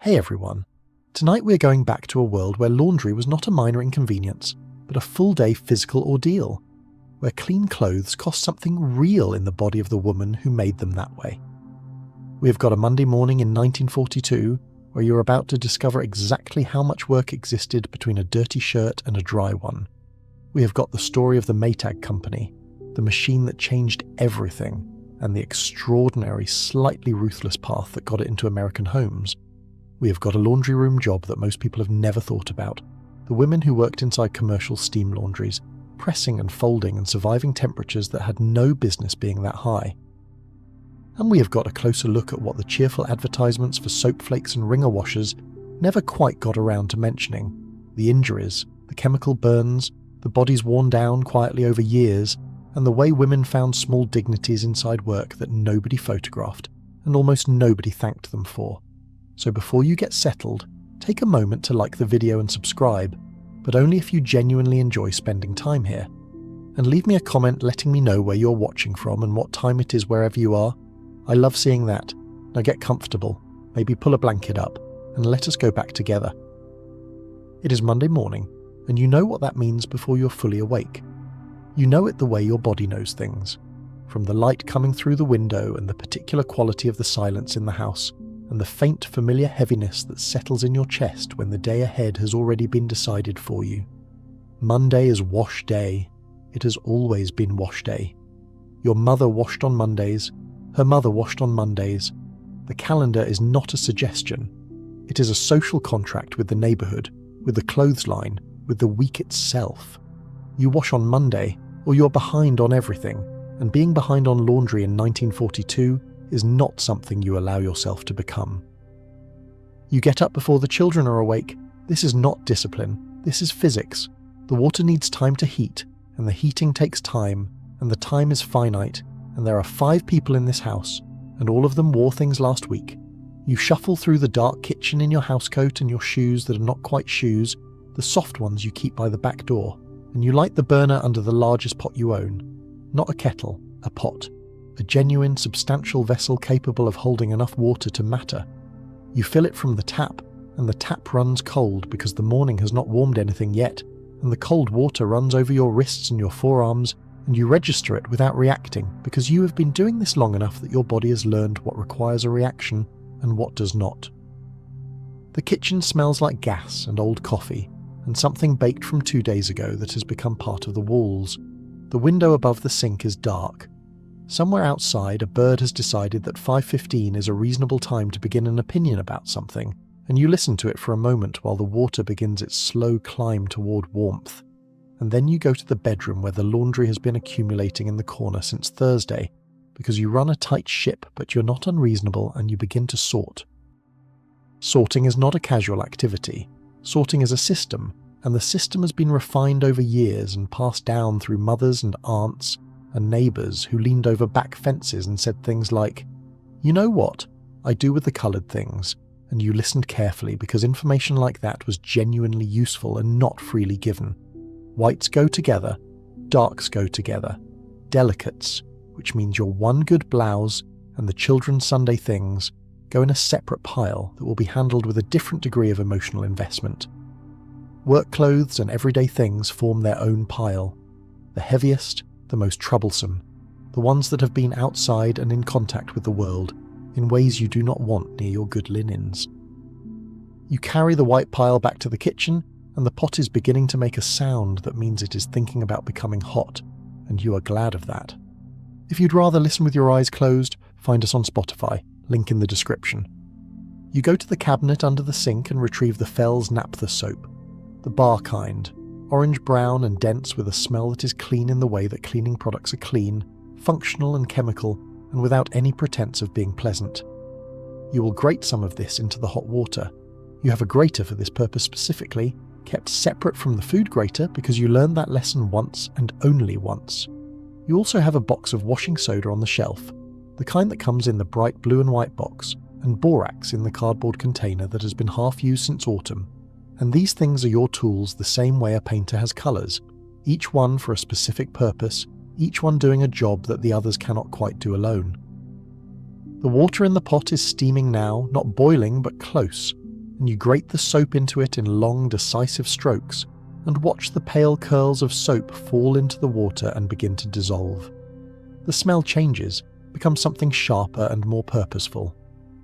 Hey everyone. Tonight we're going back to a world where laundry was not a minor inconvenience, but a full-day physical ordeal, where clean clothes cost something real in the body of the woman who made them that way. We have got a Monday morning in 1942 where you're about to discover exactly how much work existed between a dirty shirt and a dry one. We have got the story of the Maytag company, the machine that changed everything, and the extraordinary, slightly ruthless path that got it into American homes. We have got a laundry room job that most people have never thought about, the women who worked inside commercial steam laundries, pressing and folding and surviving temperatures that had no business being that high. And we have got a closer look at what the cheerful advertisements for soap flakes and wringer washers never quite got around to mentioning: the injuries, the chemical burns, the bodies worn down quietly over years, and the way women found small dignities inside work that nobody photographed and almost nobody thanked them for. So before you get settled, take a moment to like the video and subscribe, but only if you genuinely enjoy spending time here. And leave me a comment letting me know where you're watching from and what time it is wherever you are. I love seeing that. Now get comfortable, maybe pull a blanket up, and let us go back together. It is Monday morning, and you know what that means before you're fully awake. You know it the way your body knows things, from the light coming through the window and the particular quality of the silence in the house, and the faint familiar heaviness that settles in your chest when the day ahead has already been decided for you. Monday is wash day. It has always been wash day. Your mother washed on Mondays, her mother washed on Mondays. The calendar is not a suggestion. It is a social contract with the neighbourhood, with the clothesline, with the week itself. You wash on Monday, or you're behind on everything, and being behind on laundry in 1942 is not something you allow yourself to become. You get up before the children are awake. This is not discipline, this is physics. The water needs time to heat, and the heating takes time, and the time is finite, and there are 5 people in this house, and all of them wore things last week. You shuffle through the dark kitchen in your housecoat and your shoes that are not quite shoes, the soft ones you keep by the back door, and you light the burner under the largest pot you own. Not a kettle, a pot. A genuine, substantial vessel capable of holding enough water to matter. You fill it from the tap, and the tap runs cold because the morning has not warmed anything yet, and the cold water runs over your wrists and your forearms, and you register it without reacting because you have been doing this long enough that your body has learned what requires a reaction and what does not. The kitchen smells like gas and old coffee, and something baked from 2 days ago that has become part of the walls. The window above the sink is dark. Somewhere outside, a bird has decided that 5:15 is a reasonable time to begin an opinion about something, and you listen to it for a moment while the water begins its slow climb toward warmth. And then you go to the bedroom where the laundry has been accumulating in the corner since Thursday, because you run a tight ship, but you're not unreasonable, and you begin to sort. Sorting is not a casual activity. Sorting is a system, and the system has been refined over years and passed down through mothers and aunts and neighbours who leaned over back fences and said things like, "You know what I do with the coloured things," and you listened carefully because information like that was genuinely useful and not freely given. Whites go together, darks go together, delicates, which means your one good blouse and the children's Sunday things, go in a separate pile that will be handled with a different degree of emotional investment. Work clothes and everyday things form their own pile, the heaviest, the most troublesome, the ones that have been outside and in contact with the world in ways you do not want near your good linens. You carry the white pile back to the kitchen, and the pot is beginning to make a sound that means it is thinking about becoming hot, and you are glad of that. If you'd rather listen with your eyes closed, find us on Spotify, link in the description. You go to the cabinet under the sink and retrieve the Fels-Naptha soap, the bar kind, orange-brown and dense with a smell that is clean in the way that cleaning products are clean, functional and chemical, and without any pretense of being pleasant. You will grate some of this into the hot water. You have a grater for this purpose specifically, kept separate from the food grater because you learned that lesson once and only once. You also have a box of washing soda on the shelf, the kind that comes in the bright blue and white box, and borax in the cardboard container that has been half used since autumn. And these things are your tools the same way a painter has colours, each one for a specific purpose, each one doing a job that the others cannot quite do alone. The water in the pot is steaming now, not boiling but close, and you grate the soap into it in long, decisive strokes and watch the pale curls of soap fall into the water and begin to dissolve. The smell changes, becomes something sharper and more purposeful.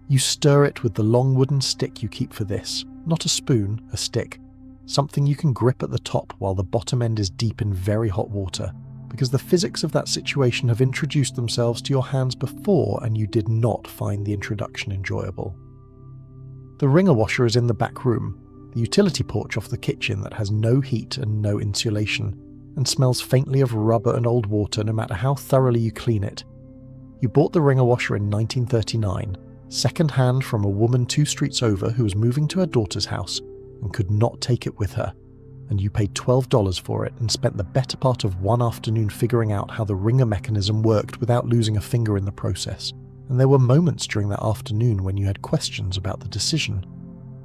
You stir it with the long wooden stick you keep for this, not a spoon, a stick, something you can grip at the top while the bottom end is deep in very hot water, because the physics of that situation have introduced themselves to your hands before and you did not find the introduction enjoyable. The wringer washer is in the back room, the utility porch off the kitchen that has no heat and no insulation, and smells faintly of rubber and old water no matter how thoroughly you clean it. You bought the wringer washer in 1939, second-hand from a woman 2 streets over who was moving to her daughter's house and could not take it with her, and you paid $12 for it and spent the better part of one afternoon figuring out how the wringer mechanism worked without losing a finger in the process. And there were moments during that afternoon when you had questions about the decision.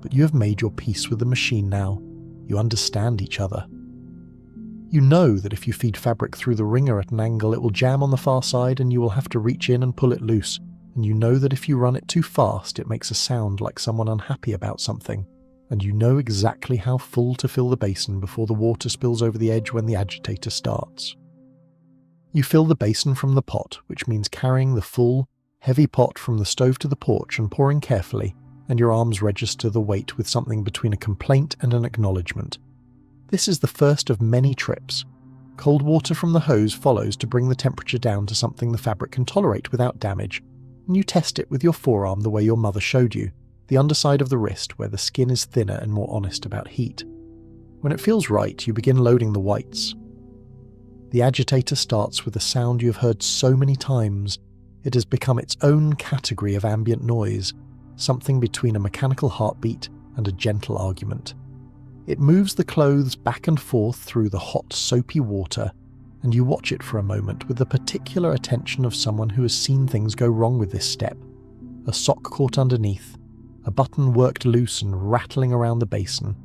But you have made your peace with the machine now. You understand each other. You know that if you feed fabric through the wringer at an angle, it will jam on the far side and you will have to reach in and pull it loose. And you know that if you run it too fast, it makes a sound like someone unhappy about something. And you know exactly how full to fill the basin before the water spills over the edge when the agitator starts. You fill the basin from the pot, which means carrying the full, heavy pot from the stove to the porch and pouring carefully, and your arms register the weight with something between a complaint and an acknowledgement. This is the first of many trips. Cold water from the hose follows to bring the temperature down to something the fabric can tolerate without damage, and you test it with your forearm the way your mother showed you, the underside of the wrist where the skin is thinner and more honest about heat. When it feels right, you begin loading the whites. The agitator starts with a sound you have heard so many times, it has become its own category of ambient noise, something between a mechanical heartbeat and a gentle argument. It moves the clothes back and forth through the hot, soapy water, and you watch it for a moment with the particular attention of someone who has seen things go wrong with this step. A sock caught underneath, a button worked loose and rattling around the basin,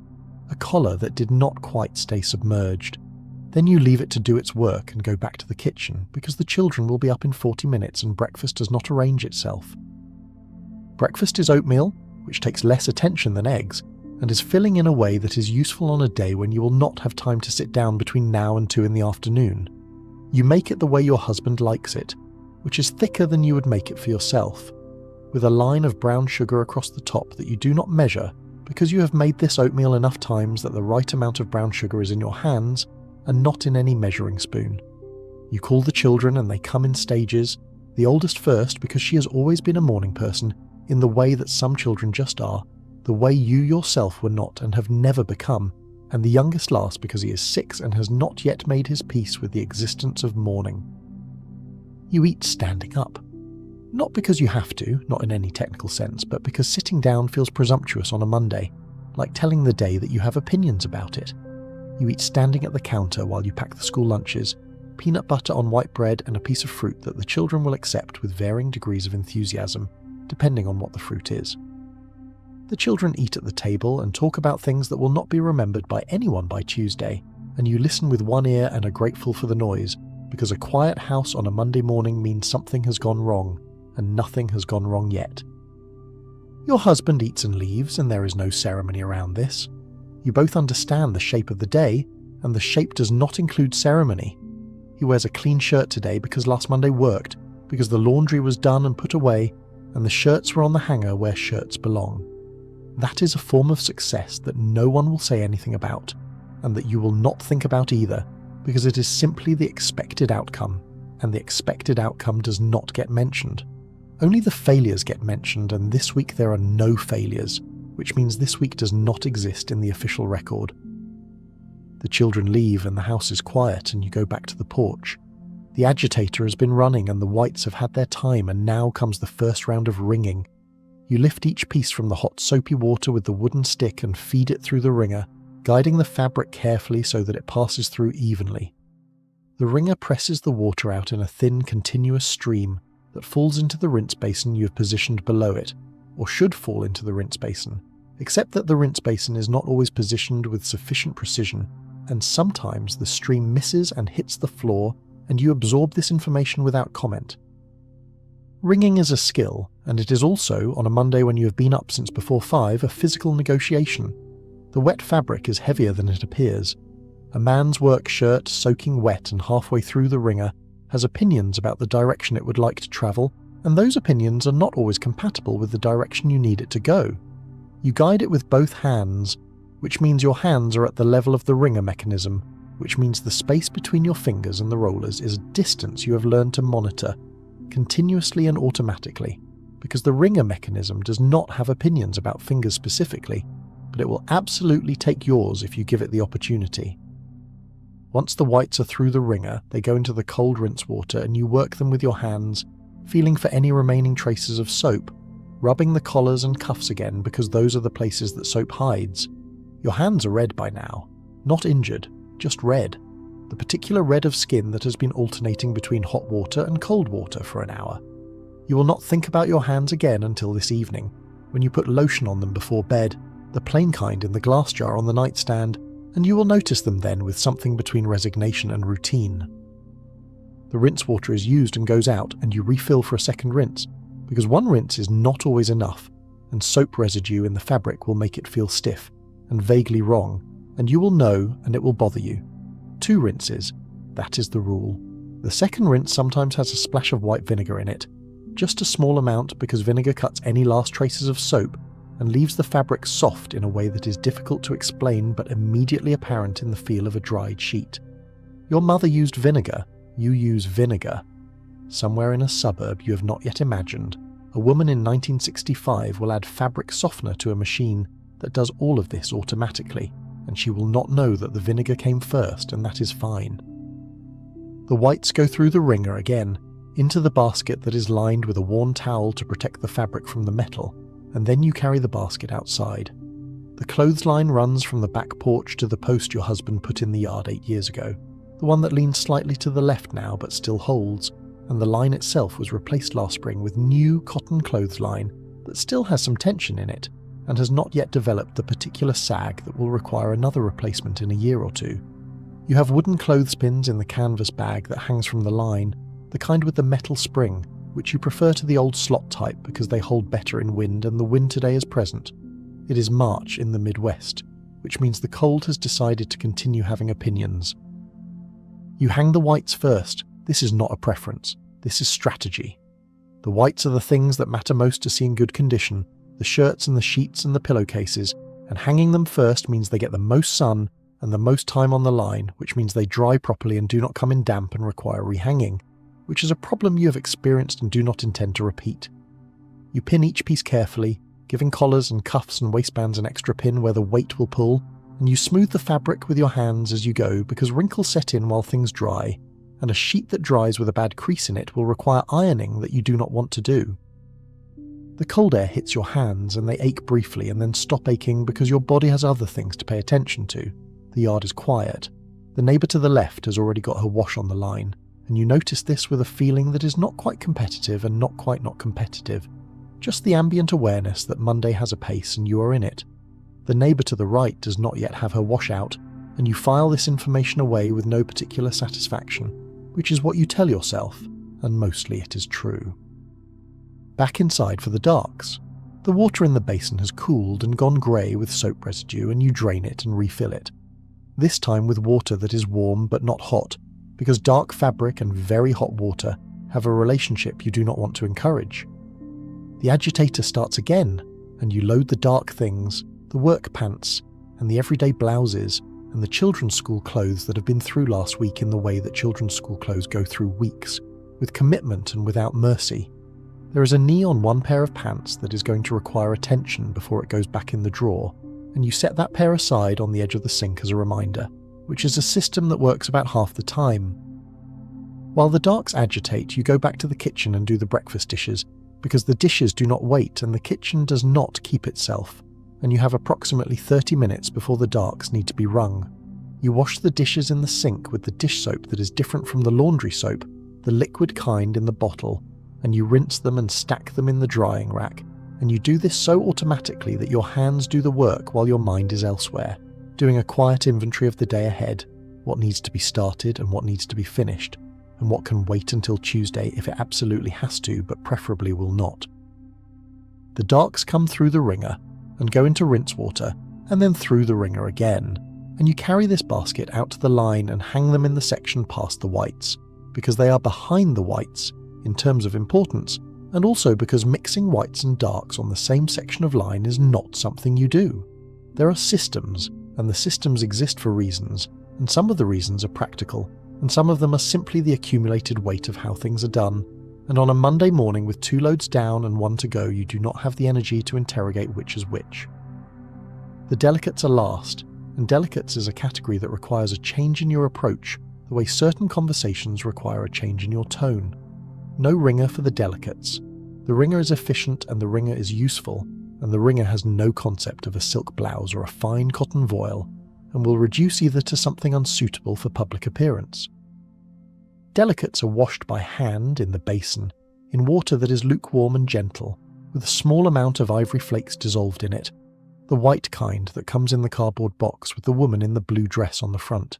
a collar that did not quite stay submerged. Then you leave it to do its work and go back to the kitchen because the children will be up in 40 minutes and breakfast does not arrange itself. Breakfast is oatmeal, which takes less attention than eggs, and is filling in a way that is useful on a day when you will not have time to sit down between now and 2 in the afternoon. You make it the way your husband likes it, which is thicker than you would make it for yourself, with a line of brown sugar across the top that you do not measure because you have made this oatmeal enough times that the right amount of brown sugar is in your hands and not in any measuring spoon. You call the children and they come in stages, the oldest first because she has always been a morning person in the way that some children just are, the way you yourself were not and have never become, and the youngest last because he is 6 and has not yet made his peace with the existence of morning. You eat standing up. Not because you have to, not in any technical sense, but because sitting down feels presumptuous on a Monday, like telling the day that you have opinions about it. You eat standing at the counter while you pack the school lunches, peanut butter on white bread and a piece of fruit that the children will accept with varying degrees of enthusiasm, depending on what the fruit is. The children eat at the table and talk about things that will not be remembered by anyone by Tuesday, and you listen with one ear and are grateful for the noise, because a quiet house on a Monday morning means something has gone wrong, and nothing has gone wrong yet. Your husband eats and leaves, and there is no ceremony around this. You both understand the shape of the day, and the shape does not include ceremony. He wears a clean shirt today because last Monday worked, because the laundry was done and put away, and the shirts were on the hanger where shirts belong. That is a form of success that no one will say anything about, and that you will not think about either, because it is simply the expected outcome, and the expected outcome does not get mentioned. Only the failures get mentioned, and this week there are no failures, which means this week does not exist in the official record. The children leave and the house is quiet and you go back to the porch. The agitator has been running and the whites have had their time, and now comes the first round of wringing. You lift each piece from the hot soapy water with the wooden stick and feed it through the wringer, guiding the fabric carefully so that it passes through evenly. The wringer presses the water out in a thin, continuous stream that falls into the rinse basin you have positioned below it, or should fall into the rinse basin, except that the rinse basin is not always positioned with sufficient precision, and sometimes the stream misses and hits the floor, and you absorb this information without comment. Wringing is a skill, and it is also, on a Monday when you have been up since before 5, a physical negotiation. The wet fabric is heavier than it appears. A man's work shirt, soaking wet and halfway through the wringer, has opinions about the direction it would like to travel, and those opinions are not always compatible with the direction you need it to go. You guide it with both hands, which means your hands are at the level of the wringer mechanism, which means the space between your fingers and the rollers is a distance you have learned to monitor, continuously and automatically, because the wringer mechanism does not have opinions about fingers specifically, but it will absolutely take yours if you give it the opportunity. Once the whites are through the wringer, they go into the cold rinse water and you work them with your hands, feeling for any remaining traces of soap, rubbing the collars and cuffs again because those are the places that soap hides. Your hands are red by now, not injured, just red. The particular red of skin that has been alternating between hot water and cold water for an hour. You will not think about your hands again until this evening, when you put lotion on them before bed, the plain kind in the glass jar on the nightstand, and you will notice them then with something between resignation and routine. The rinse water is used and goes out, and you refill for a second rinse, because one rinse is not always enough, and soap residue in the fabric will make it feel stiff and vaguely wrong, and you will know and it will bother you. 2 rinses, that is the rule. The second rinse sometimes has a splash of white vinegar in it, just a small amount because vinegar cuts any last traces of soap and leaves the fabric soft in a way that is difficult to explain but immediately apparent in the feel of a dried sheet. Your mother used vinegar, you use vinegar. Somewhere in a suburb you have not yet imagined, a woman in 1965 will add fabric softener to a machine that does all of this automatically, and she will not know that the vinegar came first, and that is fine. The whites go through the wringer again, into the basket that is lined with a worn towel to protect the fabric from the metal, and then you carry the basket outside. The clothesline runs from the back porch to the post your husband put in the yard 8 years ago, the one that leans slightly to the left now but still holds, and the line itself was replaced last spring with new cotton clothesline that still has some tension in it, and has not yet developed the particular sag that will require another replacement in a year or 2. You have wooden clothespins in the canvas bag that hangs from the line, the kind with the metal spring, which you prefer to the old slot type because they hold better in wind, and the wind today is present. It is March in the Midwest, which means the cold has decided to continue having opinions. You hang the whites first. This is not a preference, this is strategy. The whites are the things that matter most to see in good condition, the shirts and the sheets and the pillowcases, and hanging them first means they get the most sun and the most time on the line, which means they dry properly and do not come in damp and require rehanging, which is a problem you have experienced and do not intend to repeat. You pin each piece carefully, giving collars and cuffs and waistbands an extra pin where the weight will pull, and you smooth the fabric with your hands as you go because wrinkles set in while things dry, and a sheet that dries with a bad crease in it will require ironing that you do not want to do. The cold air hits your hands and they ache briefly and then stop aching because your body has other things to pay attention to. The yard is quiet. The neighbour to the left has already got her wash on the line, and you notice this with a feeling that is not quite competitive and not quite not competitive. Just the ambient awareness that Monday has a pace and you are in it. The neighbour to the right does not yet have her wash out, and you file this information away with no particular satisfaction, which is what you tell yourself, and mostly it is true. Back inside for the darks. The water in the basin has cooled and gone grey with soap residue, and you drain it and refill it. This time with water that is warm but not hot, because dark fabric and very hot water have a relationship you do not want to encourage. The agitator starts again, and you load the dark things, the work pants, and the everyday blouses, and the children's school clothes that have been through last week in the way that children's school clothes go through weeks, with commitment and without mercy. There is a knee on one pair of pants that is going to require attention before it goes back in the drawer, and you set that pair aside on the edge of the sink as a reminder, which is a system that works about half the time. While the darks agitate, you go back to the kitchen and do the breakfast dishes, because the dishes do not wait and the kitchen does not keep itself, and you have approximately 30 minutes before the darks need to be wrung. You wash the dishes in the sink with the dish soap that is different from the laundry soap, the liquid kind in the bottle, and you rinse them and stack them in the drying rack, and you do this so automatically that your hands do the work while your mind is elsewhere, doing a quiet inventory of the day ahead, what needs to be started and what needs to be finished, and what can wait until Tuesday if it absolutely has to but preferably will not. The darks come through the wringer and go into rinse water and then through the wringer again, and you carry this basket out to the line and hang them in the section past the whites, because they are behind the whites in terms of importance, and also because mixing whites and darks on the same section of line is not something you do. There are systems, and the systems exist for reasons, and some of the reasons are practical, and some of them are simply the accumulated weight of how things are done, and on a Monday morning with 2 loads down and 1 to go, you do not have the energy to interrogate which is which. The delicates are last, and delicates is a category that requires a change in your approach, the way certain conversations require a change in your tone. No wringer for the delicates. The wringer is efficient and the wringer is useful, and the wringer has no concept of a silk blouse or a fine cotton voile, and will reduce either to something unsuitable for public appearance. Delicates are washed by hand in the basin, in water that is lukewarm and gentle, with a small amount of ivory flakes dissolved in it, the white kind that comes in the cardboard box with the woman in the blue dress on the front.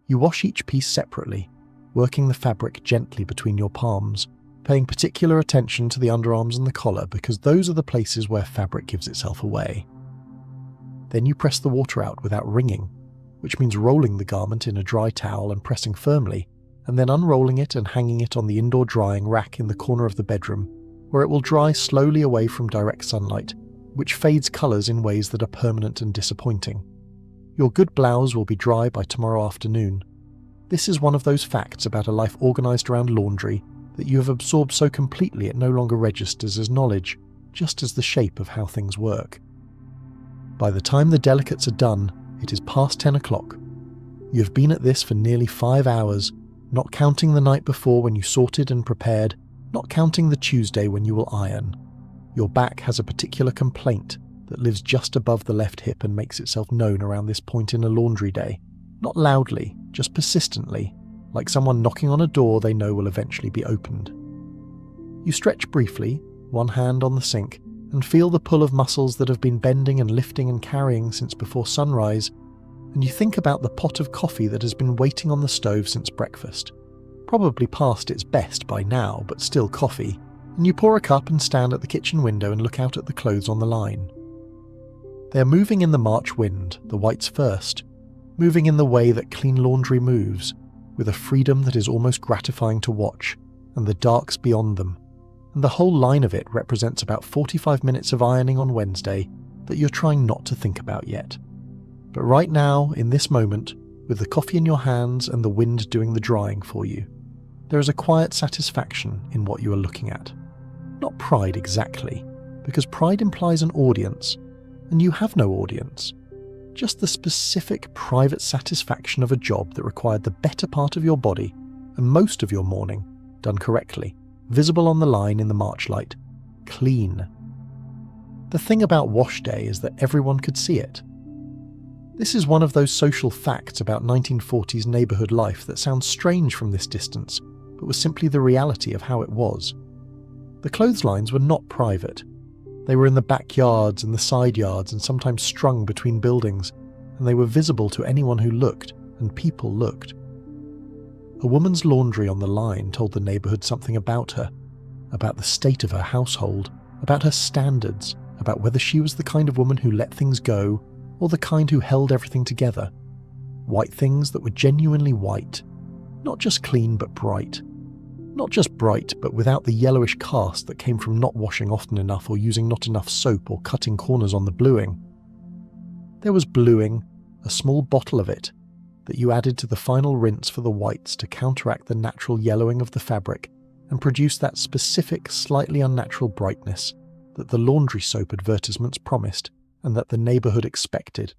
You wash each piece separately, working the fabric gently between your palms, paying particular attention to the underarms and the collar because those are the places where fabric gives itself away. Then you press the water out without wringing, which means rolling the garment in a dry towel and pressing firmly, and then unrolling it and hanging it on the indoor drying rack in the corner of the bedroom, where it will dry slowly away from direct sunlight, which fades colours in ways that are permanent and disappointing. Your good blouse will be dry by tomorrow afternoon. This is one of those facts about a life organised around laundry that you have absorbed so completely it no longer registers as knowledge, just as the shape of how things work. By the time the delicates are done, it is past 10 o'clock. You have been at this for nearly 5 hours, not counting the night before when you sorted and prepared, not counting the Tuesday when you will iron. Your back has a particular complaint that lives just above the left hip and makes itself known around this point in a laundry day, not loudly, just persistently, like someone knocking on a door they know will eventually be opened. You stretch briefly, one hand on the sink, and feel the pull of muscles that have been bending and lifting and carrying since before sunrise, and you think about the pot of coffee that has been waiting on the stove since breakfast. Probably past its best by now, but still coffee, and you pour a cup and stand at the kitchen window and look out at the clothes on the line. They are moving in the March wind, the whites first, moving in the way that clean laundry moves, with a freedom that is almost gratifying to watch, and the darks beyond them, and the whole line of it represents about 45 minutes of ironing on Wednesday that you're trying not to think about yet. But right now, in this moment, with the coffee in your hands and the wind doing the drying for you, there is a quiet satisfaction in what you are looking at. Not pride exactly, because pride implies an audience, and you have no audience. Just the specific private satisfaction of a job that required the better part of your body and most of your morning done correctly, visible on the line in the March light, clean. The thing about wash day is that everyone could see it. This is one of those social facts about 1940s neighbourhood life that sounds strange from this distance, but was simply the reality of how it was. The clotheslines were not private. They were in the backyards and the side yards and sometimes strung between buildings, and they were visible to anyone who looked, and people looked. A woman's laundry on the line told the neighbourhood something about her, about the state of her household, about her standards, about whether she was the kind of woman who let things go, or the kind who held everything together. White things that were genuinely white, not just clean but bright. Not just bright, but without the yellowish cast that came from not washing often enough or using not enough soap or cutting corners on the bluing. There was bluing, a small bottle of it, that you added to the final rinse for the whites to counteract the natural yellowing of the fabric and produce that specific, slightly unnatural brightness that the laundry soap advertisements promised and that the neighbourhood expected.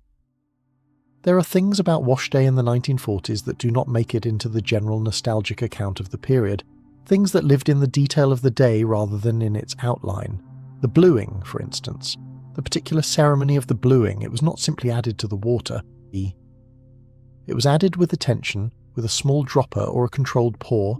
There are things about wash day in the 1940s that do not make it into the general nostalgic account of the period, things that lived in the detail of the day rather than in its outline. The bluing, for instance. The particular ceremony of the bluing, it was not simply added to the water. It was added with attention, with a small dropper or a controlled pour,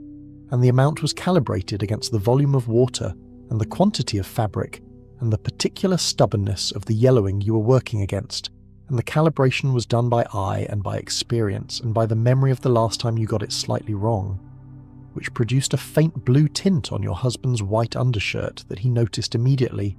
and the amount was calibrated against the volume of water and the quantity of fabric and the particular stubbornness of the yellowing you were working against, and the calibration was done by eye and by experience and by the memory of the last time you got it slightly wrong. which produced a faint blue tint on your husband's white undershirt that he noticed immediately,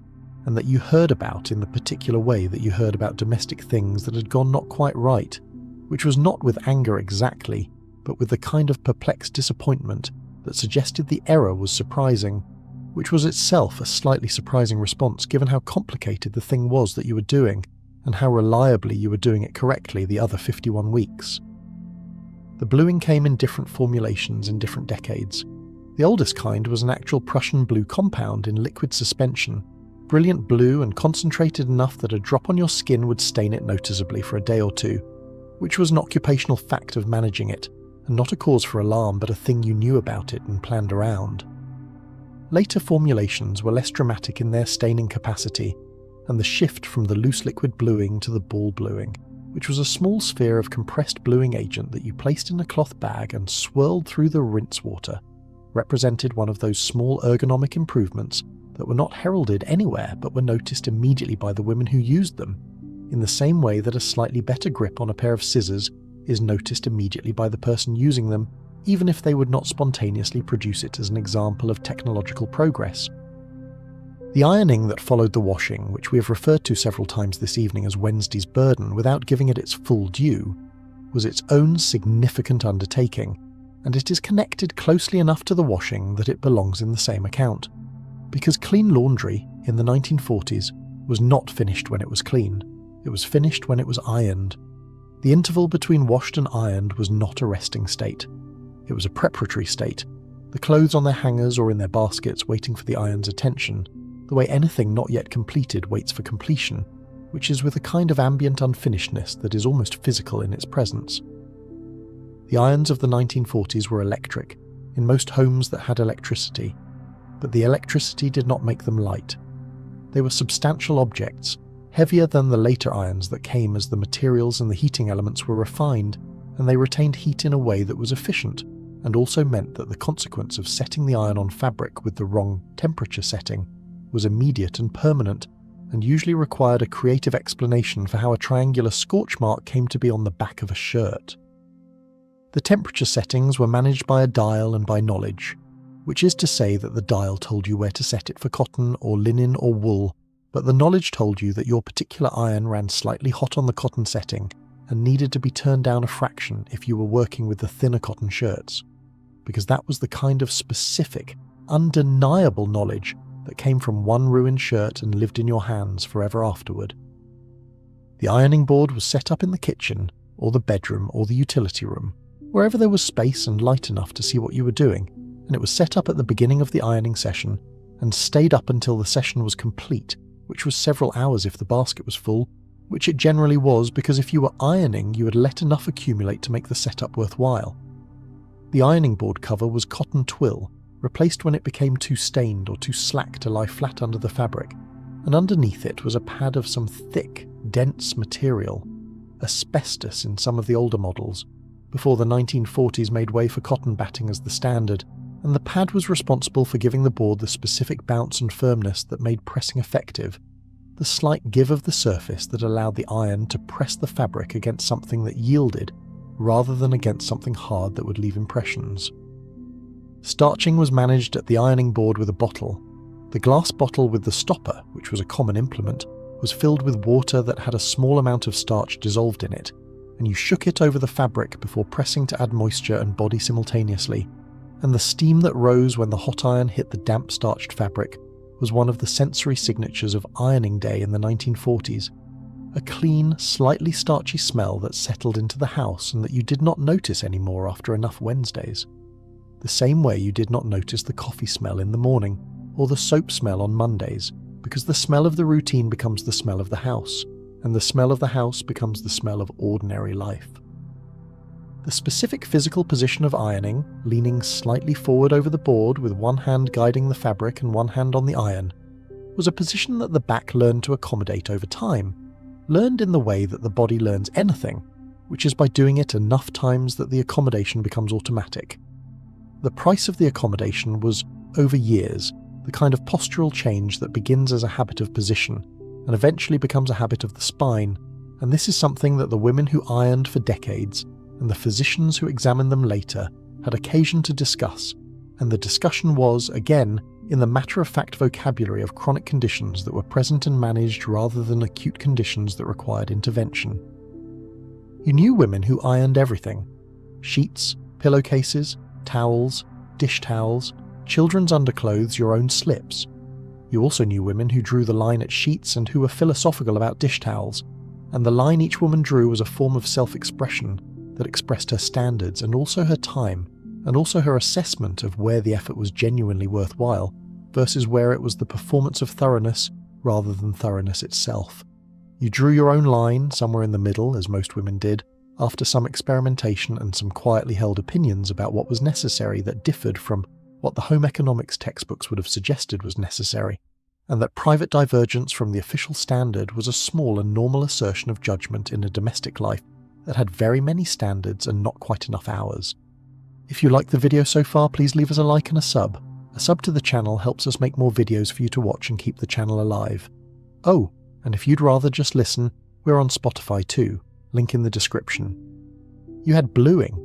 and that you heard about in the particular way that you heard about domestic things that had gone not quite right, which was not with anger exactly, but with the kind of perplexed disappointment that suggested the error was surprising, which was itself a slightly surprising response given how complicated the thing was that you were doing, and how reliably you were doing it correctly the other 51 weeks. The bluing came in different formulations in different decades. The oldest kind was an actual Prussian blue compound in liquid suspension, brilliant blue and concentrated enough that a drop on your skin would stain it noticeably for a day or two, which was an occupational fact of managing it, and not a cause for alarm but a thing you knew about it and planned around. Later formulations were less dramatic in their staining capacity, and the shift from the loose liquid bluing to the ball bluing, which was a small sphere of compressed bluing agent that you placed in a cloth bag and swirled through the rinse water, represented one of those small ergonomic improvements that were not heralded anywhere but were noticed immediately by the women who used them, in the same way that a slightly better grip on a pair of scissors is noticed immediately by the person using them, even if they would not spontaneously produce it as an example of technological progress. The ironing that followed the washing, which we have referred to several times this evening as Wednesday's burden without giving it its full due, was its own significant undertaking, and it is connected closely enough to the washing that it belongs in the same account. Because clean laundry, in the 1940s, was not finished when it was clean. It was finished when it was ironed. The interval between washed and ironed was not a resting state. It was a preparatory state, the clothes on their hangers or in their baskets waiting for the iron's attention, the way anything not yet completed waits for completion, which is with a kind of ambient unfinishedness that is almost physical in its presence. The irons of the 1940s were electric, in most homes that had electricity, but the electricity did not make them light. They were substantial objects, heavier than the later irons that came as the materials and the heating elements were refined, and they retained heat in a way that was efficient, and also meant that the consequence of setting the iron on fabric with the wrong temperature setting was immediate and permanent, and usually required a creative explanation for how a triangular scorch mark came to be on the back of a shirt. The temperature settings were managed by a dial and by knowledge, which is to say that the dial told you where to set it for cotton or linen or wool, but the knowledge told you that your particular iron ran slightly hot on the cotton setting and needed to be turned down a fraction if you were working with the thinner cotton shirts, because that was the kind of specific, undeniable knowledge that came from one ruined shirt and lived in your hands forever afterward. The ironing board was set up in the kitchen, or the bedroom, or the utility room, wherever there was space and light enough to see what you were doing, and it was set up at the beginning of the ironing session and stayed up until the session was complete, which was several hours if the basket was full, which it generally was because if you were ironing you had let enough accumulate to make the setup worthwhile. The ironing board cover was cotton twill, replaced when it became too stained or too slack to lie flat under the fabric, and underneath it was a pad of some thick, dense material, asbestos in some of the older models, before the 1940s made way for cotton batting as the standard, and the pad was responsible for giving the board the specific bounce and firmness that made pressing effective, the slight give of the surface that allowed the iron to press the fabric against something that yielded, rather than against something hard that would leave impressions. Starching was managed at the ironing board with a bottle. The glass bottle with the stopper, which was a common implement, was filled with water that had a small amount of starch dissolved in it, and you shook it over the fabric before pressing to add moisture and body simultaneously, and the steam that rose when the hot iron hit the damp starched fabric was one of the sensory signatures of ironing day in the 1940s, a clean, slightly starchy smell that settled into the house and that you did not notice anymore after enough Wednesdays. The same way you did not notice the coffee smell in the morning, or the soap smell on Mondays, because the smell of the routine becomes the smell of the house, and the smell of the house becomes the smell of ordinary life. The specific physical position of ironing, leaning slightly forward over the board with one hand guiding the fabric and one hand on the iron, was a position that the back learned to accommodate over time, learned in the way that the body learns anything, which is by doing it enough times that the accommodation becomes automatic. The price of the accommodation was, over years, the kind of postural change that begins as a habit of position and eventually becomes a habit of the spine, and this is something that the women who ironed for decades and the physicians who examined them later had occasion to discuss and the discussion was, again, in the matter-of-fact vocabulary of chronic conditions that were present and managed rather than acute conditions that required intervention. You knew women who ironed everything: sheets, pillowcases, towels, dish towels, children's underclothes, your own slips. You also knew women who drew the line at sheets and who were philosophical about dish towels, and the line each woman drew was a form of self-expression that expressed her standards and also her time, and also her assessment of where the effort was genuinely worthwhile versus where it was the performance of thoroughness rather than thoroughness itself. You drew your own line somewhere in the middle, as most women did, after some experimentation and some quietly held opinions about what was necessary that differed from what the home economics textbooks would have suggested was necessary, and that private divergence from the official standard was a small and normal assertion of judgment in a domestic life that had very many standards and not quite enough hours. If you like the video so far, please leave us a like and a sub. A sub to the channel helps us make more videos for you to watch and keep the channel alive. Oh, and if you'd rather just listen, we're on Spotify too, link in the description. You had bluing.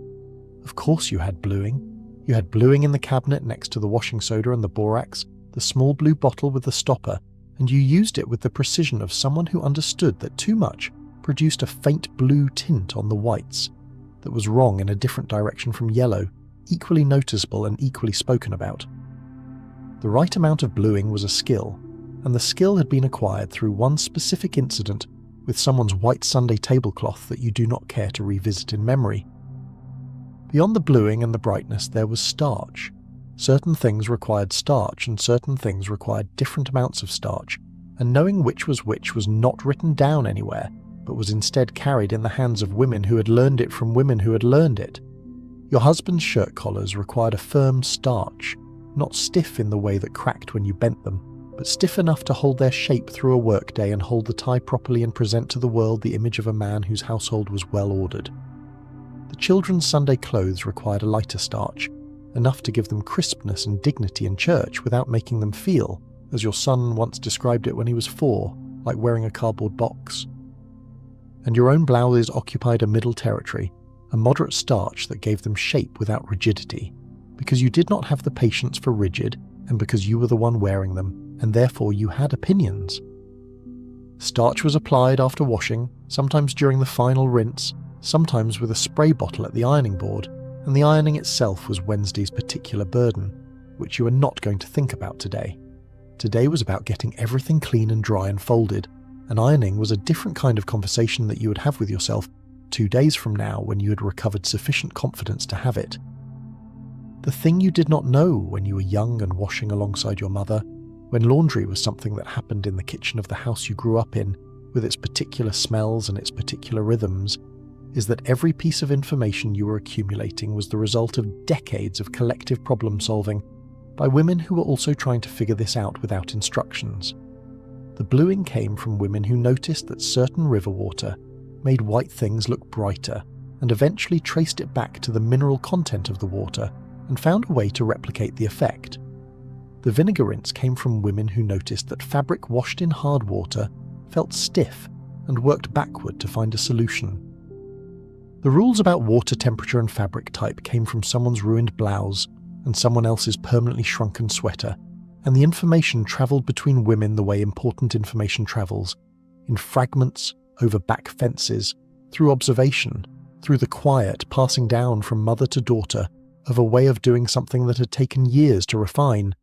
Of course you had bluing. You had bluing in the cabinet next to the washing soda and the borax, the small blue bottle with the stopper, and you used it with the precision of someone who understood that too much produced a faint blue tint on the whites that was wrong in a different direction from yellow, equally noticeable and equally spoken about. The right amount of bluing was a skill, and the skill had been acquired through one specific incident with someone's white Sunday tablecloth that you do not care to revisit in memory. Beyond the bluing and the brightness there was starch. Certain things required starch and certain things required different amounts of starch, and knowing which was not written down anywhere, but was instead carried in the hands of women who had learned it from women who had learned it. Your husband's shirt collars required a firm starch, not stiff in the way that cracked when you bent them, but stiff enough to hold their shape through a workday and hold the tie properly and present to the world the image of a man whose household was well ordered. The children's Sunday clothes required a lighter starch, enough to give them crispness and dignity in church without making them feel, as your son once described it when he was 4, like wearing a cardboard box. And your own blouses occupied a middle territory, a moderate starch that gave them shape without rigidity, because you did not have the patience for rigid and because you were the one wearing them, and therefore you had opinions. Starch was applied after washing, sometimes during the final rinse, sometimes with a spray bottle at the ironing board, and the ironing itself was Wednesday's particular burden, which you are not going to think about today. Today was about getting everything clean and dry and folded, and ironing was a different kind of conversation that you would have with yourself 2 days from now when you had recovered sufficient confidence to have it. The thing you did not know when you were young and washing alongside your mother, when laundry was something that happened in the kitchen of the house you grew up in, with its particular smells and its particular rhythms, is that every piece of information you were accumulating was the result of decades of collective problem solving by women who were also trying to figure this out without instructions. The bluing came from women who noticed that certain river water made white things look brighter and eventually traced it back to the mineral content of the water and found a way to replicate the effect. The vinegar rinse came from women who noticed that fabric washed in hard water felt stiff and worked backward to find a solution. The rules about water temperature and fabric type came from someone's ruined blouse and someone else's permanently shrunken sweater, and the information travelled between women the way important information travels, in fragments, over back fences, through observation, through the quiet passing down from mother to daughter of a way of doing something that had taken years to refine.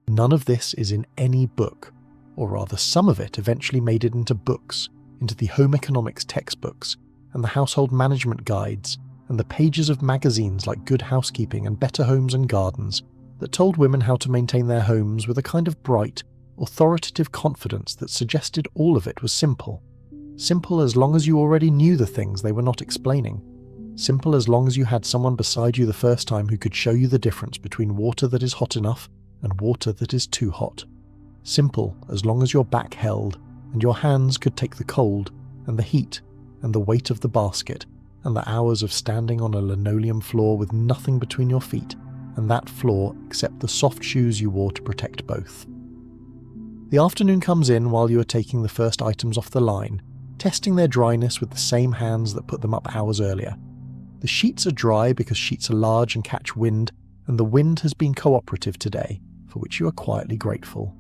None of this is in any book, or rather some of it eventually made it into books, into the home economics textbooks, and the household management guides, and the pages of magazines like Good Housekeeping and Better Homes and Gardens that told women how to maintain their homes with a kind of bright, authoritative confidence that suggested all of it was simple. Simple as long as you already knew the things they were not explaining. Simple as long as you had someone beside you the first time who could show you the difference between water that is hot enough and water that is too hot. Simple as long as your back held and your hands could take the cold and the heat and the weight of the basket and the hours of standing on a linoleum floor with nothing between your feet and that floor except the soft shoes you wore to protect both. The afternoon comes in while you are taking the first items off the line, testing their dryness with the same hands that put them up hours earlier. The sheets are dry because sheets are large and catch wind, and the wind has been cooperative today, for which you are quietly grateful.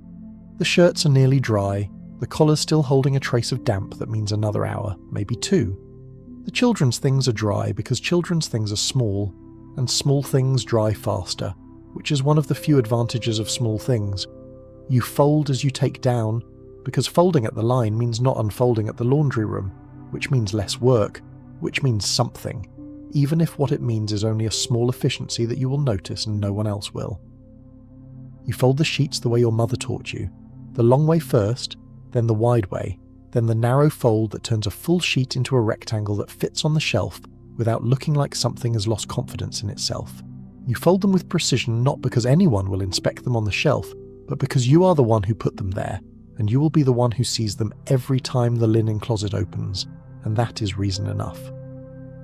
The shirts are nearly dry, the collar's still holding a trace of damp that means another hour, maybe 2. The children's things are dry because children's things are small, and small things dry faster, which is one of the few advantages of small things. You fold as you take down, because folding at the line means not unfolding at the laundry room, which means less work, which means something, even if what it means is only a small efficiency that you will notice and no one else will. You fold the sheets the way your mother taught you, the long way first, then the wide way, then the narrow fold that turns a full sheet into a rectangle that fits on the shelf without looking like something has lost confidence in itself. You fold them with precision not because anyone will inspect them on the shelf, but because you are the one who put them there, and you will be the one who sees them every time the linen closet opens, and that is reason enough.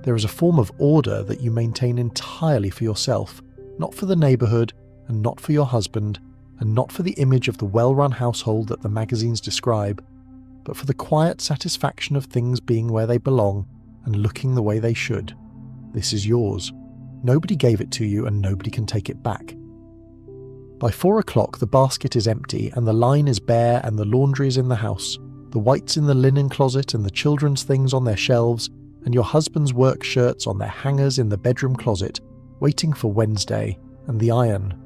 There is a form of order that you maintain entirely for yourself, not for the neighbourhood, and not for your husband, and not for the image of the well-run household that the magazines describe, but for the quiet satisfaction of things being where they belong and looking the way they should. This is yours. Nobody gave it to you and nobody can take it back. By 4 o'clock the basket is empty and the line is bare and the laundry is in the house, the whites in the linen closet and the children's things on their shelves, and your husband's work shirts on their hangers in the bedroom closet, waiting for Wednesday and the iron.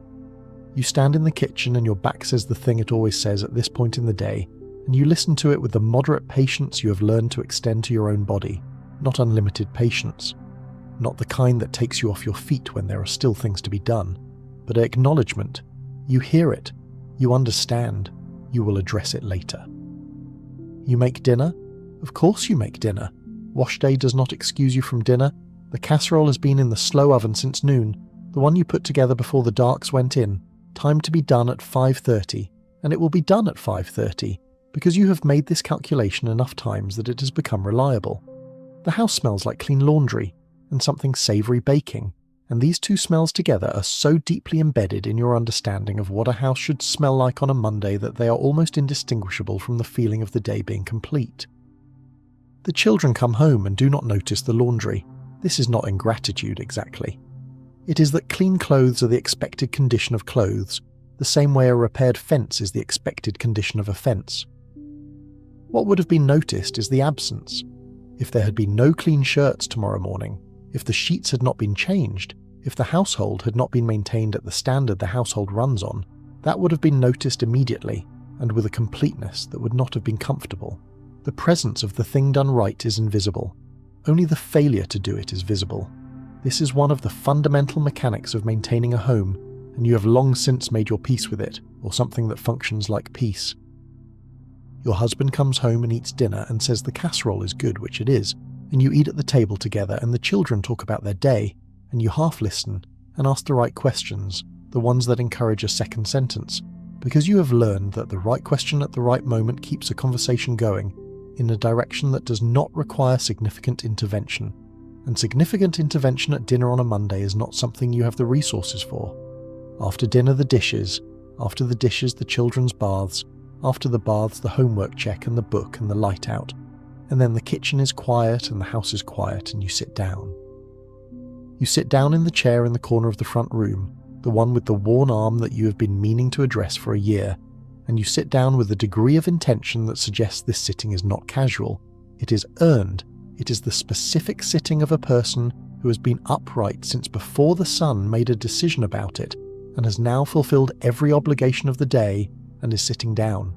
You stand in the kitchen and your back says the thing it always says at this point in the day, and you listen to it with the moderate patience you have learned to extend to your own body, not unlimited patience. Not the kind that takes you off your feet when there are still things to be done, but an acknowledgement. You hear it, you understand, you will address it later. You make dinner? Of course you make dinner. Wash day does not excuse you from dinner. The casserole has been in the slow oven since noon, the one you put together before the darks went in, time to be done at 5:30, and it will be done at 5:30, because you have made this calculation enough times that it has become reliable. The house smells like clean laundry, and something savoury baking, and these two smells together are so deeply embedded in your understanding of what a house should smell like on a Monday that they are almost indistinguishable from the feeling of the day being complete. The children come home and do not notice the laundry. This is not ingratitude exactly. It is that clean clothes are the expected condition of clothes, the same way a repaired fence is the expected condition of a fence. What would have been noticed is the absence. If there had been no clean shirts tomorrow morning, if the sheets had not been changed, if the household had not been maintained at the standard the household runs on, that would have been noticed immediately, and with a completeness that would not have been comfortable. The presence of the thing done right is invisible. Only the failure to do it is visible. This is one of the fundamental mechanics of maintaining a home, and you have long since made your peace with it, or something that functions like peace. Your husband comes home and eats dinner and says the casserole is good, which it is, and you eat at the table together and the children talk about their day, and you half listen and ask the right questions, the ones that encourage a second sentence, because you have learned that the right question at the right moment keeps a conversation going in a direction that does not require significant intervention. And significant intervention at dinner on a Monday is not something you have the resources for. After dinner the dishes, after the dishes the children's baths, after the baths the homework check and the book and the light out, and then the kitchen is quiet and the house is quiet and you sit down. You sit down in the chair in the corner of the front room, the one with the worn arm that you have been meaning to address for a year, and you sit down with a degree of intention that suggests this sitting is not casual, it is earned, it is the specific sitting of a person who has been upright since before the sun made a decision about it, and has now fulfilled every obligation of the day and is sitting down.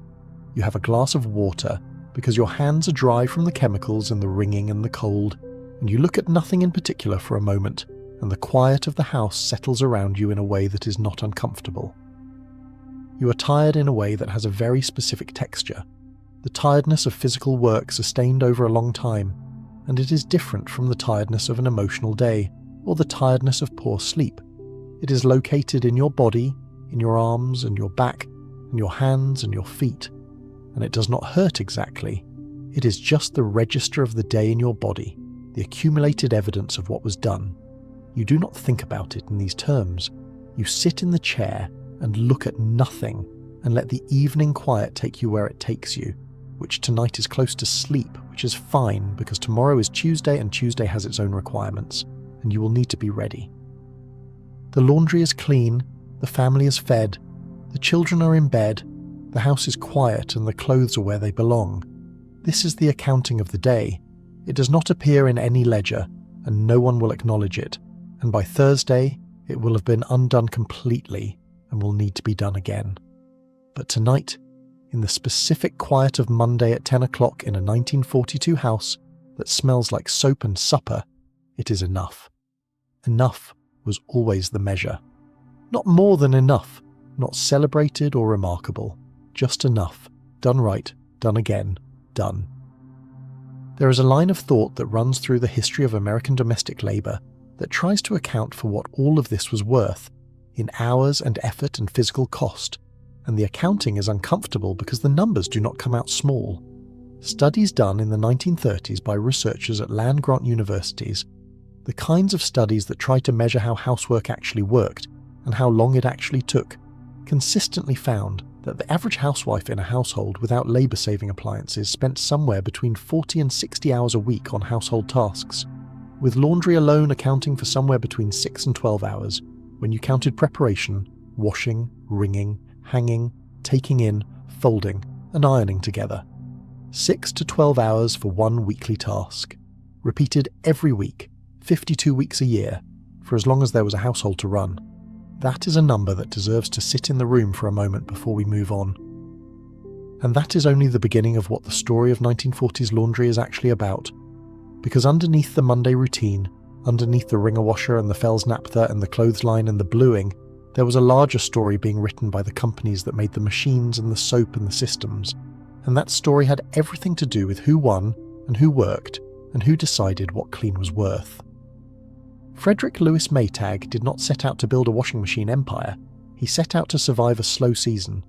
You have a glass of water, because your hands are dry from the chemicals and the wringing and the cold, and you look at nothing in particular for a moment, and the quiet of the house settles around you in a way that is not uncomfortable. You are tired in a way that has a very specific texture, the tiredness of physical work sustained over a long time, and it is different from the tiredness of an emotional day, or the tiredness of poor sleep. It is located in your body, in your arms and your back, in your hands and your feet, and it does not hurt exactly. It is just the register of the day in your body, the accumulated evidence of what was done. You do not think about it in these terms. You sit in the chair and look at nothing and let the evening quiet take you where it takes you, which tonight is close to sleep, which is fine because tomorrow is Tuesday and Tuesday has its own requirements, and you will need to be ready. The laundry is clean, the family is fed, the children are in bed, the house is quiet and the clothes are where they belong. This is the accounting of the day. It does not appear in any ledger, and no one will acknowledge it, and by Thursday it will have been undone completely and will need to be done again. But tonight, in the specific quiet of Monday at 10 o'clock in a 1942 house that smells like soap and supper, it is enough. Enough was always the measure. Not more than enough, not celebrated or remarkable, just enough, done right, done again, done. There is a line of thought that runs through the history of American domestic labour that tries to account for what all of this was worth, in hours and effort and physical cost, and the accounting is uncomfortable because the numbers do not come out small. Studies done in the 1930s by researchers at land-grant universities, the kinds of studies that tried to measure how housework actually worked and how long it actually took, consistently found that the average housewife in a household without labour-saving appliances spent somewhere between 40 and 60 hours a week on household tasks, with laundry alone accounting for somewhere between 6 and 12 hours when you counted preparation, washing, wringing, hanging, taking in, folding, and ironing together. 6 to 12 hours for one weekly task, repeated every week, 52 weeks a year, for as long as there was a household to run. That is a number that deserves to sit in the room for a moment before we move on. And that is only the beginning of what the story of 1940s laundry is actually about. Because underneath the Monday routine, underneath the wringer washer and the Fels-Naptha and the clothesline and the bluing, there was a larger story being written by the companies that made the machines and the soap and the systems. And that story had everything to do with who won and who worked and who decided what clean was worth. Frederick Louis Maytag did not set out to build a washing machine empire, he set out to survive a slow season.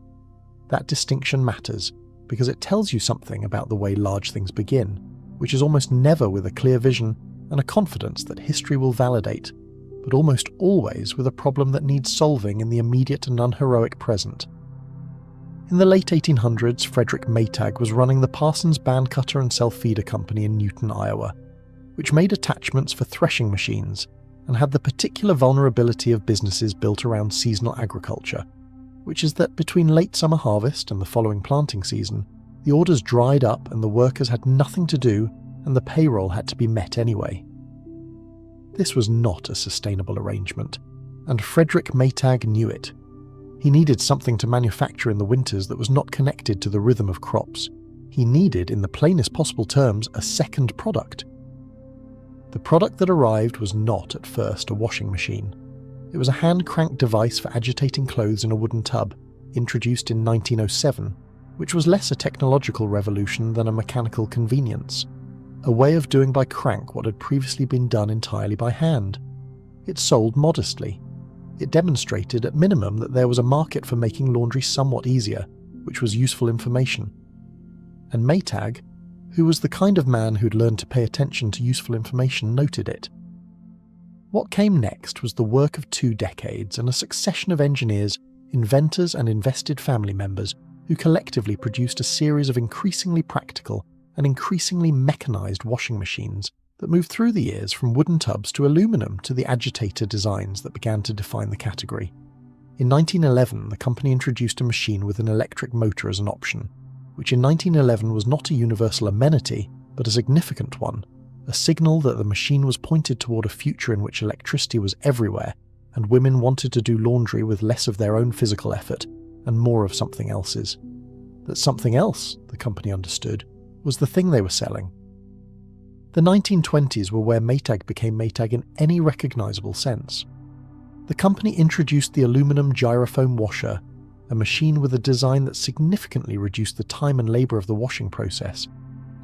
That distinction matters, because it tells you something about the way large things begin, which is almost never with a clear vision and a confidence that history will validate, but almost always with a problem that needs solving in the immediate and unheroic present. In the late 1800s, Frederick Maytag was running the Parsons Band Cutter and Self-Feeder Company in Newton, Iowa, which made attachments for threshing machines and had the particular vulnerability of businesses built around seasonal agriculture, which is that between late summer harvest and the following planting season, the orders dried up and the workers had nothing to do and the payroll had to be met anyway. This was not a sustainable arrangement, and Frederick Maytag knew it. He needed something to manufacture in the winters that was not connected to the rhythm of crops. He needed, in the plainest possible terms, a second product. The product that arrived was not, at first, a washing machine. It was a hand-cranked device for agitating clothes in a wooden tub, introduced in 1907, which was less a technological revolution than a mechanical convenience, a way of doing by crank what had previously been done entirely by hand. It sold modestly. It demonstrated, at minimum, that there was a market for making laundry somewhat easier, which was useful information. And Maytag, who was the kind of man who'd learned to pay attention to useful information, noted it. What came next was the work of 2 decades and a succession of engineers, inventors and invested family members who collectively produced a series of increasingly practical and increasingly mechanized washing machines that moved through the years from wooden tubs to aluminum to the agitator designs that began to define the category. In 1911, the company introduced a machine with an electric motor as an option, which in 1911 was not a universal amenity, but a significant one, a signal that the machine was pointed toward a future in which electricity was everywhere, and women wanted to do laundry with less of their own physical effort and more of something else's. That something else, the company understood, was the thing they were selling. The 1920s were where Maytag became Maytag in any recognizable sense. The company introduced the aluminum gyrofoam washer, a machine with a design that significantly reduced the time and labor of the washing process,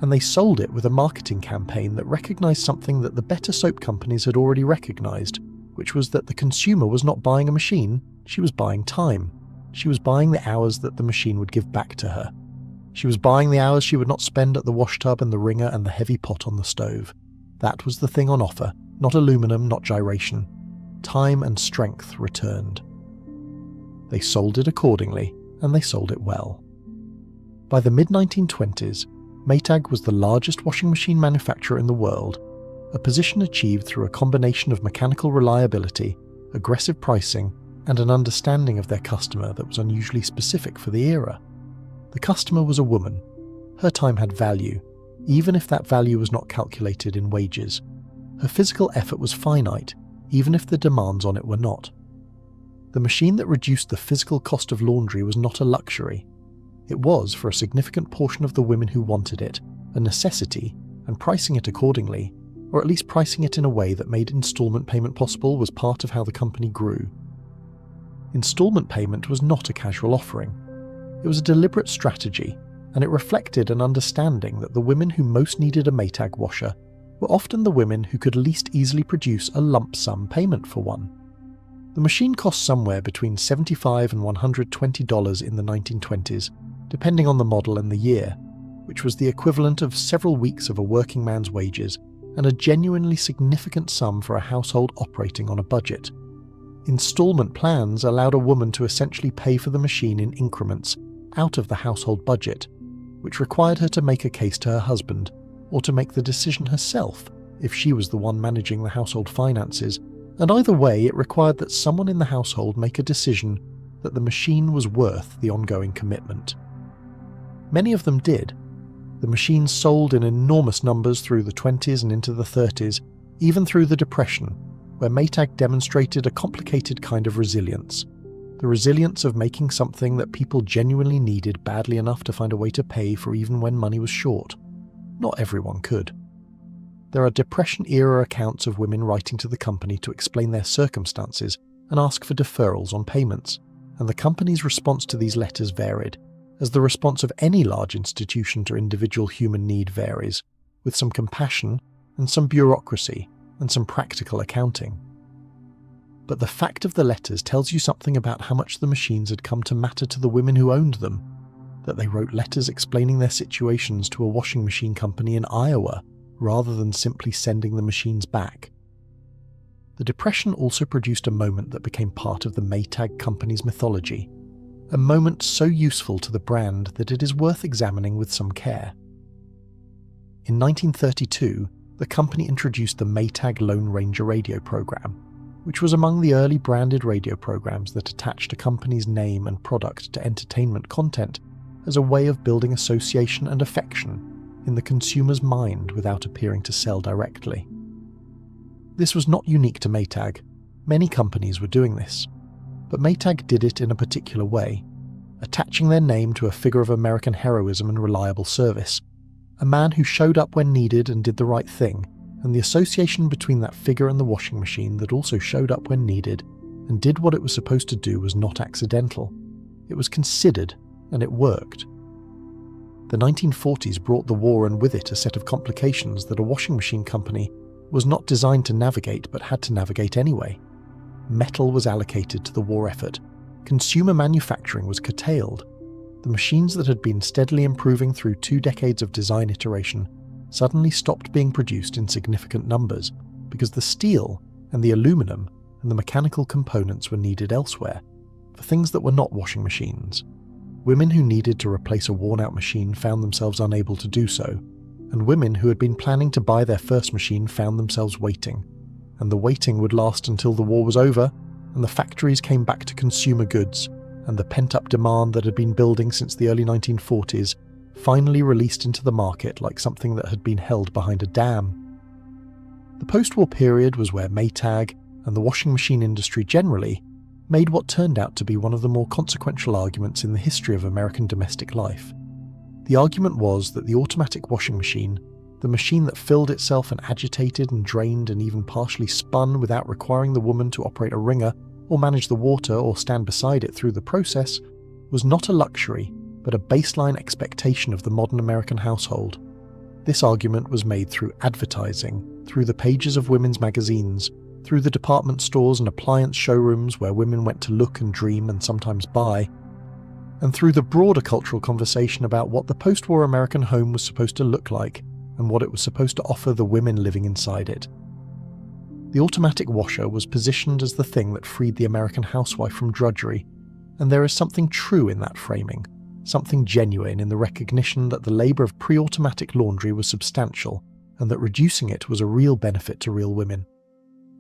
and they sold it with a marketing campaign that recognized something that the better soap companies had already recognized, which was that the consumer was not buying a machine, she was buying time. She was buying the hours that the machine would give back to her. She was buying the hours she would not spend at the washtub and the wringer and the heavy pot on the stove. That was the thing on offer, not aluminum, not gyration. Time and strength returned. They sold it accordingly, and they sold it well. By the mid-1920s, Maytag was the largest washing machine manufacturer in the world, a position achieved through a combination of mechanical reliability aggressive pricing, and an understanding of their customer that was unusually specific for the era. The customer was a woman. Her time had value, even if that value was not calculated in wages. Her physical effort was finite, even if the demands on it were not. The machine that reduced the physical cost of laundry was not a luxury. It was, for a significant portion of the women who wanted it, a necessity, and pricing it accordingly, or at least pricing it in a way that made installment payment possible, was part of how the company grew. Installment payment was not a casual offering. It was a deliberate strategy, and it reflected an understanding that the women who most needed a Maytag washer were often the women who could least easily produce a lump sum payment for one. The machine cost somewhere between $75 and $120 in the 1920s, depending on the model and the year, which was the equivalent of several weeks of a working man's wages and a genuinely significant sum for a household operating on a budget. Installment plans allowed a woman to essentially pay for the machine in increments out of the household budget, which required her to make a case to her husband, or to make the decision herself if she was the one managing the household finances, and either way it required that someone in the household make a decision that the machine was worth the ongoing commitment. Many of them did. The machines sold in enormous numbers through the 20s and into the 30s, even through the Depression, where Maytag demonstrated a complicated kind of resilience. The resilience of making something that people genuinely needed badly enough to find a way to pay for even when money was short. Not everyone could. There are Depression-era accounts of women writing to the company to explain their circumstances and ask for deferrals on payments, and the company's response to these letters varied, as the response of any large institution to individual human need varies, with some compassion and some bureaucracy and some practical accounting. But the fact of the letters tells you something about how much the machines had come to matter to the women who owned them, that they wrote letters explaining their situations to a washing machine company in Iowa, rather than simply sending the machines back. The Depression also produced a moment that became part of the Maytag company's mythology, a moment so useful to the brand that it is worth examining with some care. In 1932, the company introduced the Maytag Lone Ranger radio program, which was among the early branded radio programs that attached a company's name and product to entertainment content as a way of building association and affection in the consumer's mind without appearing to sell directly. This was not unique to Maytag. Many companies were doing this, but Maytag did it in a particular way, attaching their name to a figure of American heroism and reliable service, a man who showed up when needed and did the right thing, and the association between that figure and the washing machine that also showed up when needed and did what it was supposed to do was not accidental. It was considered, and it worked. The 1940s brought the war and with it a set of complications that a washing machine company was not designed to navigate but had to navigate anyway. Metal was allocated to the war effort. Consumer manufacturing was curtailed. The machines that had been steadily improving through 2 decades of design iteration suddenly stopped being produced in significant numbers because the steel and the aluminum and the mechanical components were needed elsewhere, for things that were not washing machines. Women who needed to replace a worn-out machine found themselves unable to do so, and women who had been planning to buy their first machine found themselves waiting, and the waiting would last until the war was over and the factories came back to consumer goods, and the pent-up demand that had been building since the early 1940s finally released into the market like something that had been held behind a dam. The post-war period was where Maytag, and the washing machine industry generally, made what turned out to be one of the more consequential arguments in the history of American domestic life. The argument was that the automatic washing machine, the machine that filled itself and agitated and drained and even partially spun without requiring the woman to operate a wringer or manage the water or stand beside it through the process, was not a luxury, but a baseline expectation of the modern American household. This argument was made through advertising, through the pages of women's magazines, through the department stores and appliance showrooms where women went to look and dream and sometimes buy, and through the broader cultural conversation about what the post-war American home was supposed to look like and what it was supposed to offer the women living inside it. The automatic washer was positioned as the thing that freed the American housewife from drudgery, and there is something true in that framing, something genuine in the recognition that the labour of pre-automatic laundry was substantial and that reducing it was a real benefit to real women.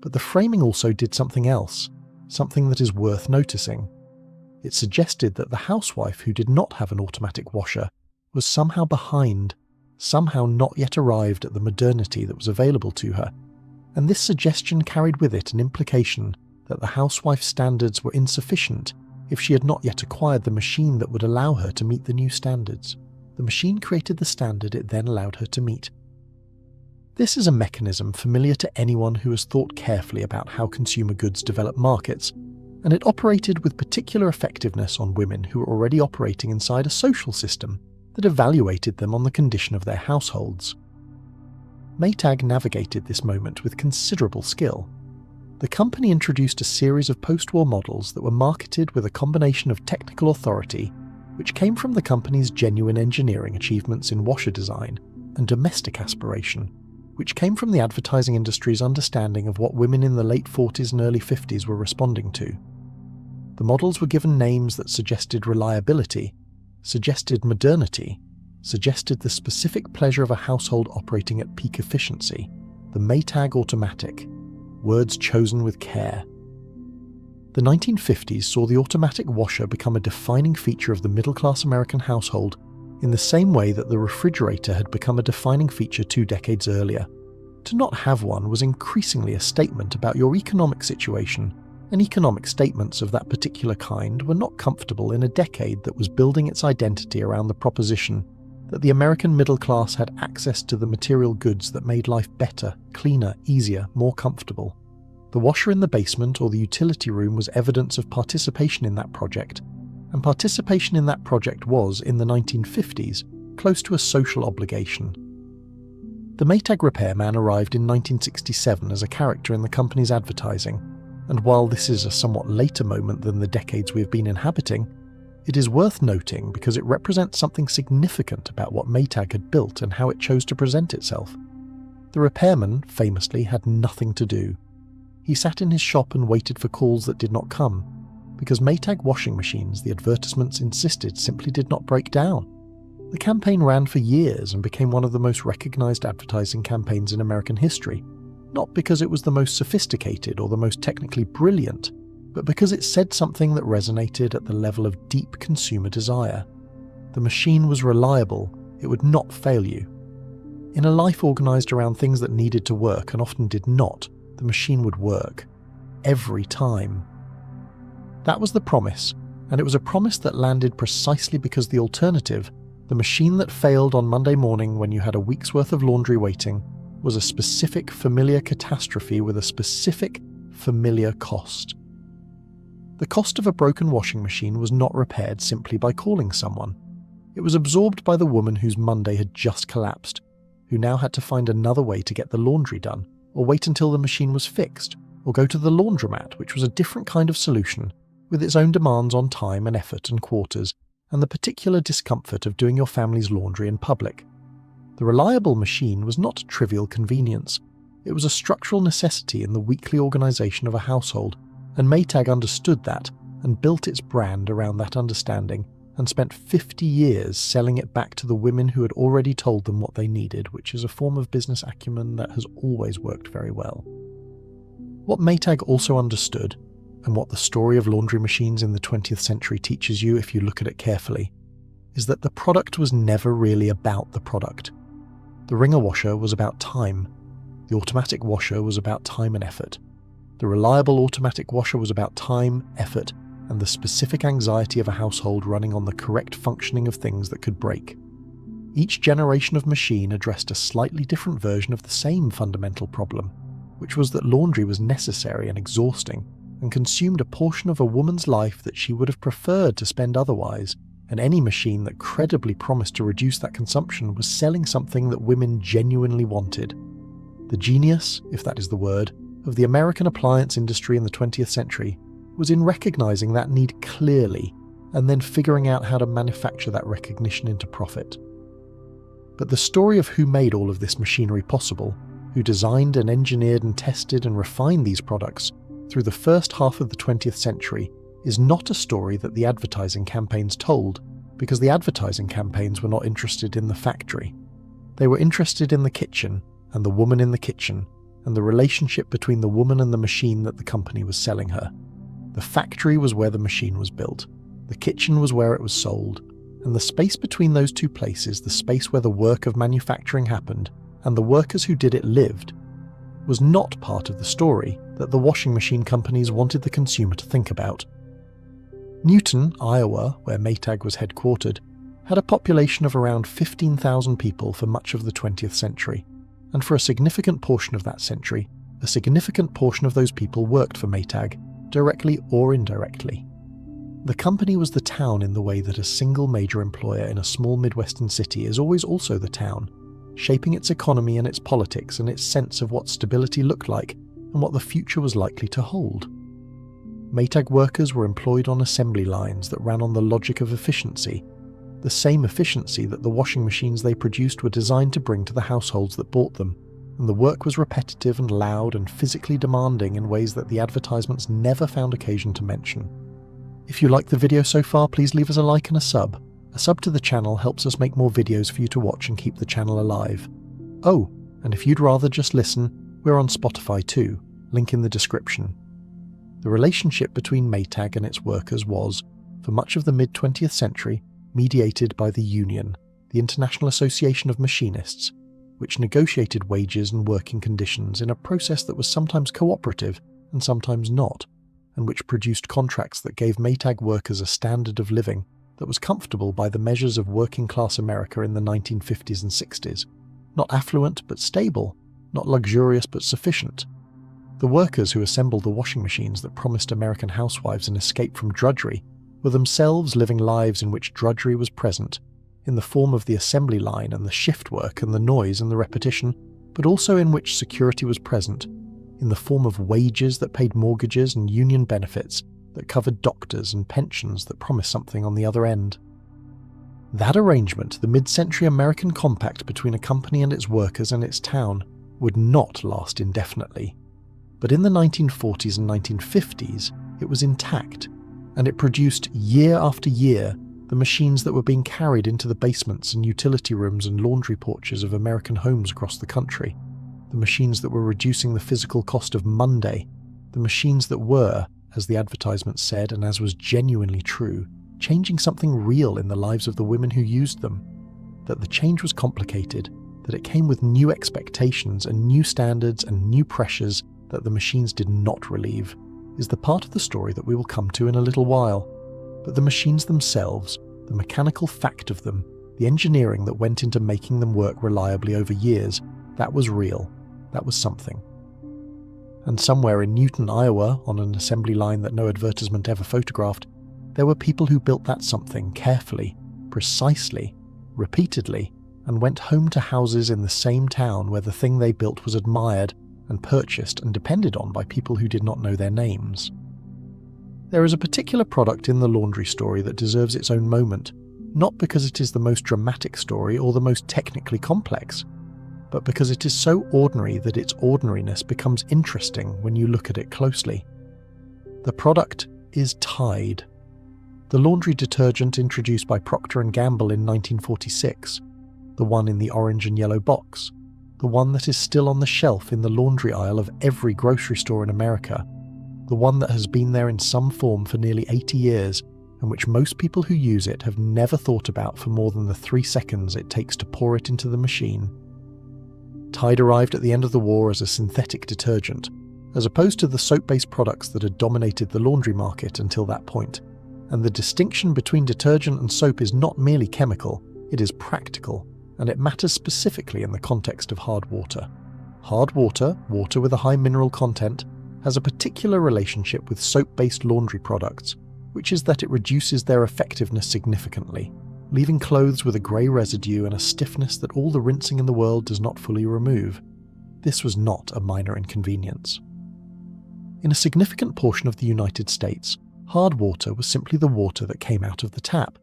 But the framing also did something else. something that is worth noticing. It suggested that the housewife who did not have an automatic washer was somehow behind, somehow not yet arrived at the modernity that was available to her, and this suggestion carried with it an implication that the housewife's standards were insufficient if she had not yet acquired the machine that would allow her to meet the new standards. The machine created the standard it then allowed her to meet. This is a mechanism familiar to anyone who has thought carefully about how consumer goods develop markets, and it operated with particular effectiveness on women who were already operating inside a social system that evaluated them on the condition of their households. Maytag navigated this moment with considerable skill. The company introduced a series of post-war models that were marketed with a combination of technical authority, which came from the company's genuine engineering achievements in washer design, and domestic aspiration, which came from the advertising industry's understanding of what women in the late 40s and early 50s were responding to. The models were given names that suggested reliability, suggested modernity, suggested the specific pleasure of a household operating at peak efficiency, the Maytag automatic, words chosen with care. The 1950s saw the automatic washer become a defining feature of the middle-class American household in the same way that the refrigerator had become a defining feature 2 decades earlier. To not have one was increasingly a statement about your economic situation, and economic statements of that particular kind were not comfortable in a decade that was building its identity around the proposition that the American middle class had access to the material goods that made life better, cleaner, easier, more comfortable. The washer in the basement or the utility room was evidence of participation in that project, and participation in that project was, in the 1950s, close to a social obligation. The Maytag repairman arrived in 1967 as a character in the company's advertising, and while this is a somewhat later moment than the decades we have been inhabiting, it is worth noting because it represents something significant about what Maytag had built and how it chose to present itself. The repairman, famously, had nothing to do. He sat in his shop and waited for calls that did not come, because Maytag washing machines, the advertisements insisted, simply did not break down. The campaign ran for years and became one of the most recognized advertising campaigns in American history, not because it was the most sophisticated or the most technically brilliant, but because it said something that resonated at the level of deep consumer desire. The machine was reliable, it would not fail you. In a life organized around things that needed to work and often did not, the machine would work. Every time. That was the promise, and it was a promise that landed precisely because the alternative, the machine that failed on Monday morning when you had a week's worth of laundry waiting, was a specific familiar catastrophe with a specific familiar cost. The cost of a broken washing machine was not repaired simply by calling someone. It was absorbed by the woman whose Monday had just collapsed, who now had to find another way to get the laundry done, or wait until the machine was fixed, or go to the laundromat, which was a different kind of solution, with its own demands on time and effort and quarters, and the particular discomfort of doing your family's laundry in public. The reliable machine was not a trivial convenience. It was a structural necessity in the weekly organisation of a household, and Maytag understood that and built its brand around that understanding and spent 50 years selling it back to the women who had already told them what they needed, which is a form of business acumen that has always worked very well. What Maytag also understood, and what the story of laundry machines in the 20th century teaches you if you look at it carefully, is that the product was never really about the product. The wringer washer was about time. The automatic washer was about time and effort. The reliable automatic washer was about time, effort, and the specific anxiety of a household running on the correct functioning of things that could break. Each generation of machine addressed a slightly different version of the same fundamental problem, which was that laundry was necessary and exhausting, and consumed a portion of a woman's life that she would have preferred to spend otherwise, and any machine that credibly promised to reduce that consumption was selling something that women genuinely wanted. The genius, if that is the word, of the American appliance industry in the 20th century was in recognizing that need clearly and then figuring out how to manufacture that recognition into profit. But the story of who made all of this machinery possible, who designed and engineered and tested and refined these products through the first half of the 20th century is not a story that the advertising campaigns told, because the advertising campaigns were not interested in the factory. They were interested in the kitchen, and the woman in the kitchen, and the relationship between the woman and the machine that the company was selling her. The factory was where the machine was built, the kitchen was where it was sold, and the space between those two places, the space where the work of manufacturing happened and the workers who did it lived, was not part of the story that the washing machine companies wanted the consumer to think about. Newton, Iowa, where Maytag was headquartered, had a population of around 15,000 people for much of the 20th century, and for a significant portion of that century, a significant portion of those people worked for Maytag, directly or indirectly. The company was the town in the way that a single major employer in a small Midwestern city is always also the town, shaping its economy and its politics and its sense of what stability looked like and what the future was likely to hold. Maytag workers were employed on assembly lines that ran on the logic of efficiency, the same efficiency that the washing machines they produced were designed to bring to the households that bought them, and the work was repetitive and loud and physically demanding in ways that the advertisements never found occasion to mention. If you like the video so far, please leave us a like and a sub. A sub to the channel helps us make more videos for you to watch and keep the channel alive. Oh, and if you'd rather just listen, we're on Spotify too, link in the description. The relationship between Maytag and its workers was, for much of the mid-20th century, mediated by the Union, the International Association of Machinists, which negotiated wages and working conditions in a process that was sometimes cooperative and sometimes not, and which produced contracts that gave Maytag workers a standard of living that was comfortable by the measures of working-class America in the 1950s and 60s, not affluent but stable, not luxurious but sufficient. The workers who assembled the washing machines that promised American housewives an escape from drudgery were themselves living lives in which drudgery was present, in the form of the assembly line and the shift work and the noise and the repetition, but also in which security was present, in the form of wages that paid mortgages and union benefits that covered doctors and pensions that promised something on the other end. That arrangement, the mid-century American compact between a company and its workers and its town, would not last indefinitely. But in the 1940s and 1950s, it was intact, and it produced year after year the machines that were being carried into the basements and utility rooms and laundry porches of American homes across the country, the machines that were reducing the physical cost of Monday, the machines that were, as the advertisements said and as was genuinely true, changing something real in the lives of the women who used them. That the change was complicated, that it came with new expectations and new standards and new pressures that the machines did not relieve, is the part of the story that we will come to in a little while. But the machines themselves, the mechanical fact of them, the engineering that went into making them work reliably over years, that was real, that was something. And somewhere in Newton, Iowa, on an assembly line that no advertisement ever photographed, there were people who built that something carefully, precisely, repeatedly, and went home to houses in the same town where the thing they built was admired and purchased and depended on by people who did not know their names. There is a particular product in the laundry story that deserves its own moment, not because it is the most dramatic story or the most technically complex, but because it is so ordinary that its ordinariness becomes interesting when you look at it closely. The product is Tide, the laundry detergent introduced by Procter & Gamble in 1946, the one in the orange and yellow box, the one that is still on the shelf in the laundry aisle of every grocery store in America, the one that has been there in some form for nearly 80 years, and which most people who use it have never thought about for more than the 3 seconds it takes to pour it into the machine. Tide arrived at the end of the war as a synthetic detergent, as opposed to the soap-based products that had dominated the laundry market until that point, and the distinction between detergent and soap is not merely chemical, it is practical, and it matters specifically in the context of hard water. Hard water, water with a high mineral content, has a particular relationship with soap-based laundry products, which is that it reduces their effectiveness significantly, leaving clothes with a grey residue and a stiffness that all the rinsing in the world does not fully remove. This was not a minor inconvenience. In a significant portion of the United States, hard water was simply the water that came out of the tap,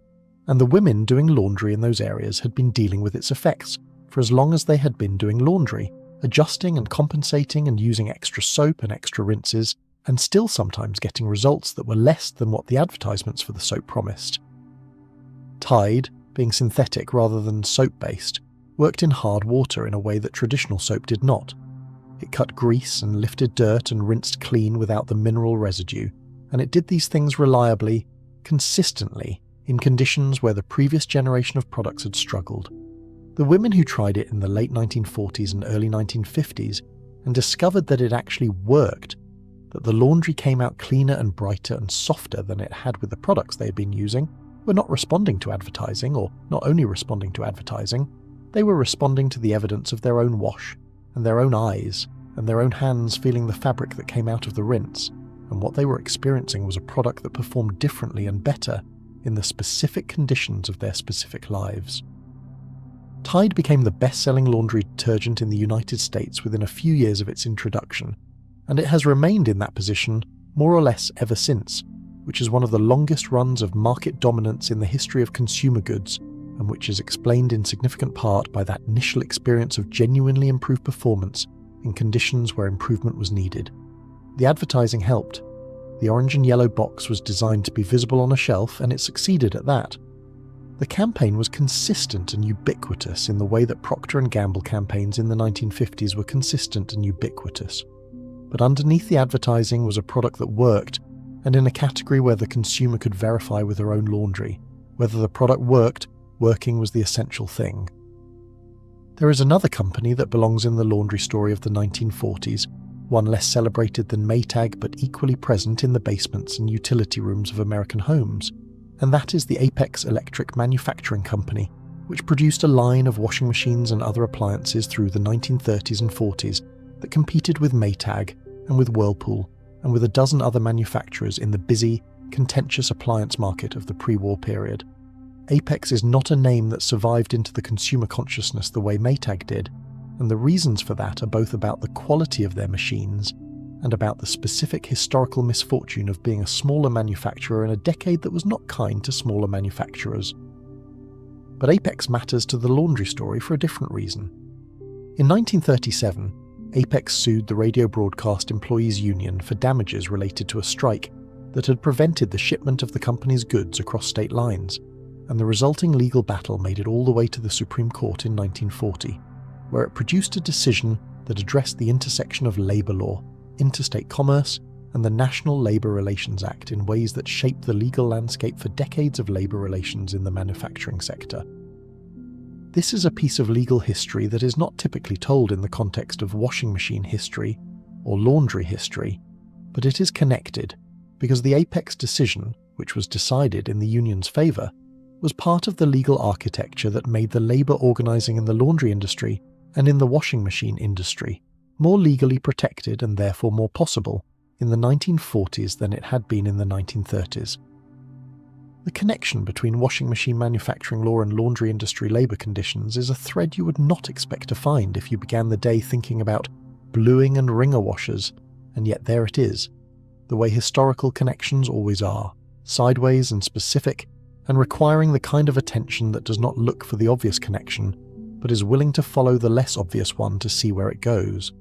and the women doing laundry in those areas had been dealing with its effects for as long as they had been doing laundry, adjusting and compensating and using extra soap and extra rinses, and still sometimes getting results that were less than what the advertisements for the soap promised. Tide, being synthetic rather than soap-based, worked in hard water in a way that traditional soap did not. It cut grease and lifted dirt and rinsed clean without the mineral residue, and it did these things reliably, consistently, in conditions where the previous generation of products had struggled. The women who tried it in the late 1940s and early 1950s and discovered that it actually worked, that the laundry came out cleaner and brighter and softer than it had with the products they had been using, were not responding to advertising, or not only responding to advertising, they were responding to the evidence of their own wash, and their own eyes, and their own hands feeling the fabric that came out of the rinse, and what they were experiencing was a product that performed differently and better in the specific conditions of their specific lives. Tide became the best-selling laundry detergent in the United States within a few years of its introduction, and it has remained in that position more or less ever since, which is one of the longest runs of market dominance in the history of consumer goods, and which is explained in significant part by that initial experience of genuinely improved performance in conditions where improvement was needed. The advertising helped. The orange and yellow box was designed to be visible on a shelf, and it succeeded at that. The campaign was consistent and ubiquitous in the way that Procter & Gamble campaigns in the 1950s were consistent and ubiquitous. But underneath the advertising was a product that worked, and in a category where the consumer could verify with their own laundry. Whether the product worked, working was the essential thing. There is another company that belongs in the laundry story of the 1940s, one less celebrated than Maytag but equally present in the basements and utility rooms of American homes, and that is the Apex Electric Manufacturing Company, which produced a line of washing machines and other appliances through the 1930s and 40s that competed with Maytag and with Whirlpool and with a dozen other manufacturers in the busy, contentious appliance market of the pre-war period. Apex is not a name that survived into the consumer consciousness the way Maytag did, and the reasons for that are both about the quality of their machines and about the specific historical misfortune of being a smaller manufacturer in a decade that was not kind to smaller manufacturers. But Apex matters to the laundry story for a different reason. In 1937, Apex sued the Radio Broadcast Employees Union for damages related to a strike that had prevented the shipment of the company's goods across state lines, and the resulting legal battle made it all the way to the Supreme Court in 1940, where it produced a decision that addressed the intersection of labour law, interstate commerce, and the National Labour Relations Act in ways that shaped the legal landscape for decades of labour relations in the manufacturing sector. This is a piece of legal history that is not typically told in the context of washing machine history or laundry history, but it is connected because the Apex decision, which was decided in the union's favour, was part of the legal architecture that made the labour organising in the laundry industry and in the washing machine industry more legally protected and therefore more possible in the 1940s than it had been in the 1930s. The connection between washing machine manufacturing law and laundry industry labour conditions is a thread you would not expect to find if you began the day thinking about bluing and wringer washers, and yet there it is, the way historical connections always are, sideways and specific, and requiring the kind of attention that does not look for the obvious connection, but is willing to follow the less obvious one to see where it goes.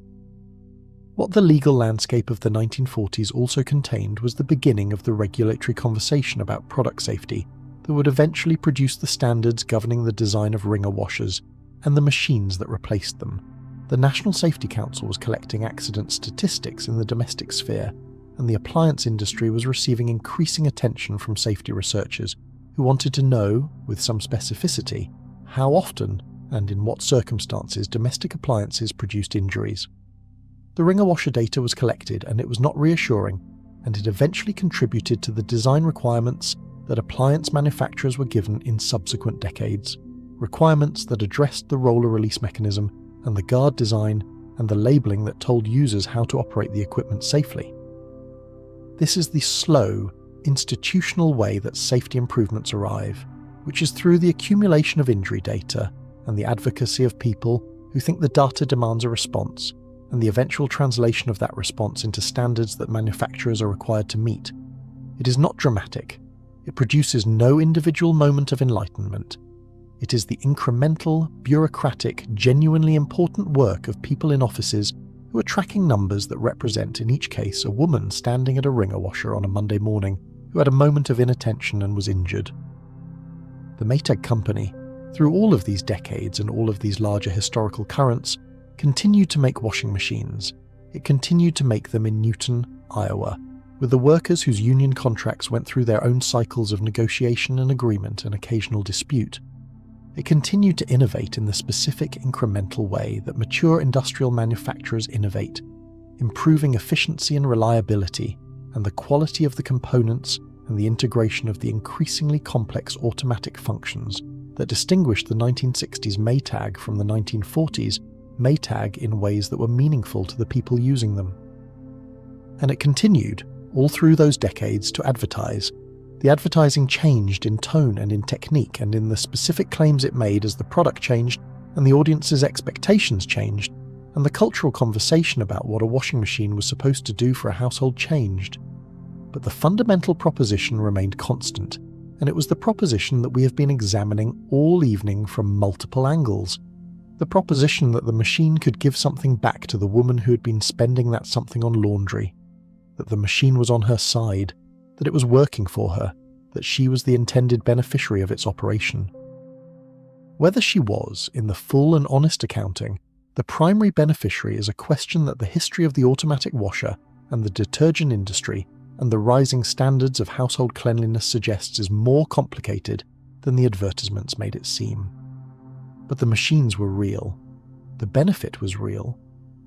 What the legal landscape of the 1940s also contained was the beginning of the regulatory conversation about product safety that would eventually produce the standards governing the design of wringer washers and the machines that replaced them. The National Safety Council was collecting accident statistics in the domestic sphere, and the appliance industry was receiving increasing attention from safety researchers who wanted to know, with some specificity, how often and in what circumstances domestic appliances produced injuries. The wringer washer data was collected, and it was not reassuring, and it eventually contributed to the design requirements that appliance manufacturers were given in subsequent decades, requirements that addressed the roller release mechanism and the guard design and the labelling that told users how to operate the equipment safely. This is the slow, institutional way that safety improvements arrive, which is through the accumulation of injury data and the advocacy of people who think the data demands a response, and the eventual translation of that response into standards that manufacturers are required to meet. It is not dramatic. It produces no individual moment of enlightenment. It is the incremental, bureaucratic, genuinely important work of people in offices who are tracking numbers that represent, in each case, a woman standing at a wringer washer on a Monday morning who had a moment of inattention and was injured. The Maytag company, through all of these decades and all of these larger historical currents, continued to make washing machines. It continued to make them in Newton, Iowa, with the workers whose union contracts went through their own cycles of negotiation and agreement and occasional dispute. It continued to innovate in the specific incremental way that mature industrial manufacturers innovate, improving efficiency and reliability and the quality of the components and the integration of the increasingly complex automatic functions that distinguished the 1960s Maytag from the 1940s Maytag in ways that were meaningful to the people using them. And it continued, all through those decades, to advertise. The advertising changed in tone and in technique and in the specific claims it made as the product changed and the audience's expectations changed, and the cultural conversation about what a washing machine was supposed to do for a household changed. But the fundamental proposition remained constant, and it was the proposition that we have been examining all evening from multiple angles. The proposition that the machine could give something back to the woman who had been spending that something on laundry, that the machine was on her side, that it was working for her, that she was the intended beneficiary of its operation. Whether she was, in the full and honest accounting, the primary beneficiary is a question that the history of the automatic washer and the detergent industry and the rising standards of household cleanliness suggests is more complicated than the advertisements made it seem. But the machines were real. The benefit was real.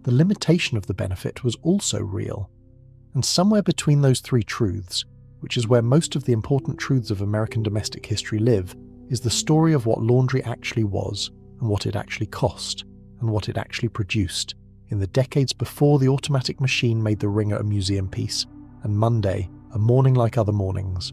The limitation of the benefit was also real. And somewhere between those three truths, which is where most of the important truths of American domestic history live, is the story of what laundry actually was, and what it actually cost, and what it actually produced, in the decades before the automatic machine made the wringer a museum piece, and Monday a morning like other mornings.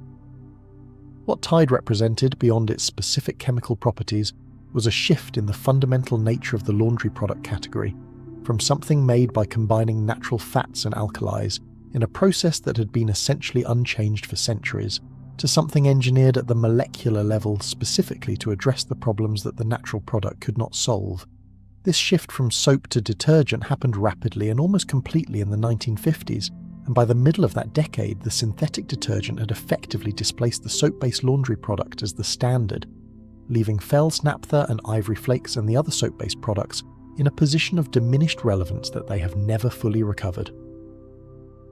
What Tide represented beyond its specific chemical properties was a shift in the fundamental nature of the laundry product category, from something made by combining natural fats and alkalis in a process that had been essentially unchanged for centuries, to something engineered at the molecular level specifically to address the problems that the natural product could not solve. This shift from soap to detergent happened rapidly and almost completely in the 1950s, and by the middle of that decade the synthetic detergent had effectively displaced the soap-based laundry product as the standard, leaving Fels-Naptha and Ivory Flakes and the other soap-based products in a position of diminished relevance that they have never fully recovered.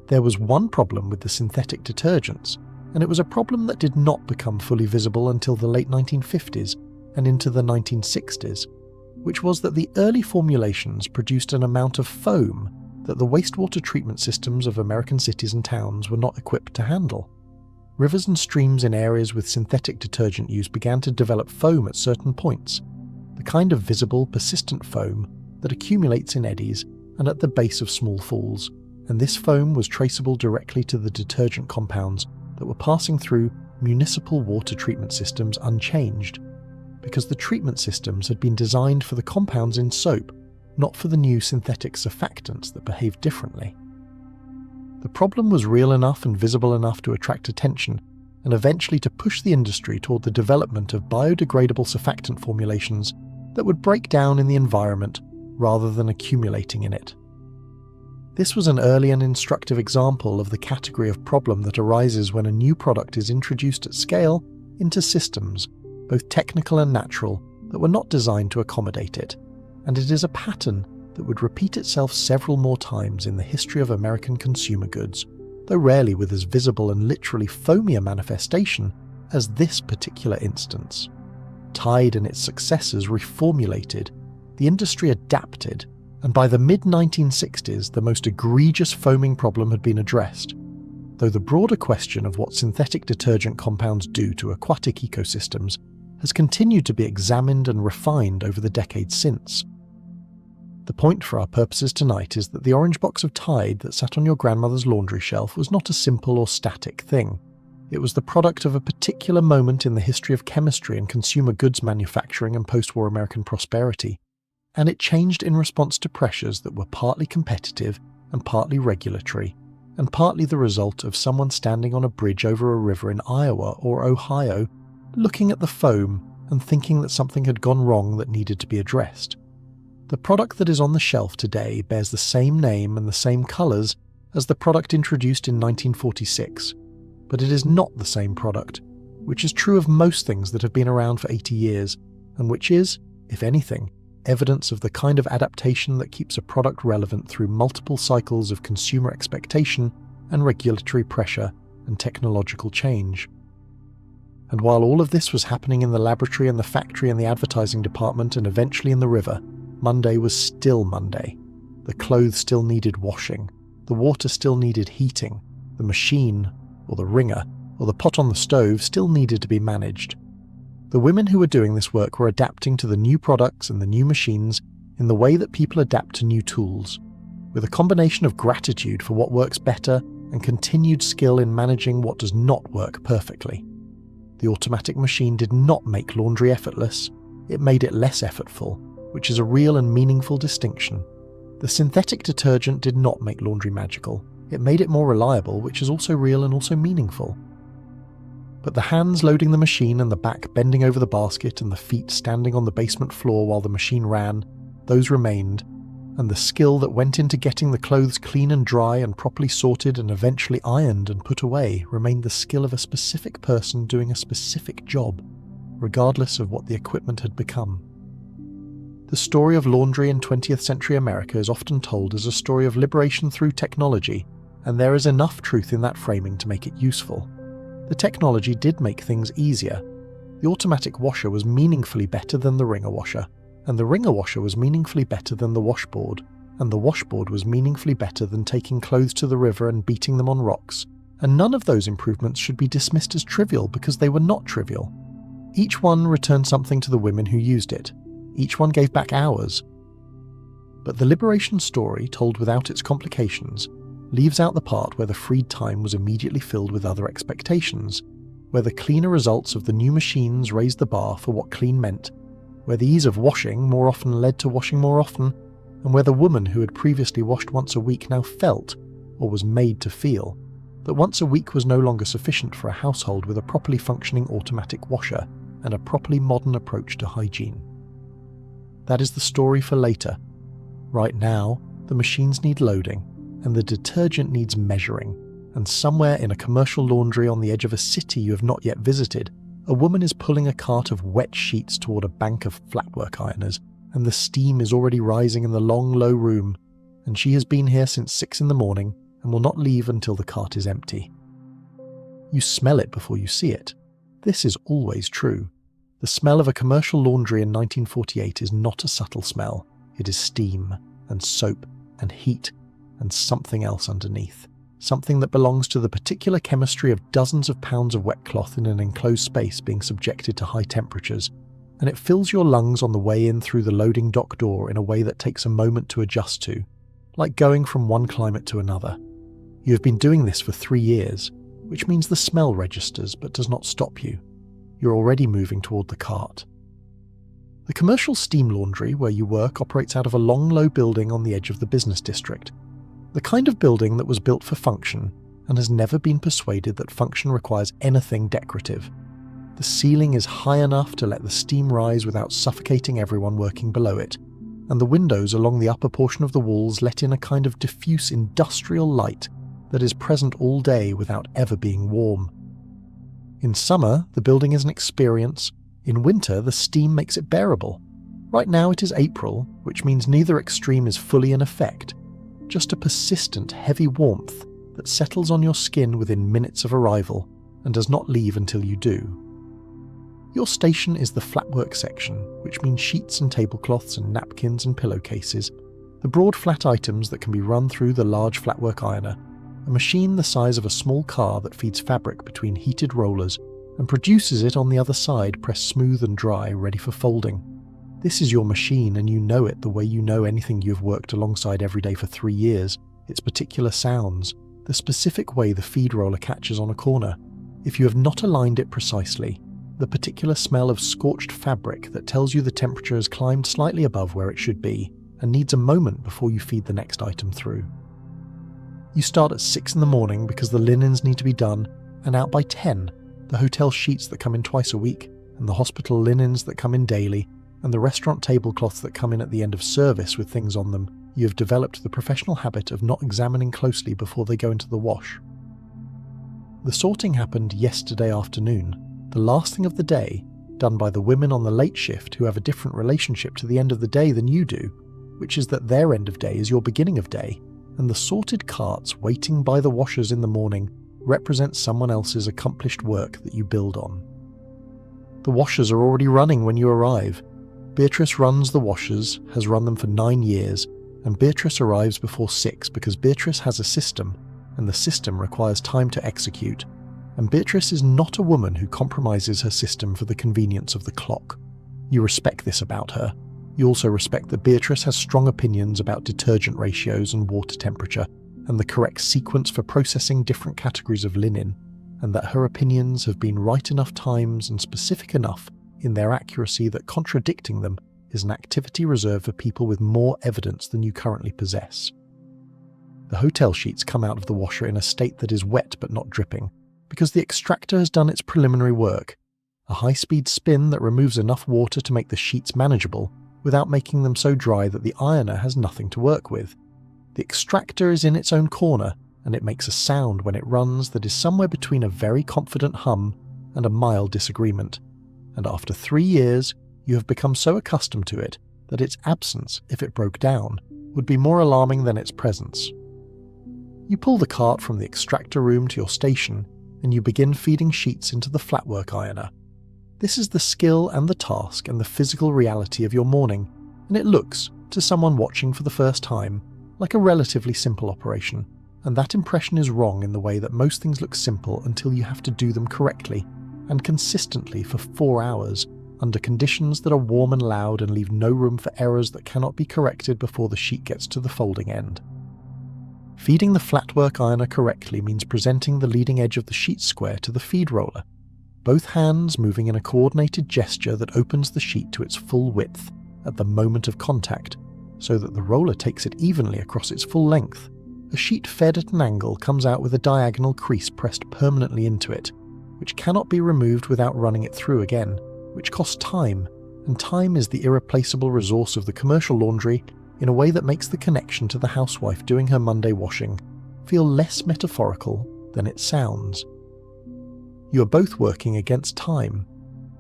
There was one problem with the synthetic detergents, and it was a problem that did not become fully visible until the late 1950s and into the 1960s, which was that the early formulations produced an amount of foam that the wastewater treatment systems of American cities and towns were not equipped to handle. Rivers and streams in areas with synthetic detergent use began to develop foam at certain points, the kind of visible, persistent foam that accumulates in eddies and at the base of small falls, and this foam was traceable directly to the detergent compounds that were passing through municipal water treatment systems unchanged, because the treatment systems had been designed for the compounds in soap, not for the new synthetic surfactants that behaved differently. The problem was real enough and visible enough to attract attention, and eventually to push the industry toward the development of biodegradable surfactant formulations that would break down in the environment rather than accumulating in it. This was an early and instructive example of the category of problem that arises when a new product is introduced at scale into systems, both technical and natural, that were not designed to accommodate it, and it is a pattern that would repeat itself several more times in the history of American consumer goods, though rarely with as visible and literally foamy a manifestation as this particular instance. Tide and its successors reformulated, the industry adapted, and by the mid-1960s the most egregious foaming problem had been addressed, though the broader question of what synthetic detergent compounds do to aquatic ecosystems has continued to be examined and refined over the decades since. The point for our purposes tonight is that the orange box of Tide that sat on your grandmother's laundry shelf was not a simple or static thing. It was the product of a particular moment in the history of chemistry and consumer goods manufacturing and post-war American prosperity, and it changed in response to pressures that were partly competitive and partly regulatory, and partly the result of someone standing on a bridge over a river in Iowa or Ohio, looking at the foam and thinking that something had gone wrong that needed to be addressed. The product that is on the shelf today bears the same name and the same colours as the product introduced in 1946, but it is not the same product, which is true of most things that have been around for 80 years, and which is, if anything, evidence of the kind of adaptation that keeps a product relevant through multiple cycles of consumer expectation and regulatory pressure and technological change. And while all of this was happening in the laboratory and the factory and the advertising department and eventually in the river, Monday was still Monday. The clothes still needed washing, the water still needed heating, the machine, or the wringer, or the pot on the stove still needed to be managed. The women who were doing this work were adapting to the new products and the new machines in the way that people adapt to new tools, with a combination of gratitude for what works better and continued skill in managing what does not work perfectly. The automatic machine did not make laundry effortless, it made it less effortful, which is a real and meaningful distinction. The synthetic detergent did not make laundry magical, it made it more reliable, which is also real and also meaningful. But the hands loading the machine and the back bending over the basket and the feet standing on the basement floor while the machine ran, those remained, and the skill that went into getting the clothes clean and dry and properly sorted and eventually ironed and put away remained the skill of a specific person doing a specific job, regardless of what the equipment had become. The story of laundry in 20th century America is often told as a story of liberation through technology, and there is enough truth in that framing to make it useful. The technology did make things easier. The automatic washer was meaningfully better than the wringer washer, and the wringer washer was meaningfully better than the washboard, and the washboard was meaningfully better than taking clothes to the river and beating them on rocks, and none of those improvements should be dismissed as trivial because they were not trivial. Each one returned something to the women who used it. Each one gave back hours. But the liberation story, told without its complications, leaves out the part where the freed time was immediately filled with other expectations, where the cleaner results of the new machines raised the bar for what clean meant, where the ease of washing more often led to washing more often, and where the woman who had previously washed once a week now felt, or was made to feel, that once a week was no longer sufficient for a household with a properly functioning automatic washer and a properly modern approach to hygiene. That is the story for later. Right now, the machines need loading, and the detergent needs measuring, and somewhere in a commercial laundry on the edge of a city you have not yet visited, a woman is pulling a cart of wet sheets toward a bank of flatwork ironers, and the steam is already rising in the long, low room, and she has been here since 6 in the morning and will not leave until the cart is empty. You smell it before you see it. This is always true. The smell of a commercial laundry in 1948 is not a subtle smell. It is steam, and soap, and heat, and something else underneath. Something that belongs to the particular chemistry of dozens of pounds of wet cloth in an enclosed space being subjected to high temperatures, and it fills your lungs on the way in through the loading dock door in a way that takes a moment to adjust to, like going from one climate to another. You have been doing this for 3 years, which means the smell registers but does not stop you. You're already moving toward the cart. The commercial steam laundry where you work operates out of a long, low building on the edge of the business district. The kind of building that was built for function and has never been persuaded that function requires anything decorative. The ceiling is high enough to let the steam rise without suffocating everyone working below it, and the windows along the upper portion of the walls let in a kind of diffuse industrial light that is present all day without ever being warm. In summer, the building is an experience. In winter, the steam makes it bearable. Right now it is April, which means neither extreme is fully in effect. Just a persistent, heavy warmth that settles on your skin within minutes of arrival and does not leave until you do. Your station is the flatwork section, which means sheets and tablecloths and napkins and pillowcases, the broad flat items that can be run through the large flatwork ironer, a machine the size of a small car that feeds fabric between heated rollers and produces it on the other side pressed smooth and dry, ready for folding. This is your machine, and you know it the way you know anything you have worked alongside every day for 3 years, its particular sounds, the specific way the feed roller catches on a corner. If you have not aligned it precisely, the particular smell of scorched fabric that tells you the temperature has climbed slightly above where it should be and needs a moment before you feed the next item through. You start at 6 in the morning because the linens need to be done, and out by 10, the hotel sheets that come in twice a week, and the hospital linens that come in daily, and the restaurant tablecloths that come in at the end of service with things on them. You have developed the professional habit of not examining closely before they go into the wash. The sorting happened yesterday afternoon, the last thing of the day, done by the women on the late shift who have a different relationship to the end of the day than you do, which is that their end of day is your beginning of day, and the sorted carts waiting by the washers in the morning represent someone else's accomplished work that you build on. The washers are already running when you arrive. Beatrice runs the washers, has run them for 9 years, and Beatrice arrives before 6 because Beatrice has a system, and the system requires time to execute. And Beatrice is not a woman who compromises her system for the convenience of the clock. You respect this about her. You also respect that Beatrice has strong opinions about detergent ratios and water temperature, and the correct sequence for processing different categories of linen, and that her opinions have been right enough times and specific enough in their accuracy that contradicting them is an activity reserved for people with more evidence than you currently possess. The hotel sheets come out of the washer in a state that is wet but not dripping, because the extractor has done its preliminary work, a high-speed spin that removes enough water to make the sheets manageable without making them so dry that the ironer has nothing to work with. The extractor is in its own corner, and it makes a sound when it runs that is somewhere between a very confident hum and a mild disagreement. And after 3 years, you have become so accustomed to it that its absence, if it broke down, would be more alarming than its presence. You pull the cart from the extractor room to your station, and you begin feeding sheets into the flatwork ironer. This is the skill and the task and the physical reality of your morning, and it looks, to someone watching for the first time, like a relatively simple operation, and that impression is wrong in the way that most things look simple until you have to do them correctly and consistently for 4 hours under conditions that are warm and loud and leave no room for errors that cannot be corrected before the sheet gets to the folding end. Feeding the flatwork ironer correctly means presenting the leading edge of the sheet square to the feed roller, both hands moving in a coordinated gesture that opens the sheet to its full width at the moment of contact, so that the roller takes it evenly across its full length. A sheet fed at an angle comes out with a diagonal crease pressed permanently into it, which cannot be removed without running it through again, which costs time, and time is the irreplaceable resource of the commercial laundry in a way that makes the connection to the housewife doing her Monday washing feel less metaphorical than it sounds. You are both working against time.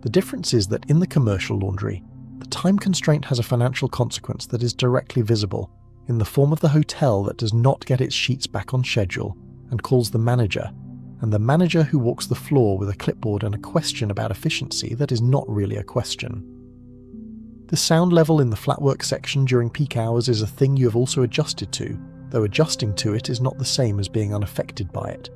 The difference is that in the commercial laundry, the time constraint has a financial consequence that is directly visible, in the form of the hotel that does not get its sheets back on schedule and calls the manager, and the manager who walks the floor with a clipboard and a question about efficiency that is not really a question. The sound level in the flatwork section during peak hours is a thing you have also adjusted to, though adjusting to it is not the same as being unaffected by it.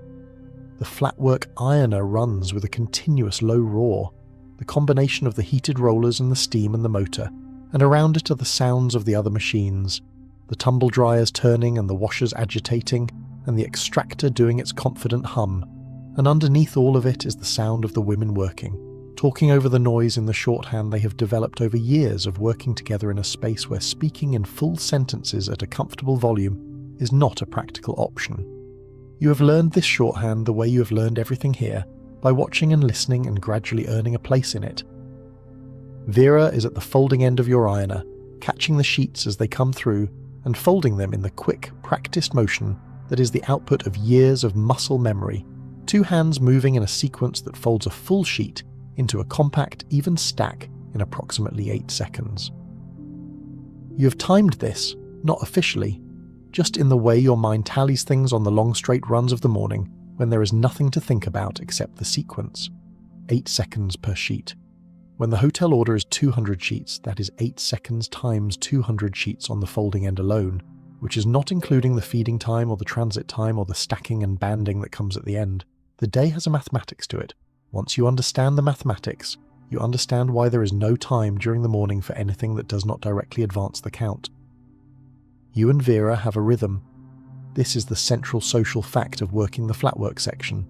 The flatwork ironer runs with a continuous low roar, the combination of the heated rollers and the steam and the motor, and around it are the sounds of the other machines, the tumble dryers turning and the washers agitating, and the extractor doing its confident hum, and underneath all of it is the sound of the women working, talking over the noise in the shorthand they have developed over years of working together in a space where speaking in full sentences at a comfortable volume is not a practical option. You have learned this shorthand the way you have learned everything here, by watching and listening and gradually earning a place in it. Vera is at the folding end of your ironer, catching the sheets as they come through and folding them in the quick, practiced motion that is the output of years of muscle memory, 2 hands moving in a sequence that folds a full sheet into a compact, even stack in approximately 8 seconds. You have timed this, not officially, just in the way your mind tallies things on the long straight runs of the morning when there is nothing to think about except the sequence. 8 seconds per sheet. When the hotel order is 200 sheets, that is 8 seconds times 200 sheets on the folding end alone, which is not including the feeding time or the transit time or the stacking and banding that comes at the end. The day has a mathematics to it. Once you understand the mathematics, you understand why there is no time during the morning for anything that does not directly advance the count. You and Vera have a rhythm. This is the central social fact of working the flatwork section.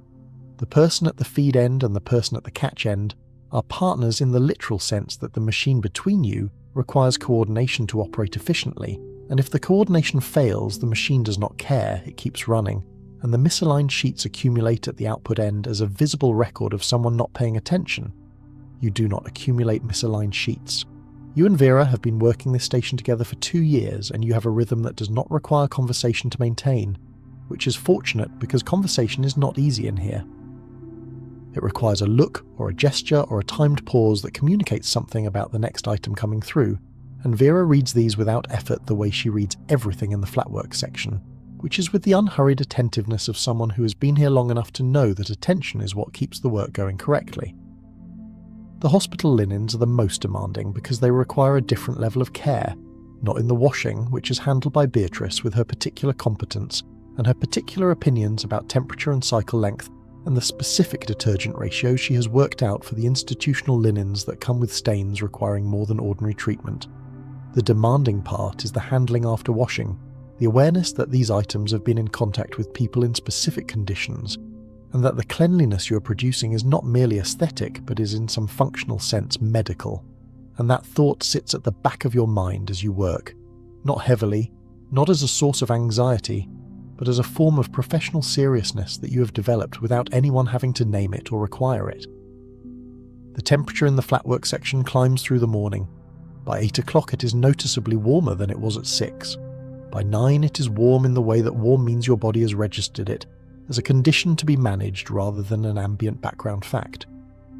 The person at the feed end and the person at the catch end are partners in the literal sense that the machine between you requires coordination to operate efficiently, and if the coordination fails, the machine does not care, it keeps running, and the misaligned sheets accumulate at the output end as a visible record of someone not paying attention. You do not accumulate misaligned sheets. You and Vera have been working this station together for 2 years, and you have a rhythm that does not require conversation to maintain, which is fortunate because conversation is not easy in here. It requires a look or a gesture or a timed pause that communicates something about the next item coming through, and Vera reads these without effort the way she reads everything in the flatwork section. which is with the unhurried attentiveness of someone who has been here long enough to know that attention is what keeps the work going correctly. The hospital linens are the most demanding because they require a different level of care, not in the washing, which is handled by Beatrice with her particular competence and her particular opinions about temperature and cycle length and the specific detergent ratio she has worked out for the institutional linens that come with stains requiring more than ordinary treatment. The demanding part is the handling after washing, the awareness that these items have been in contact with people in specific conditions, and that the cleanliness you are producing is not merely aesthetic but is in some functional sense medical. And that thought sits at the back of your mind as you work, not heavily, not as a source of anxiety, but as a form of professional seriousness that you have developed without anyone having to name it or require it. The temperature in the flatwork section climbs through the morning. By 8 o'clock it is noticeably warmer than it was at 6. By 9 it is warm in the way that warm means your body has registered it as a condition to be managed rather than an ambient background fact.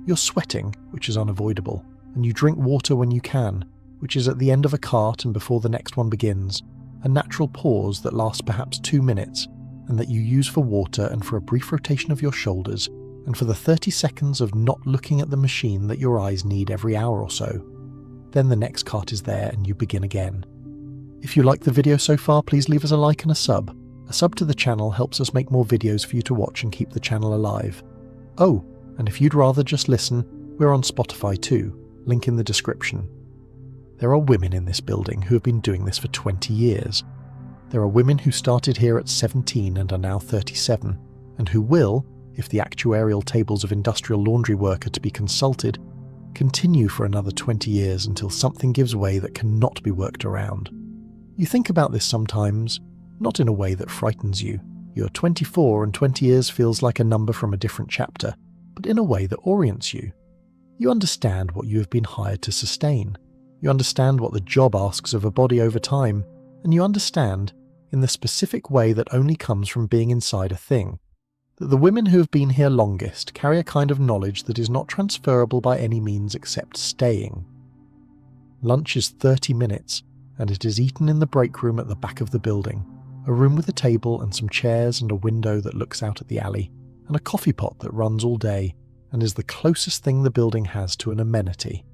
You're sweating, which is unavoidable, and you drink water when you can, which is at the end of a cart and before the next one begins, a natural pause that lasts perhaps 2 minutes, and that you use for water and for a brief rotation of your shoulders, and for the 30 seconds of not looking at the machine that your eyes need every hour or so. Then the next cart is there and you begin again. If you like the video so far, please leave us a like and a sub. A sub to the channel helps us make more videos for you to watch and keep the channel alive. Oh, and if you'd rather just listen, we're on Spotify too, link in the description. There are women in this building who have been doing this for 20 years. There are women who started here at 17 and are now 37, and who will, if the actuarial tables of industrial laundry work are to be consulted, continue for another 20 years until something gives way that cannot be worked around. You think about this sometimes, not in a way that frightens you. You're 24 and 20 years feels like a number from a different chapter, but in a way that orients you. You understand what you have been hired to sustain. You understand what the job asks of a body over time, and you understand, in the specific way that only comes from being inside a thing, that the women who have been here longest carry a kind of knowledge that is not transferable by any means except staying. Lunch is 30 minutes, and it is eaten in the break room at the back of the building, a room with a table and some chairs and a window that looks out at the alley, and a coffee pot that runs all day, and is the closest thing the building has to an amenity.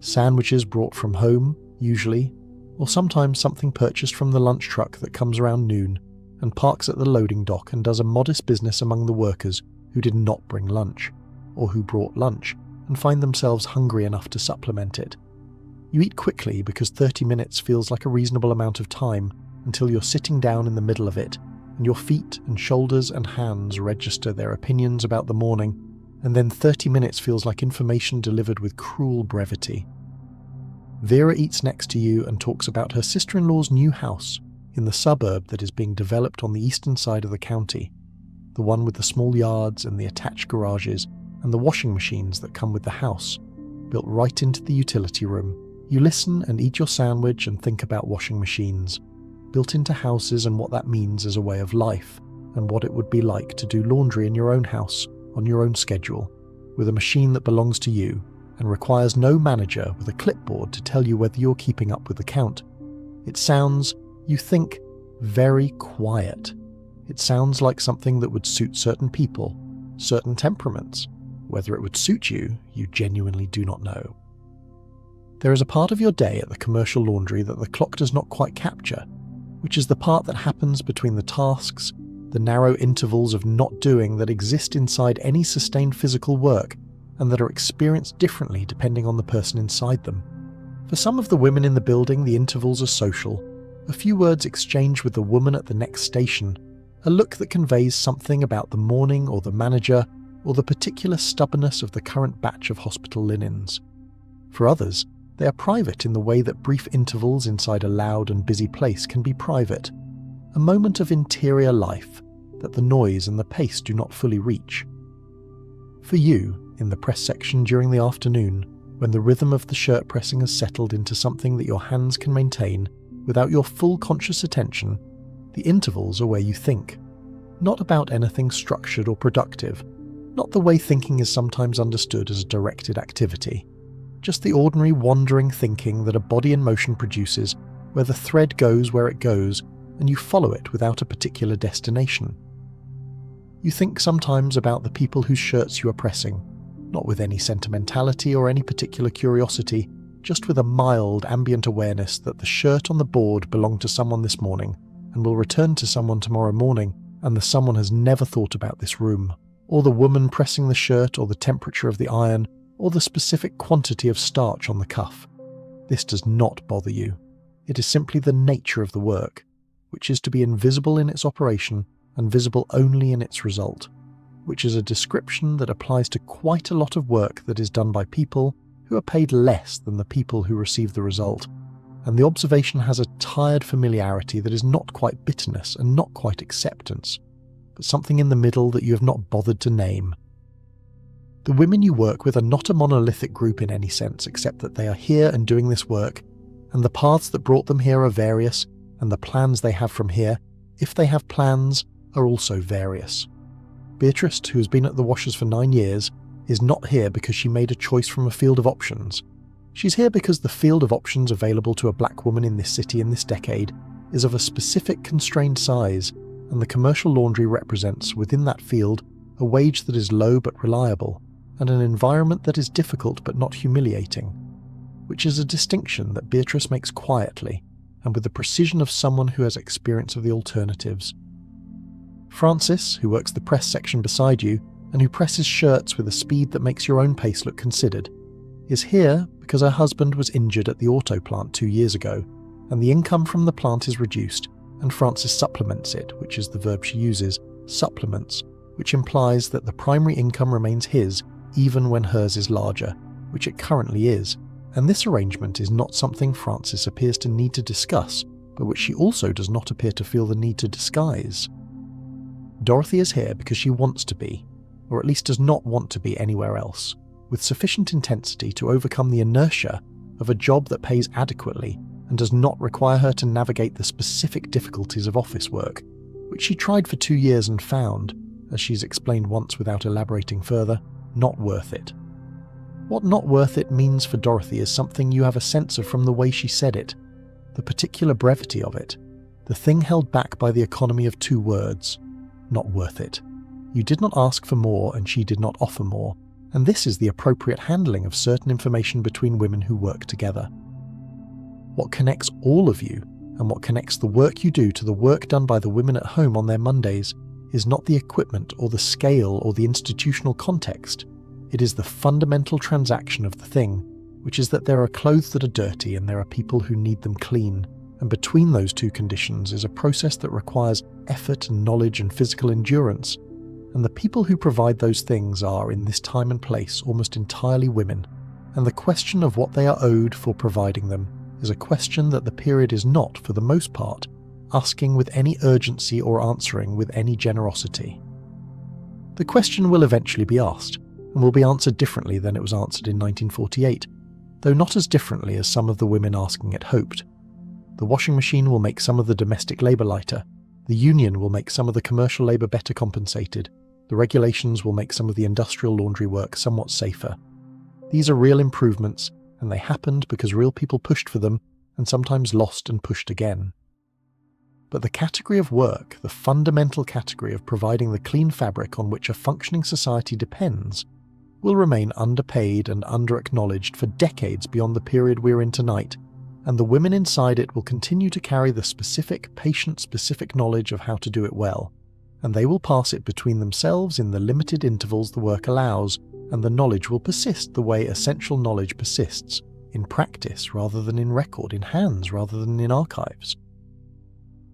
Sandwiches brought from home, usually, or sometimes something purchased from the lunch truck that comes around noon and parks at the loading dock and does a modest business among the workers who did not bring lunch, or who brought lunch and find themselves hungry enough to supplement it. You eat quickly because 30 minutes feels like a reasonable amount of time until you're sitting down in the middle of it, and your feet and shoulders and hands register their opinions about the morning, and then 30 minutes feels like information delivered with cruel brevity. Vera eats next to you and talks about her sister-in-law's new house in the suburb that is being developed on the eastern side of the county, the one with the small yards and the attached garages and the washing machines that come with the house, built right into the utility room. You listen and eat your sandwich and think about washing machines, built into houses and what that means as a way of life, and what it would be like to do laundry in your own house, on your own schedule, with a machine that belongs to you, and requires no manager with a clipboard to tell you whether you're keeping up with the count. It sounds, you think, very quiet. It sounds like something that would suit certain people, certain temperaments. Whether it would suit you, you genuinely do not know. There is a part of your day at the commercial laundry that the clock does not quite capture, which is the part that happens between the tasks, the narrow intervals of not doing that exist inside any sustained physical work, and that are experienced differently depending on the person inside them. For some of the women in the building, the intervals are social, a few words exchanged with the woman at the next station, a look that conveys something about the morning or the manager, or the particular stubbornness of the current batch of hospital linens. For others, they are private in the way that brief intervals inside a loud and busy place can be private, a moment of interior life that the noise and the pace do not fully reach. For you, in the press section during the afternoon, when the rhythm of the shirt pressing has settled into something that your hands can maintain without your full conscious attention, the intervals are where you think, not about anything structured or productive, not the way thinking is sometimes understood as a directed activity, just the ordinary wandering thinking that a body in motion produces, where the thread goes where it goes, and you follow it without a particular destination. You think sometimes about the people whose shirts you are pressing, not with any sentimentality or any particular curiosity, just with a mild ambient awareness that the shirt on the board belonged to someone this morning and will return to someone tomorrow morning, and the someone has never thought about this room, or the woman pressing the shirt, or the temperature of the iron, or the specific quantity of starch on the cuff. This does not bother you. It is simply the nature of the work, which is to be invisible in its operation and visible only in its result, which is a description that applies to quite a lot of work that is done by people who are paid less than the people who receive the result, and the observation has a tired familiarity that is not quite bitterness and not quite acceptance, but something in the middle that you have not bothered to name. The women you work with are not a monolithic group in any sense, except that they are here and doing this work, and the paths that brought them here are various, and the plans they have from here, if they have plans, are also various. Beatrice, who has been at the washers for 9 years, is not here because she made a choice from a field of options. She's here because the field of options available to a black woman in this city in this decade is of a specific constrained size, and the commercial laundry represents, within that field, a wage that is low but reliable, and an environment that is difficult but not humiliating, which is a distinction that Beatrice makes quietly, and with the precision of someone who has experience of the alternatives. Francis, who works the press section beside you, and who presses shirts with a speed that makes your own pace look considered, is here because her husband was injured at the auto plant 2 years ago, and the income from the plant is reduced, and Francis supplements it, which is the verb she uses, supplements, which implies that the primary income remains his even when hers is larger, which it currently is, and this arrangement is not something Francis appears to need to discuss, but which she also does not appear to feel the need to disguise. Dorothy is here because she wants to be, or at least does not want to be anywhere else, with sufficient intensity to overcome the inertia of a job that pays adequately and does not require her to navigate the specific difficulties of office work, which she tried for 2 years and found, as she's explained once without elaborating further, not worth it. What not worth it means for Dorothy is something you have a sense of from the way she said it, the particular brevity of it, the thing held back by the economy of 2 words, not worth it. You did not ask for more and she did not offer more, and this is the appropriate handling of certain information between women who work together. What connects all of you, and what connects the work you do to the work done by the women at home on their Mondays, is not the equipment or the scale or the institutional context. It is the fundamental transaction of the thing, which is that there are clothes that are dirty and there are people who need them clean, and between those 2 conditions is a process that requires effort and knowledge and physical endurance, and the people who provide those things are, in this time and place, almost entirely women, and the question of what they are owed for providing them is a question that the period is not, for the most part, asking with any urgency or answering with any generosity. The question will eventually be asked, and will be answered differently than it was answered in 1948, though not as differently as some of the women asking it hoped. The washing machine will make some of the domestic labour lighter, the union will make some of the commercial labour better compensated, the regulations will make some of the industrial laundry work somewhat safer. These are real improvements, and they happened because real people pushed for them, and sometimes lost and pushed again. But the category of work, the fundamental category of providing the clean fabric on which a functioning society depends, will remain underpaid and under-acknowledged for decades beyond the period we're in tonight, and the women inside it will continue to carry the specific, patient-specific knowledge of how to do it well, and they will pass it between themselves in the limited intervals the work allows, and the knowledge will persist the way essential knowledge persists, in practice rather than in record, in hands rather than in archives.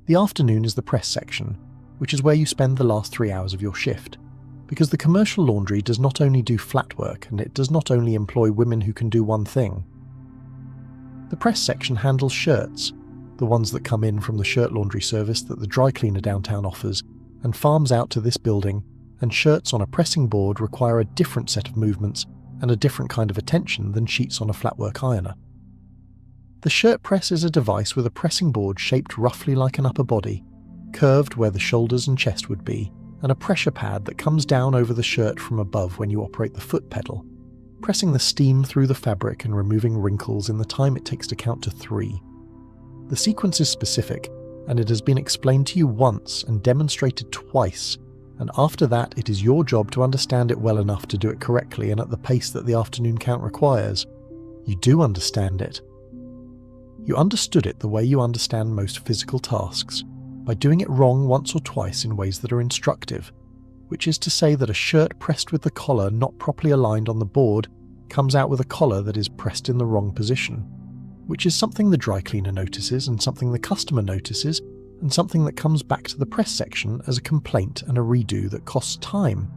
The afternoon is the press section, which is where you spend the last 3 hours of your shift, because the commercial laundry does not only do flat work and it does not only employ women who can do one thing. The press section handles shirts, the ones that come in from the shirt laundry service that the dry cleaner downtown offers, and farms out to this building, and shirts on a pressing board require a different set of movements and a different kind of attention than sheets on a flatwork ironer. The shirt press is a device with a pressing board shaped roughly like an upper body, curved where the shoulders and chest would be, and a pressure pad that comes down over the shirt from above when you operate the foot pedal, pressing the steam through the fabric and removing wrinkles in the time it takes to count to 3. The sequence is specific, and it has been explained to you once and demonstrated twice, and after that it is your job to understand it well enough to do it correctly and at the pace that the afternoon count requires. You do understand it. You understood it the way you understand most physical tasks, by doing it wrong once or twice in ways that are instructive, which is to say that a shirt pressed with the collar not properly aligned on the board comes out with a collar that is pressed in the wrong position, which is something the dry cleaner notices and something the customer notices and something that comes back to the press section as a complaint and a redo that costs time.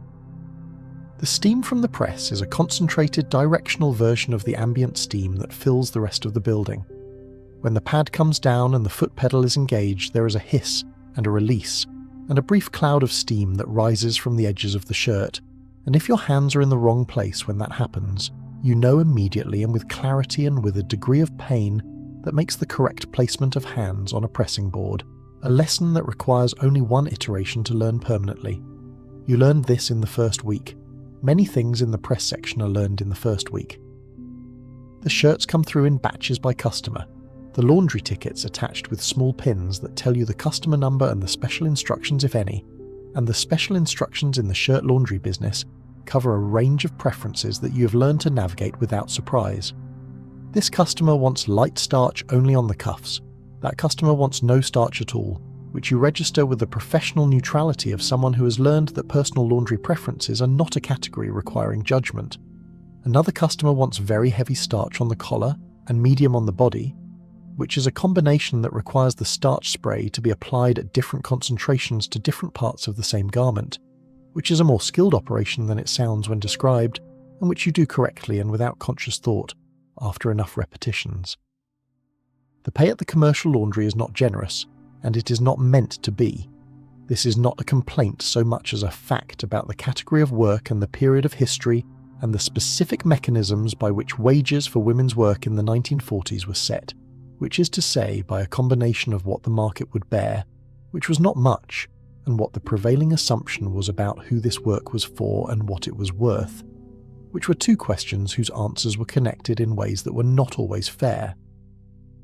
The steam from the press is a concentrated directional version of the ambient steam that fills the rest of the building. When the pad comes down and the foot pedal is engaged, there is a hiss and a release, and a brief cloud of steam that rises from the edges of the shirt, and if your hands are in the wrong place when that happens, you know immediately and with clarity and with a degree of pain that makes the correct placement of hands on a pressing board a lesson that requires only one iteration to learn permanently. You learned this in the first week. Many things in the press section are learned in the first week. The shirts come through in batches by customer. The laundry tickets attached with small pins that tell you the customer number and the special instructions if any, and the special instructions in the shirt laundry business cover a range of preferences that you have learned to navigate without surprise. This customer wants light starch only on the cuffs. That customer wants no starch at all, which you register with the professional neutrality of someone who has learned that personal laundry preferences are not a category requiring judgment. Another customer wants very heavy starch on the collar and medium on the body, which is a combination that requires the starch spray to be applied at different concentrations to different parts of the same garment, which is a more skilled operation than it sounds when described, and which you do correctly and without conscious thought, after enough repetitions. The pay at the commercial laundry is not generous, and it is not meant to be. This is not a complaint so much as a fact about the category of work and the period of history and the specific mechanisms by which wages for women's work in the 1940s were set, which is to say by a combination of what the market would bear, which was not much, and what the prevailing assumption was about who this work was for and what it was worth, which were two questions whose answers were connected in ways that were not always fair.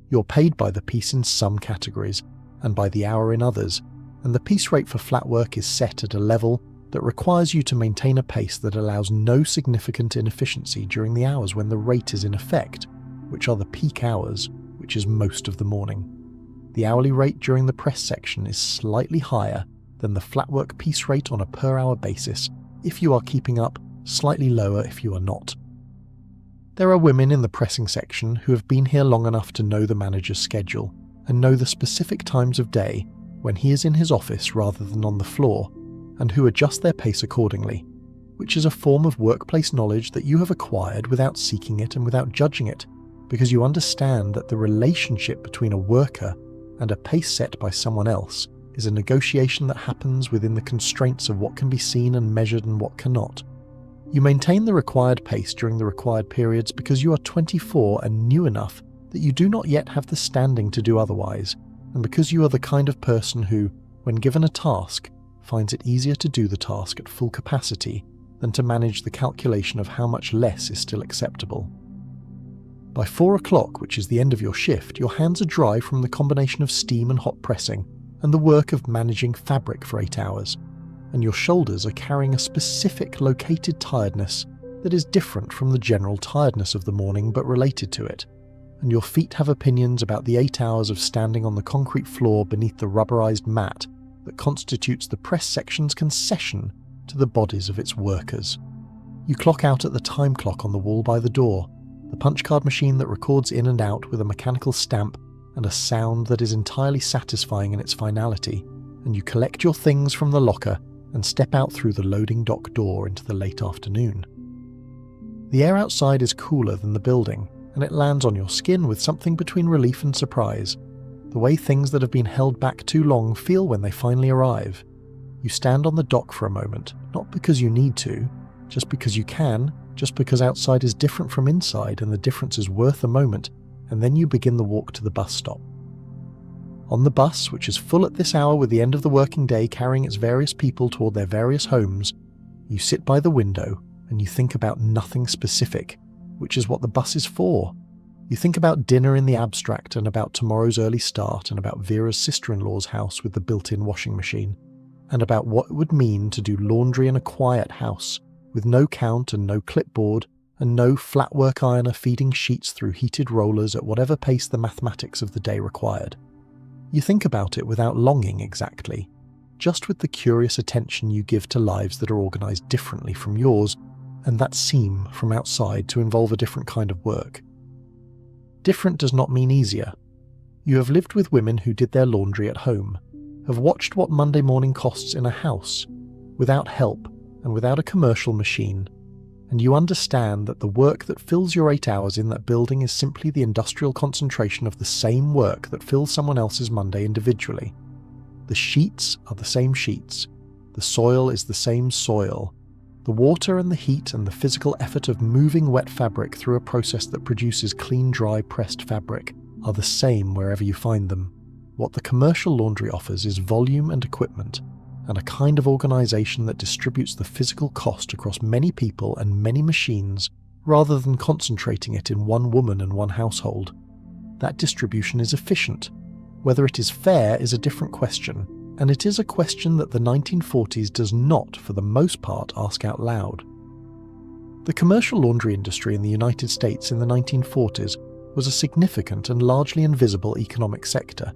You're paid by the piece in some categories, and by the hour in others, and the piece rate for flat work is set at a level that requires you to maintain a pace that allows no significant inefficiency during the hours when the rate is in effect, which are the peak hours, which is most of the morning. The hourly rate during the press section is slightly higher than the flatwork piece rate on a per-hour basis if you are keeping up, slightly lower if you are not. There are women in the pressing section who have been here long enough to know the manager's schedule and know the specific times of day when he is in his office rather than on the floor, and who adjust their pace accordingly, which is a form of workplace knowledge that you have acquired without seeking it and without judging it, because you understand that the relationship between a worker and a pace set by someone else is a negotiation that happens within the constraints of what can be seen and measured and what cannot. You maintain the required pace during the required periods because you are 24 and new enough that you do not yet have the standing to do otherwise, and because you are the kind of person who, when given a task, finds it easier to do the task at full capacity than to manage the calculation of how much less is still acceptable. By 4 o'clock, which is the end of your shift, your hands are dry from the combination of steam and hot pressing and the work of managing fabric for 8 hours, and your shoulders are carrying a specific located tiredness that is different from the general tiredness of the morning but related to it, and your feet have opinions about the 8 hours of standing on the concrete floor beneath the rubberized mat that constitutes the press section's concession to the bodies of its workers. You clock out at the time clock on the wall by the door, the punch card machine that records in and out with a mechanical stamp and a sound that is entirely satisfying in its finality, and you collect your things from the locker and step out through the loading dock door into the late afternoon. The air outside is cooler than the building, and it lands on your skin with something between relief and surprise, the way things that have been held back too long feel when they finally arrive. You stand on the dock for a moment, not because you need to, just because you can, just because outside is different from inside and the difference is worth a moment, and then you begin the walk to the bus stop. On the bus, which is full at this hour with the end of the working day carrying its various people toward their various homes, you sit by the window and you think about nothing specific, which is what the bus is for. You think about dinner in the abstract and about tomorrow's early start and about Vera's sister-in-law's house with the built-in washing machine, and about what it would mean to do laundry in a quiet house with no count and no clipboard and no flatwork ironer feeding sheets through heated rollers at whatever pace the mathematics of the day required. You think about it without longing exactly, just with the curious attention you give to lives that are organised differently from yours and that seem, from outside, to involve a different kind of work. Different does not mean easier. You have lived with women who did their laundry at home, have watched what Monday morning costs in a house, without help and without a commercial machine, and you understand that the work that fills your 8 hours in that building is simply the industrial concentration of the same work that fills someone else's Monday individually. The sheets are the same sheets, the soil is the same soil, the water and the heat and the physical effort of moving wet fabric through a process that produces clean, dry, pressed fabric are the same wherever you find them. What the commercial laundry offers is volume and equipment, and a kind of organisation that distributes the physical cost across many people and many machines rather than concentrating it in one woman and one household. That distribution is efficient. Whether it is fair is a different question, and it is a question that the 1940s does not, for the most part, ask out loud. The commercial laundry industry in the United States in the 1940s was a significant and largely invisible economic sector.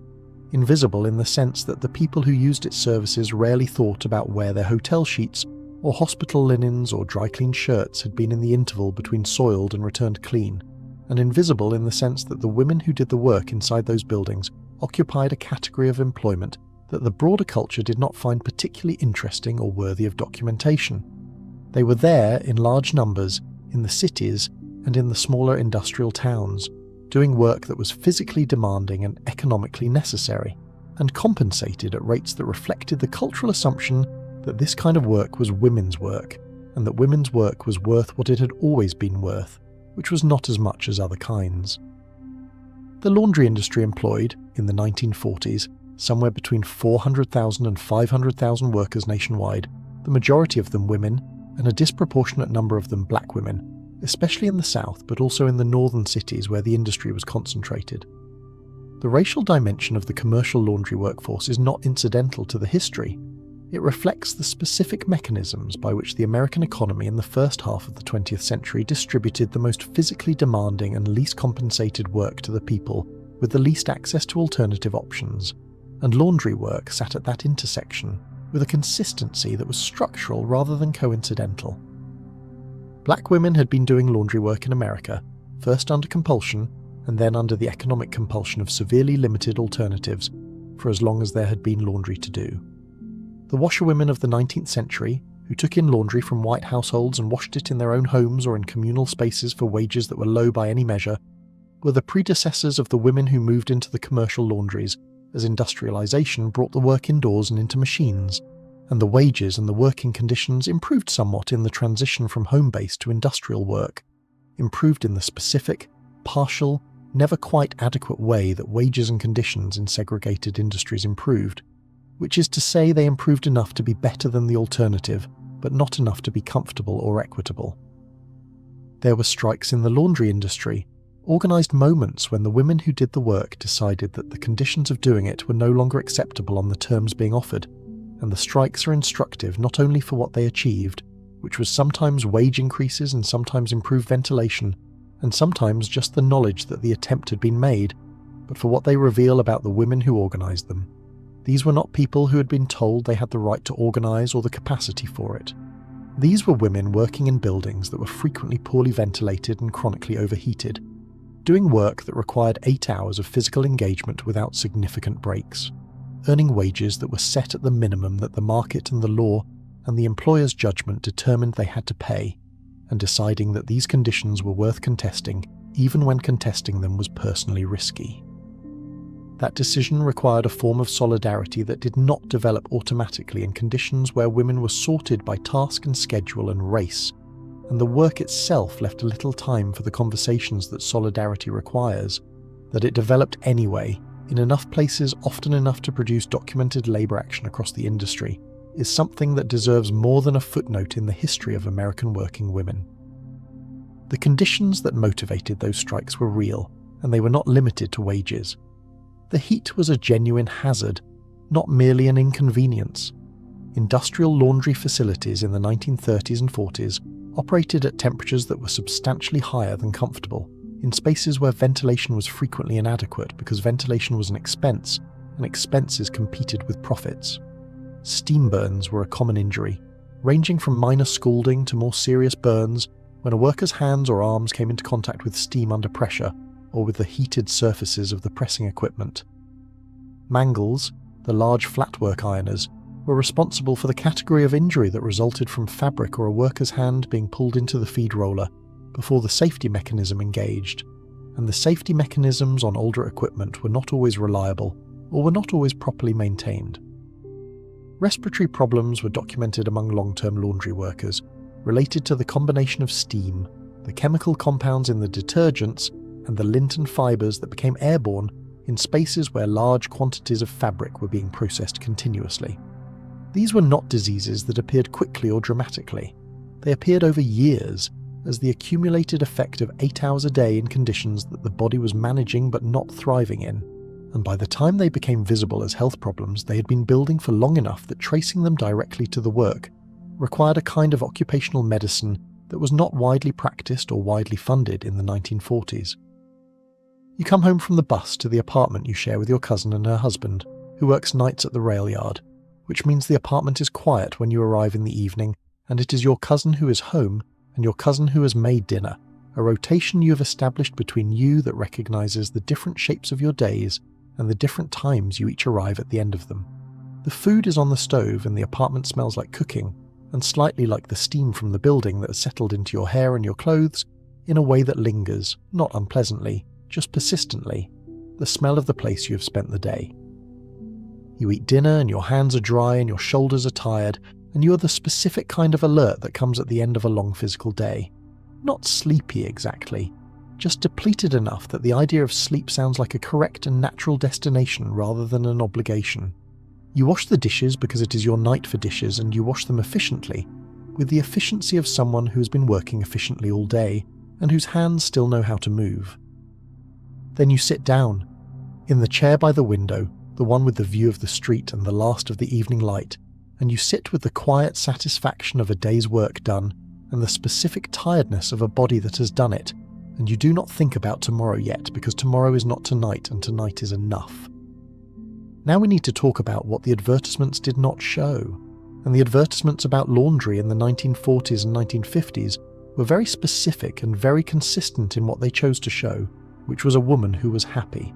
Invisible in the sense that the people who used its services rarely thought about where their hotel sheets or hospital linens or dry-cleaned shirts had been in the interval between soiled and returned clean, and invisible in the sense that the women who did the work inside those buildings occupied a category of employment that the broader culture did not find particularly interesting or worthy of documentation. They were there in large numbers in the cities and in the smaller industrial towns, doing work that was physically demanding and economically necessary, and compensated at rates that reflected the cultural assumption that this kind of work was women's work, and that women's work was worth what it had always been worth, which was not as much as other kinds. The laundry industry employed, in the 1940s, somewhere between 400,000 and 500,000 workers nationwide, the majority of them women, and a disproportionate number of them black women, especially in the South but also in the northern cities where the industry was concentrated. The racial dimension of the commercial laundry workforce is not incidental to the history. It reflects the specific mechanisms by which the American economy in the first half of the 20th century distributed the most physically demanding and least compensated work to the people with the least access to alternative options, and laundry work sat at that intersection with a consistency that was structural rather than coincidental. Black women had been doing laundry work in America, first under compulsion and then under the economic compulsion of severely limited alternatives, for as long as there had been laundry to do. The washerwomen of the 19th century, who took in laundry from white households and washed it in their own homes or in communal spaces for wages that were low by any measure, were the predecessors of the women who moved into the commercial laundries as industrialization brought the work indoors and into machines, and the wages and the working conditions improved somewhat in the transition from home-based to industrial work, improved in the specific, partial, never quite adequate way that wages and conditions in segregated industries improved, which is to say they improved enough to be better than the alternative, but not enough to be comfortable or equitable. There were strikes in the laundry industry, organised moments when the women who did the work decided that the conditions of doing it were no longer acceptable on the terms being offered, and the strikes are instructive not only for what they achieved, which was sometimes wage increases and sometimes improved ventilation, and sometimes just the knowledge that the attempt had been made, but for what they reveal about the women who organised them. These were not people who had been told they had the right to organise or the capacity for it. These were women working in buildings that were frequently poorly ventilated and chronically overheated, doing work that required 8 hours of physical engagement without significant breaks, earning wages that were set at the minimum that the market and the law and the employer's judgment determined they had to pay, and deciding that these conditions were worth contesting even when contesting them was personally risky. That decision required a form of solidarity that did not develop automatically in conditions where women were sorted by task and schedule and race, and the work itself left little time for the conversations that solidarity requires, that it developed anyway, in enough places often enough to produce documented labour action across the industry, is something that deserves more than a footnote in the history of American working women. The conditions that motivated those strikes were real, and they were not limited to wages. The heat was a genuine hazard, not merely an inconvenience. Industrial laundry facilities in the 1930s and 40s operated at temperatures that were substantially higher than comfortable, in spaces where ventilation was frequently inadequate because ventilation was an expense, and expenses competed with profits. Steam burns were a common injury, ranging from minor scalding to more serious burns when a worker's hands or arms came into contact with steam under pressure or with the heated surfaces of the pressing equipment. Mangles, the large flatwork ironers, were responsible for the category of injury that resulted from fabric or a worker's hand being pulled into the feed roller before the safety mechanism engaged, and the safety mechanisms on older equipment were not always reliable or were not always properly maintained. Respiratory problems were documented among long-term laundry workers, related to the combination of steam, the chemical compounds in the detergents, and the lint and fibres that became airborne in spaces where large quantities of fabric were being processed continuously. These were not diseases that appeared quickly or dramatically. They appeared over years as the accumulated effect of 8 hours a day in conditions that the body was managing but not thriving in, and by the time they became visible as health problems, they had been building for long enough that tracing them directly to the work required a kind of occupational medicine that was not widely practiced or widely funded in the 1940s. You come home from the bus to the apartment you share with your cousin and her husband, who works nights at the rail yard, which means the apartment is quiet when you arrive in the evening, and it is your cousin who is home and your cousin who has made dinner, a rotation you have established between you that recognises the different shapes of your days and the different times you each arrive at the end of them. The food is on the stove and the apartment smells like cooking, and slightly like the steam from the building that has settled into your hair and your clothes in a way that lingers, not unpleasantly, just persistently, the smell of the place you have spent the day. You eat dinner and your hands are dry and your shoulders are tired, and you are the specific kind of alert that comes at the end of a long physical day. Not sleepy exactly, just depleted enough that the idea of sleep sounds like a correct and natural destination rather than an obligation. You wash the dishes because it is your night for dishes, and you wash them efficiently, with the efficiency of someone who has been working efficiently all day and whose hands still know how to move. Then you sit down, in the chair by the window, the one with the view of the street and the last of the evening light, and you sit with the quiet satisfaction of a day's work done and the specific tiredness of a body that has done it, and you do not think about tomorrow yet because tomorrow is not tonight and tonight is enough. Now we need to talk about what the advertisements did not show, and the advertisements about laundry in the 1940s and 1950s were very specific and very consistent in what they chose to show, which was a woman who was happy.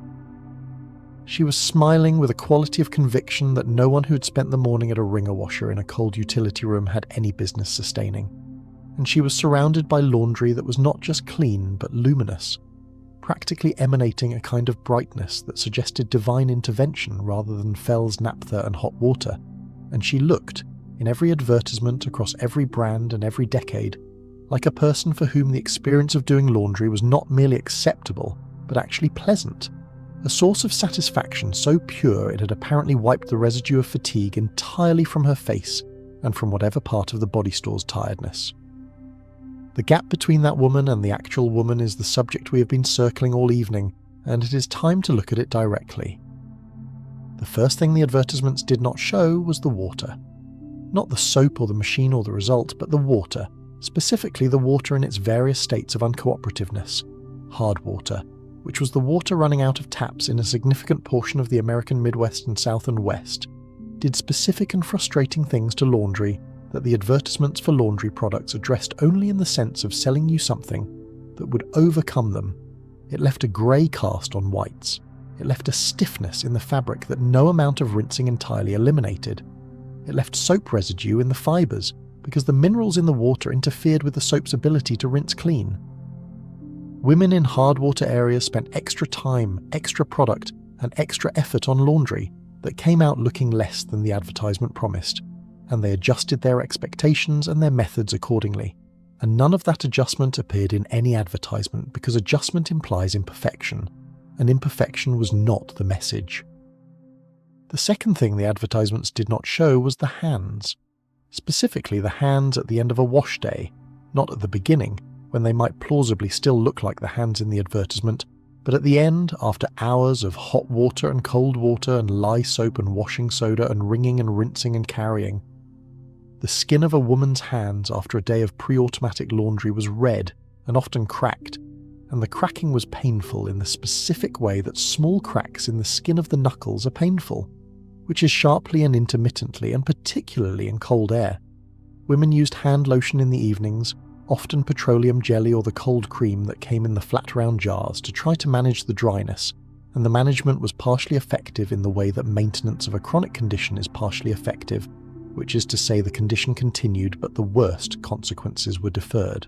She was smiling with a quality of conviction that no one who had spent the morning at a wringer washer in a cold utility room had any business sustaining. And she was surrounded by laundry that was not just clean but luminous, practically emanating a kind of brightness that suggested divine intervention rather than Fels-Naptha and hot water, and she looked, in every advertisement across every brand and every decade, like a person for whom the experience of doing laundry was not merely acceptable, but actually pleasant, a source of satisfaction so pure it had apparently wiped the residue of fatigue entirely from her face and from whatever part of the body store's tiredness. The gap between that woman and the actual woman is the subject we have been circling all evening, and it is time to look at it directly. The first thing the advertisements did not show was the water. Not the soap or the machine or the result, but the water, specifically the water in its various states of uncooperativeness. Hard water, which was the water running out of taps in a significant portion of the American Midwest and South and West, did specific and frustrating things to laundry that the advertisements for laundry products addressed only in the sense of selling you something that would overcome them. It left a grey cast on whites. It left a stiffness in the fabric that no amount of rinsing entirely eliminated. It left soap residue in the fibres because the minerals in the water interfered with the soap's ability to rinse clean. Women in hard water areas spent extra time, extra product, and extra effort on laundry that came out looking less than the advertisement promised, and they adjusted their expectations and their methods accordingly. And none of that adjustment appeared in any advertisement because adjustment implies imperfection, and imperfection was not the message. The second thing the advertisements did not show was the hands. Specifically the hands at the end of a wash day, not at the beginning, when they might plausibly still look like the hands in the advertisement, But at the end, after hours of hot water and cold water and lye soap and washing soda and wringing and rinsing and carrying, the skin of a woman's hands after a day of pre-automatic laundry was red and often cracked, and the cracking was painful in the specific way that small cracks in the skin of the knuckles are painful, which is sharply and intermittently, and particularly in cold air. Women used hand lotion in the evenings, often petroleum jelly or the cold cream that came in the flat round jars, to try to manage the dryness, and the management was partially effective in the way that maintenance of a chronic condition is partially effective, which is to say the condition continued but the worst consequences were deferred.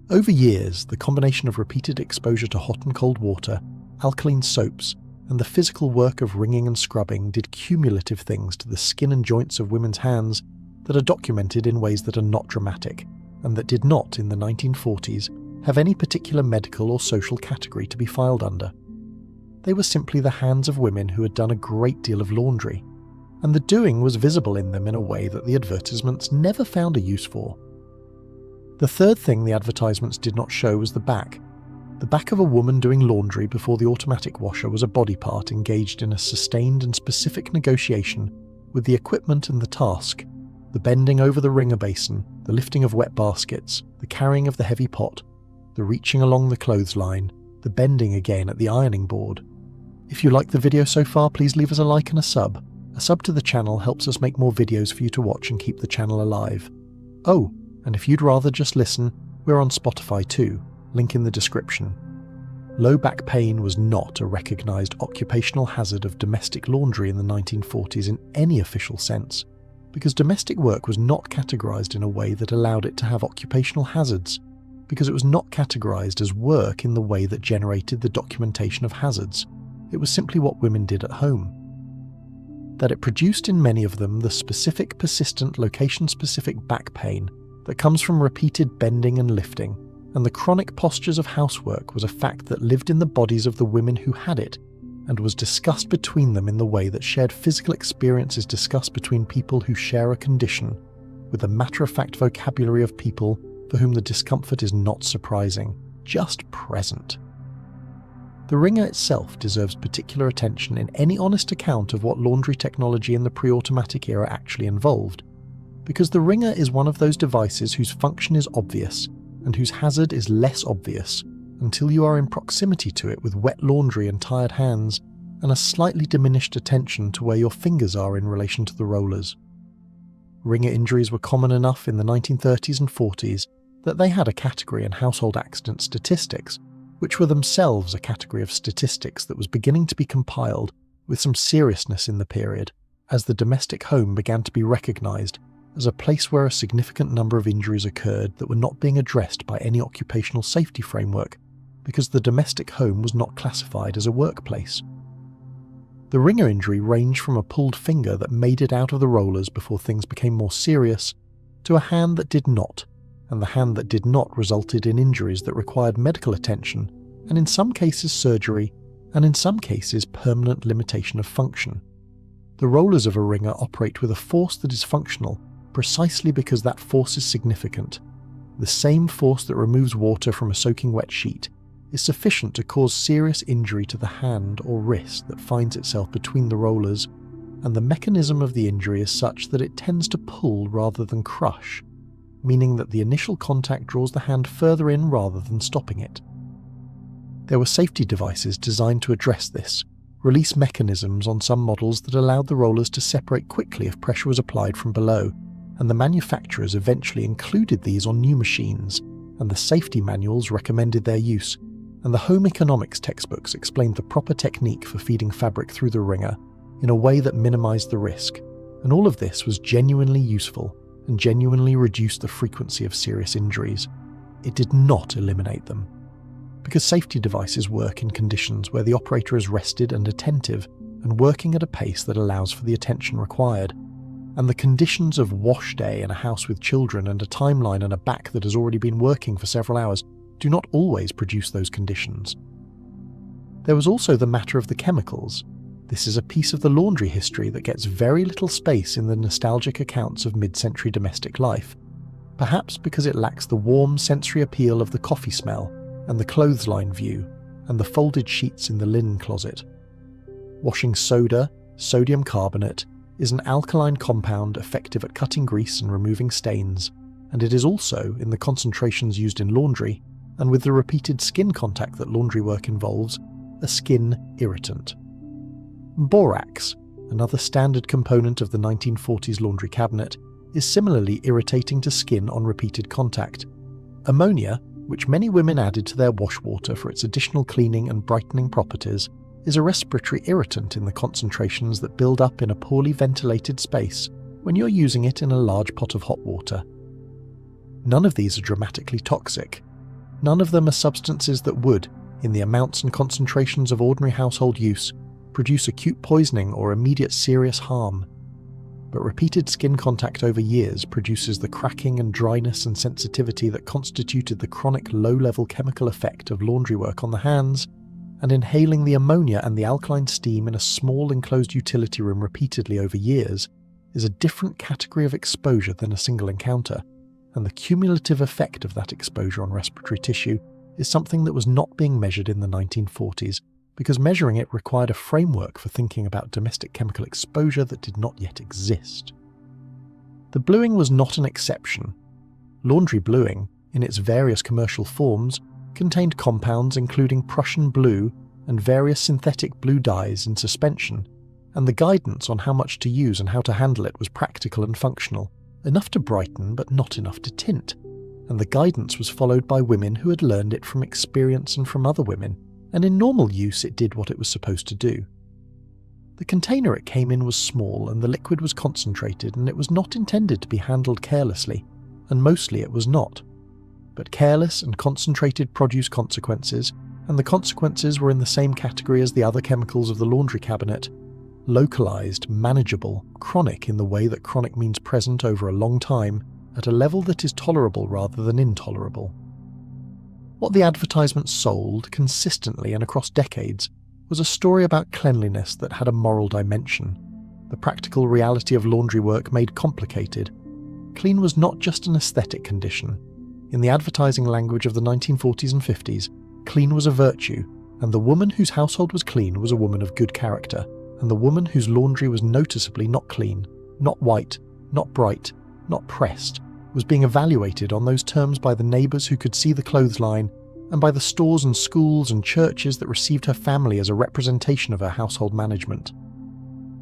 Over years, the combination of repeated exposure to hot and cold water, alkaline soaps, and the physical work of wringing and scrubbing did cumulative things to the skin and joints of women's hands that are documented in ways that are not dramatic, and that did not, in the 1940s, have any particular medical or social category to be filed under. They were simply the hands of women who had done a great deal of laundry, and the doing was visible in them in a way that the advertisements never found a use for. The third thing the advertisements did not show was the back. The back of a woman doing laundry before the automatic washer was a body part engaged in a sustained and specific negotiation with the equipment and the task, the bending over the wringer basin, the lifting of wet baskets, the carrying of the heavy pot, the reaching along the clothesline, the bending again at the ironing board. If you like the video so far, please leave us a like and a sub. A sub to the channel helps us make more videos for you to watch and keep the channel alive. Oh, and if you'd rather just listen, we're on Spotify too, link in the description. Low back pain was not a recognised occupational hazard of domestic laundry in the 1940s in any official sense, because domestic work was not categorised in a way that allowed it to have occupational hazards, because it was not categorised as work in the way that generated the documentation of hazards. It was simply what women did at home. That it produced in many of them the specific, persistent, location-specific back pain that comes from repeated bending and lifting, and the chronic postures of housework was a fact that lived in the bodies of the women who had it, and was discussed between them in the way that shared physical experience is discussed between people who share a condition, with the matter-of-fact vocabulary of people for whom the discomfort is not surprising, just present. The wringer itself deserves particular attention in any honest account of what laundry technology in the pre-automatic era actually involved, because the wringer is one of those devices whose function is obvious, and whose hazard is less obvious until you are in proximity to it with wet laundry and tired hands, and a slightly diminished attention to where your fingers are in relation to the rollers. Wringer injuries were common enough in the 1930s and 40s that they had a category in household accident statistics, which were themselves a category of statistics that was beginning to be compiled with some seriousness in the period, as the domestic home began to be recognised as a place where a significant number of injuries occurred that were not being addressed by any occupational safety framework, because the domestic home was not classified as a workplace. The wringer injury ranged from a pulled finger that made it out of the rollers before things became more serious, to a hand that did not, and the hand that did not resulted in injuries that required medical attention, and in some cases surgery, and in some cases permanent limitation of function. The rollers of a wringer operate with a force that is functional precisely because that force is significant. The same force that removes water from a soaking wet sheet is sufficient to cause serious injury to the hand or wrist that finds itself between the rollers, and the mechanism of the injury is such that it tends to pull rather than crush, meaning that the initial contact draws the hand further in rather than stopping it. There were safety devices designed to address this, release mechanisms on some models that allowed the rollers to separate quickly if pressure was applied from below, and the manufacturers eventually included these on new machines, and the safety manuals recommended their use, and the home economics textbooks explained the proper technique for feeding fabric through the wringer in a way that minimized the risk, and all of this was genuinely useful and genuinely reduced the frequency of serious injuries. It did not eliminate them, because safety devices work in conditions where the operator is rested and attentive and working at a pace that allows for the attention required, and the conditions of wash day in a house with children and a timeline and a back that has already been working for several hours do not always produce those conditions. There was also the matter of the chemicals. This is a piece of the laundry history that gets very little space in the nostalgic accounts of mid-century domestic life, perhaps because it lacks the warm sensory appeal of the coffee smell and the clothesline view, and the folded sheets in the linen closet. Washing soda, sodium carbonate, is an alkaline compound effective at cutting grease and removing stains, and it is also, in the concentrations used in laundry, and with the repeated skin contact that laundry work involves, a skin irritant. Borax, another standard component of the 1940s laundry cabinet, is similarly irritating to skin on repeated contact. Ammonia, which many women added to their wash water for its additional cleaning and brightening properties, is a respiratory irritant in the concentrations that build up in a poorly ventilated space when you're using it in a large pot of hot water. None of these are dramatically toxic. None of them are substances that would, in the amounts and concentrations of ordinary household use, produce acute poisoning or immediate serious harm. But repeated skin contact over years produces the cracking and dryness and sensitivity that constituted the chronic low-level chemical effect of laundry work on the hands, and inhaling the ammonia and the alkaline steam in a small enclosed utility room repeatedly over years is a different category of exposure than a single encounter, and the cumulative effect of that exposure on respiratory tissue is something that was not being measured in the 1940s, because measuring it required a framework for thinking about domestic chemical exposure that did not yet exist. The bluing was not an exception. Laundry bluing, in its various commercial forms, contained compounds including Prussian blue and various synthetic blue dyes in suspension, and the guidance on how much to use and how to handle it was practical and functional, enough to brighten but not enough to tint, and the guidance was followed by women who had learned it from experience and from other women, and in normal use it did what it was supposed to do. The container it came in was small and the liquid was concentrated, and it was not intended to be handled carelessly, and mostly it was not. But careless and concentrated produce consequences, and the consequences were in the same category as the other chemicals of the laundry cabinet: localized, manageable, chronic in the way that chronic means present over a long time, at a level that is tolerable rather than intolerable. What the advertisements sold, consistently and across decades, was a story about cleanliness that had a moral dimension, the practical reality of laundry work made complicated. Clean was not just an aesthetic condition. In the advertising language of the 1940s and 50s, clean was a virtue, and the woman whose household was clean was a woman of good character, and the woman whose laundry was noticeably not clean, not white, not bright, not pressed, was being evaluated on those terms by the neighbours who could see the clothesline, and by the stores and schools and churches that received her family as a representation of her household management.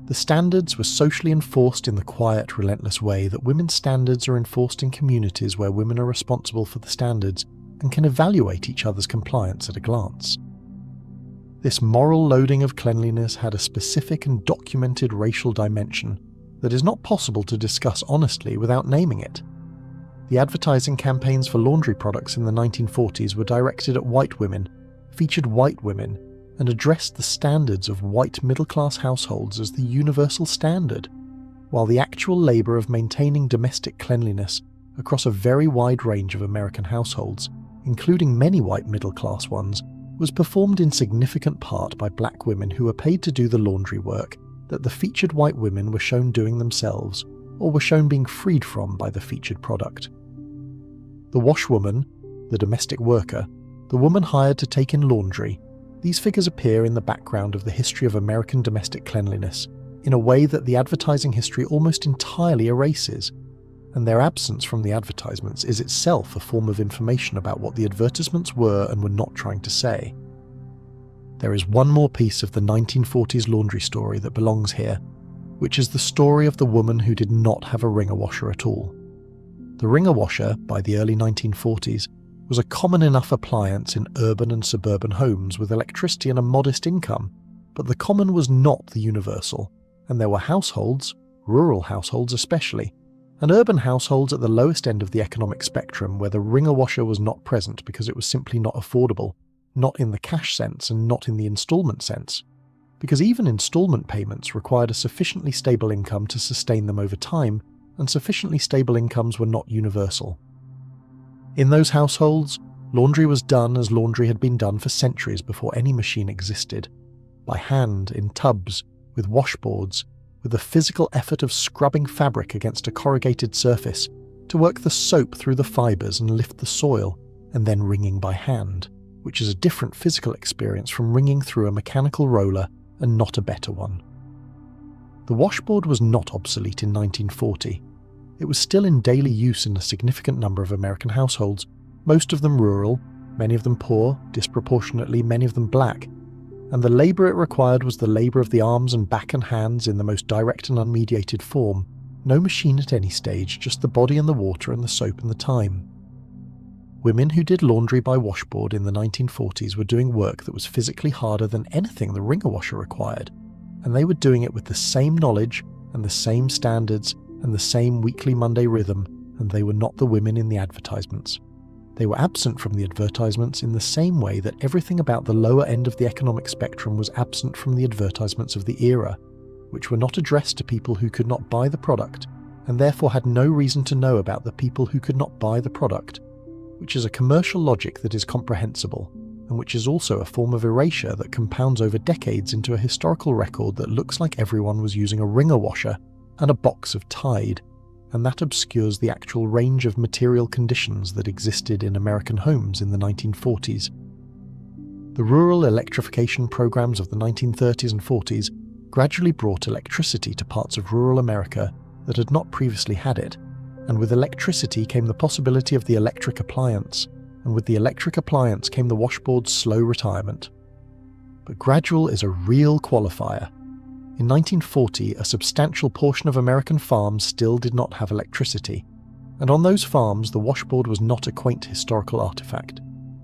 The standards were socially enforced in the quiet, relentless way that women's standards are enforced in communities where women are responsible for the standards and can evaluate each other's compliance at a glance. This moral loading of cleanliness had a specific and documented racial dimension that is not possible to discuss honestly without naming it. The advertising campaigns for laundry products in the 1940s were directed at white women, featured white women, and addressed the standards of white middle-class households as the universal standard, while the actual labour of maintaining domestic cleanliness across a very wide range of American households, including many white middle-class ones, was performed in significant part by black women who were paid to do the laundry work that the featured white women were shown doing themselves, or were shown being freed from by the featured product. The washwoman, the domestic worker, the woman hired to take in laundry, these figures appear in the background of the history of American domestic cleanliness in a way that the advertising history almost entirely erases, and their absence from the advertisements is itself a form of information about what the advertisements were and were not trying to say. There is one more piece of the 1940s laundry story that belongs here, which is the story of the woman who did not have a wringer washer at all. The wringer washer, by the early 1940s, was a common enough appliance in urban and suburban homes with electricity and a modest income, but the common was not the universal, and there were households, rural households especially, and urban households at the lowest end of the economic spectrum where the wringer washer was not present because it was simply not affordable, not in the cash sense and not in the instalment sense, because even instalment payments required a sufficiently stable income to sustain them over time, and sufficiently stable incomes were not universal. In those households, laundry was done as laundry had been done for centuries before any machine existed, by hand, in tubs, with washboards, with the physical effort of scrubbing fabric against a corrugated surface, to work the soap through the fibres and lift the soil, and then wringing by hand, which is a different physical experience from wringing through a mechanical roller and not a better one. The washboard was not obsolete in 1940. It was still in daily use in a significant number of American households, most of them rural, many of them poor, disproportionately many of them black, and the labour it required was the labour of the arms and back and hands in the most direct and unmediated form. No machine at any stage, just the body and the water and the soap and the time. Women who did laundry by washboard in the 1940s were doing work that was physically harder than anything the wringer washer required, and they were doing it with the same knowledge and the same standards and the same weekly Monday rhythm, and they were not the women in the advertisements. They were absent from the advertisements in the same way that everything about the lower end of the economic spectrum was absent from the advertisements of the era, which were not addressed to people who could not buy the product, and therefore had no reason to know about the people who could not buy the product, which is a commercial logic that is comprehensible, and which is also a form of erasure that compounds over decades into a historical record that looks like everyone was using a wringer washer and a box of Tide, and that obscures the actual range of material conditions that existed in American homes in the 1940s. The rural electrification programs of the 1930s and 40s gradually brought electricity to parts of rural America that had not previously had it, and with electricity came the possibility of the electric appliance, and with the electric appliance came the washboard's slow retirement. But gradual is a real qualifier. In 1940, a substantial portion of American farms still did not have electricity, and on those farms the washboard was not a quaint historical artifact.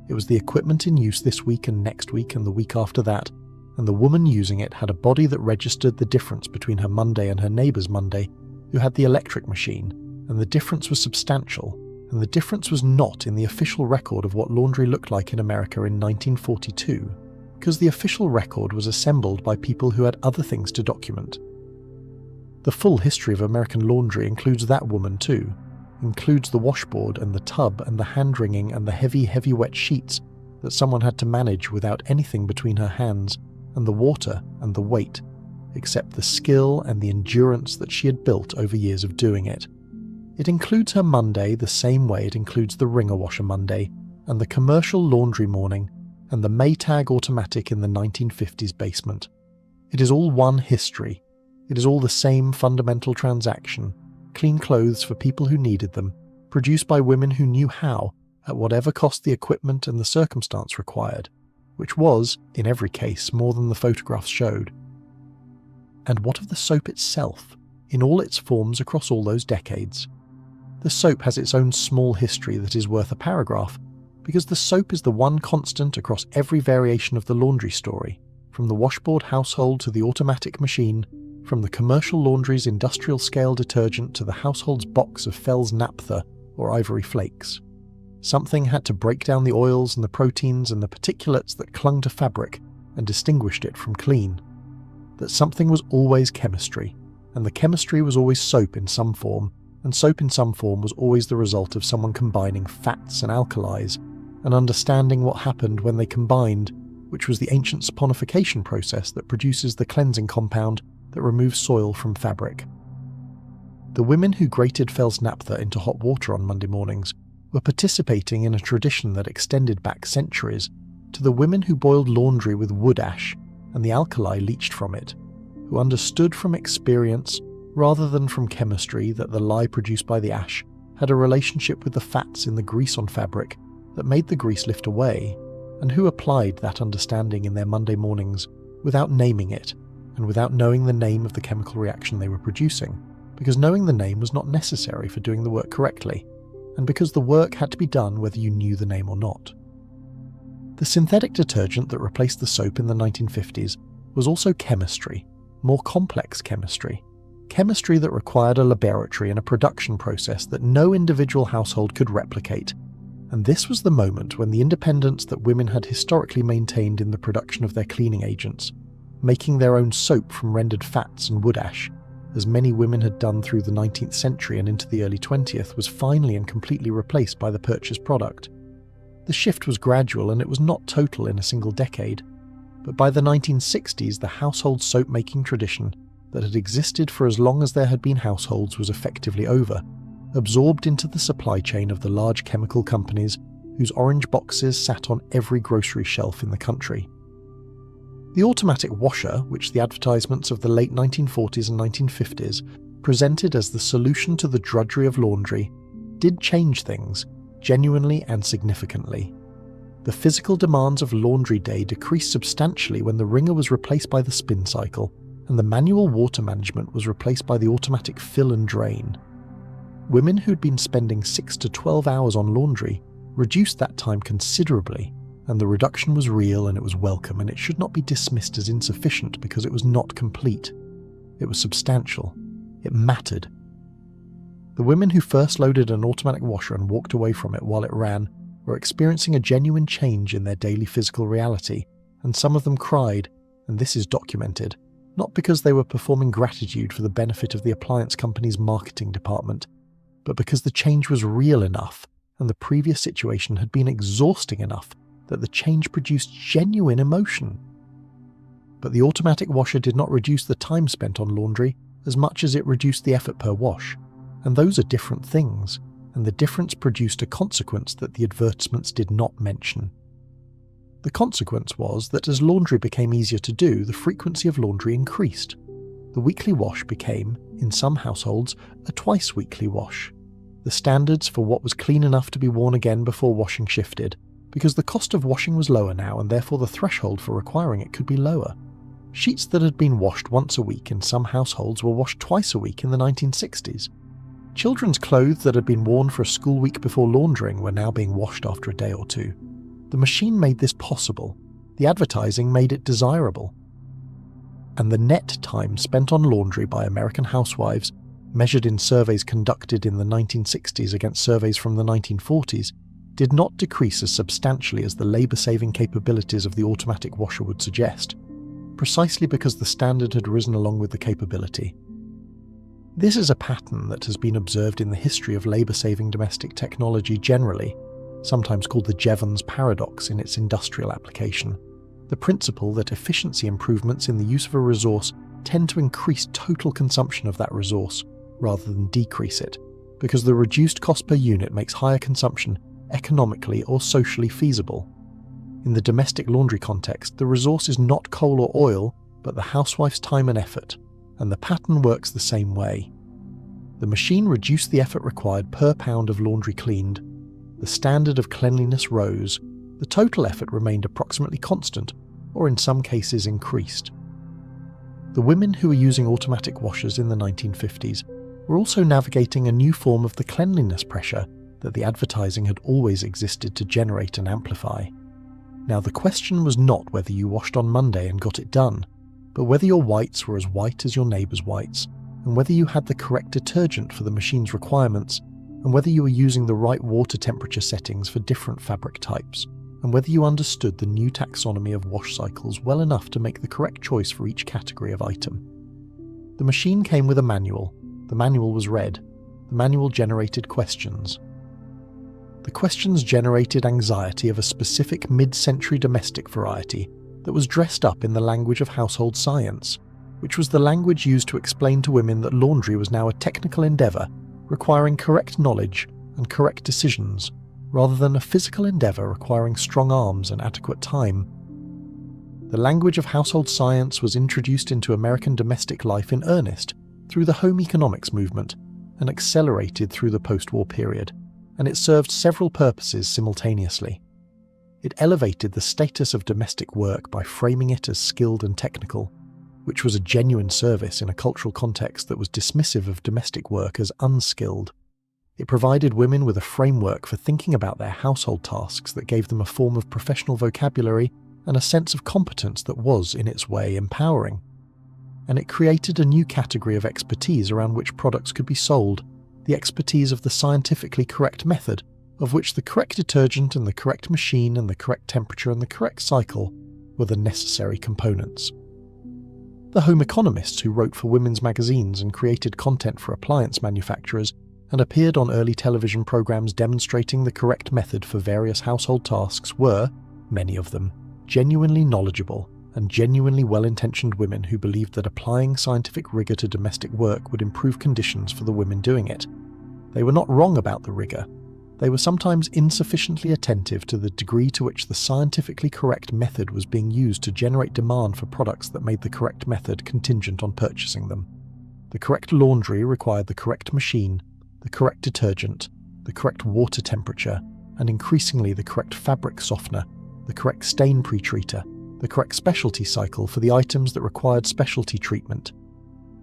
It was the equipment in use this week and next week and the week after that, and the woman using it had a body that registered the difference between her Monday and her neighbour's Monday, who had the electric machine, and the difference was substantial, and the difference was not in the official record of what laundry looked like in America in 1942, because the official record was assembled by people who had other things to document. The full history of American laundry includes that woman too, includes the washboard and the tub and the hand-wringing and the heavy wet sheets that someone had to manage without anything between her hands, and the water and the weight, except the skill and the endurance that she had built over years of doing it. It includes her Monday the same way it includes the wringer washer Monday, and the commercial laundry morning, and the Maytag automatic in the 1950s basement. It is all one history. It is all the same fundamental transaction, clean clothes for people who needed them, produced by women who knew how, at whatever cost the equipment and the circumstance required, which was, in every case, more than the photographs showed. And what of the soap itself, in all its forms across all those decades? The soap has its own small history that is worth a paragraph, because the soap is the one constant across every variation of the laundry story, from the washboard household to the automatic machine, from the commercial laundry's industrial-scale detergent to the household's box of Fels-Naptha or ivory flakes. Something had to break down the oils and the proteins and the particulates that clung to fabric and distinguished it from clean. That something was always chemistry, and the chemistry was always soap in some form, and soap in some form was always the result of someone combining fats and alkalis, and understanding what happened when they combined, which was the ancient saponification process that produces the cleansing compound that removes soil from fabric. The women who grated Fels-Naptha into hot water on Monday mornings were participating in a tradition that extended back centuries to the women who boiled laundry with wood ash and the alkali leached from it, who understood from experience, rather than from chemistry, that the lye produced by the ash had a relationship with the fats in the grease on fabric that made the grease lift away, and who applied that understanding in their Monday mornings without naming it, and without knowing the name of the chemical reaction they were producing, because knowing the name was not necessary for doing the work correctly, and because the work had to be done whether you knew the name or not. The synthetic detergent that replaced the soap in the 1950s was also chemistry, more complex chemistry that required a laboratory and a production process that no individual household could replicate. And this was the moment when the independence that women had historically maintained in the production of their cleaning agents, making their own soap from rendered fats and wood ash, as many women had done through the 19th century and into the early 20th, was finally and completely replaced by the purchased product. The shift was gradual and it was not total in a single decade, but by the 1960s the household soap-making tradition that had existed for as long as there had been households was effectively over, absorbed into the supply chain of the large chemical companies, whose orange boxes sat on every grocery shelf in the country. The automatic washer, which the advertisements of the late 1940s and 1950s presented as the solution to the drudgery of laundry, did change things, genuinely and significantly. The physical demands of laundry day decreased substantially when the wringer was replaced by the spin cycle, and the manual water management was replaced by the automatic fill and drain. Women who'd been spending 6 to 12 hours on laundry reduced that time considerably, and the reduction was real and it was welcome, and it should not be dismissed as insufficient because it was not complete. It was substantial. It mattered. The women who first loaded an automatic washer and walked away from it while it ran were experiencing a genuine change in their daily physical reality, and some of them cried, and this is documented, not because they were performing gratitude for the benefit of the appliance company's marketing department, but because the change was real enough and the previous situation had been exhausting enough that the change produced genuine emotion. But the automatic washer did not reduce the time spent on laundry as much as it reduced the effort per wash, and those are different things, and the difference produced a consequence that the advertisements did not mention. The consequence was that as laundry became easier to do, the frequency of laundry increased. The weekly wash became, in some households, a twice-weekly wash. The standards for what was clean enough to be worn again before washing shifted, because the cost of washing was lower now and therefore the threshold for requiring it could be lower. Sheets that had been washed once a week in some households were washed twice a week in the 1960s. Children's clothes that had been worn for a school week before laundering were now being washed after a day or two. The machine made this possible. The advertising made it desirable. And the net time spent on laundry by American housewives, measured in surveys conducted in the 1960s against surveys from the 1940s, did not decrease as substantially as the labour-saving capabilities of the automatic washer would suggest, precisely because the standard had risen along with the capability. This is a pattern that has been observed in the history of labour-saving domestic technology generally, sometimes called the Jevons paradox in its industrial application, the principle that efficiency improvements in the use of a resource tend to increase total consumption of that resource rather than decrease it, because the reduced cost per unit makes higher consumption economically or socially feasible. In the domestic laundry context, the resource is not coal or oil, but the housewife's time and effort, and the pattern works the same way. The machine reduced the effort required per pound of laundry cleaned, the standard of cleanliness rose, the total effort remained approximately constant, or in some cases increased. The women who were using automatic washers in the 1950s were also navigating a new form of the cleanliness pressure that the advertising had always existed to generate and amplify. Now, the question was not whether you washed on Monday and got it done, but whether your whites were as white as your neighbour's whites, and whether you had the correct detergent for the machine's requirements, and whether you were using the right water temperature settings for different fabric types, and whether you understood the new taxonomy of wash cycles well enough to make the correct choice for each category of item. The machine came with a manual. The manual was read. The manual generated questions. The questions generated anxiety of a specific mid-century domestic variety that was dressed up in the language of household science, which was the language used to explain to women that laundry was now a technical endeavour requiring correct knowledge and correct decisions, rather than a physical endeavour requiring strong arms and adequate time. The language of household science was introduced into American domestic life in earnest through the home economics movement and accelerated through the post-war period, and it served several purposes simultaneously. It elevated the status of domestic work by framing it as skilled and technical, which was a genuine service in a cultural context that was dismissive of domestic work as unskilled. It provided women with a framework for thinking about their household tasks that gave them a form of professional vocabulary and a sense of competence that was, in its way, empowering. And it created a new category of expertise around which products could be sold, the expertise of the scientifically correct method, of which the correct detergent and the correct machine and the correct temperature and the correct cycle were the necessary components. The home economists who wrote for women's magazines and created content for appliance manufacturers and appeared on early television programs demonstrating the correct method for various household tasks were, many of them, genuinely knowledgeable and genuinely well-intentioned women who believed that applying scientific rigour to domestic work would improve conditions for the women doing it. They were not wrong about the rigour. They were sometimes insufficiently attentive to the degree to which the scientifically correct method was being used to generate demand for products that made the correct method contingent on purchasing them. The correct laundry required the correct machine, the correct detergent, the correct water temperature, and increasingly the correct fabric softener, the correct stain pre-treater, the correct specialty cycle for the items that required specialty treatment.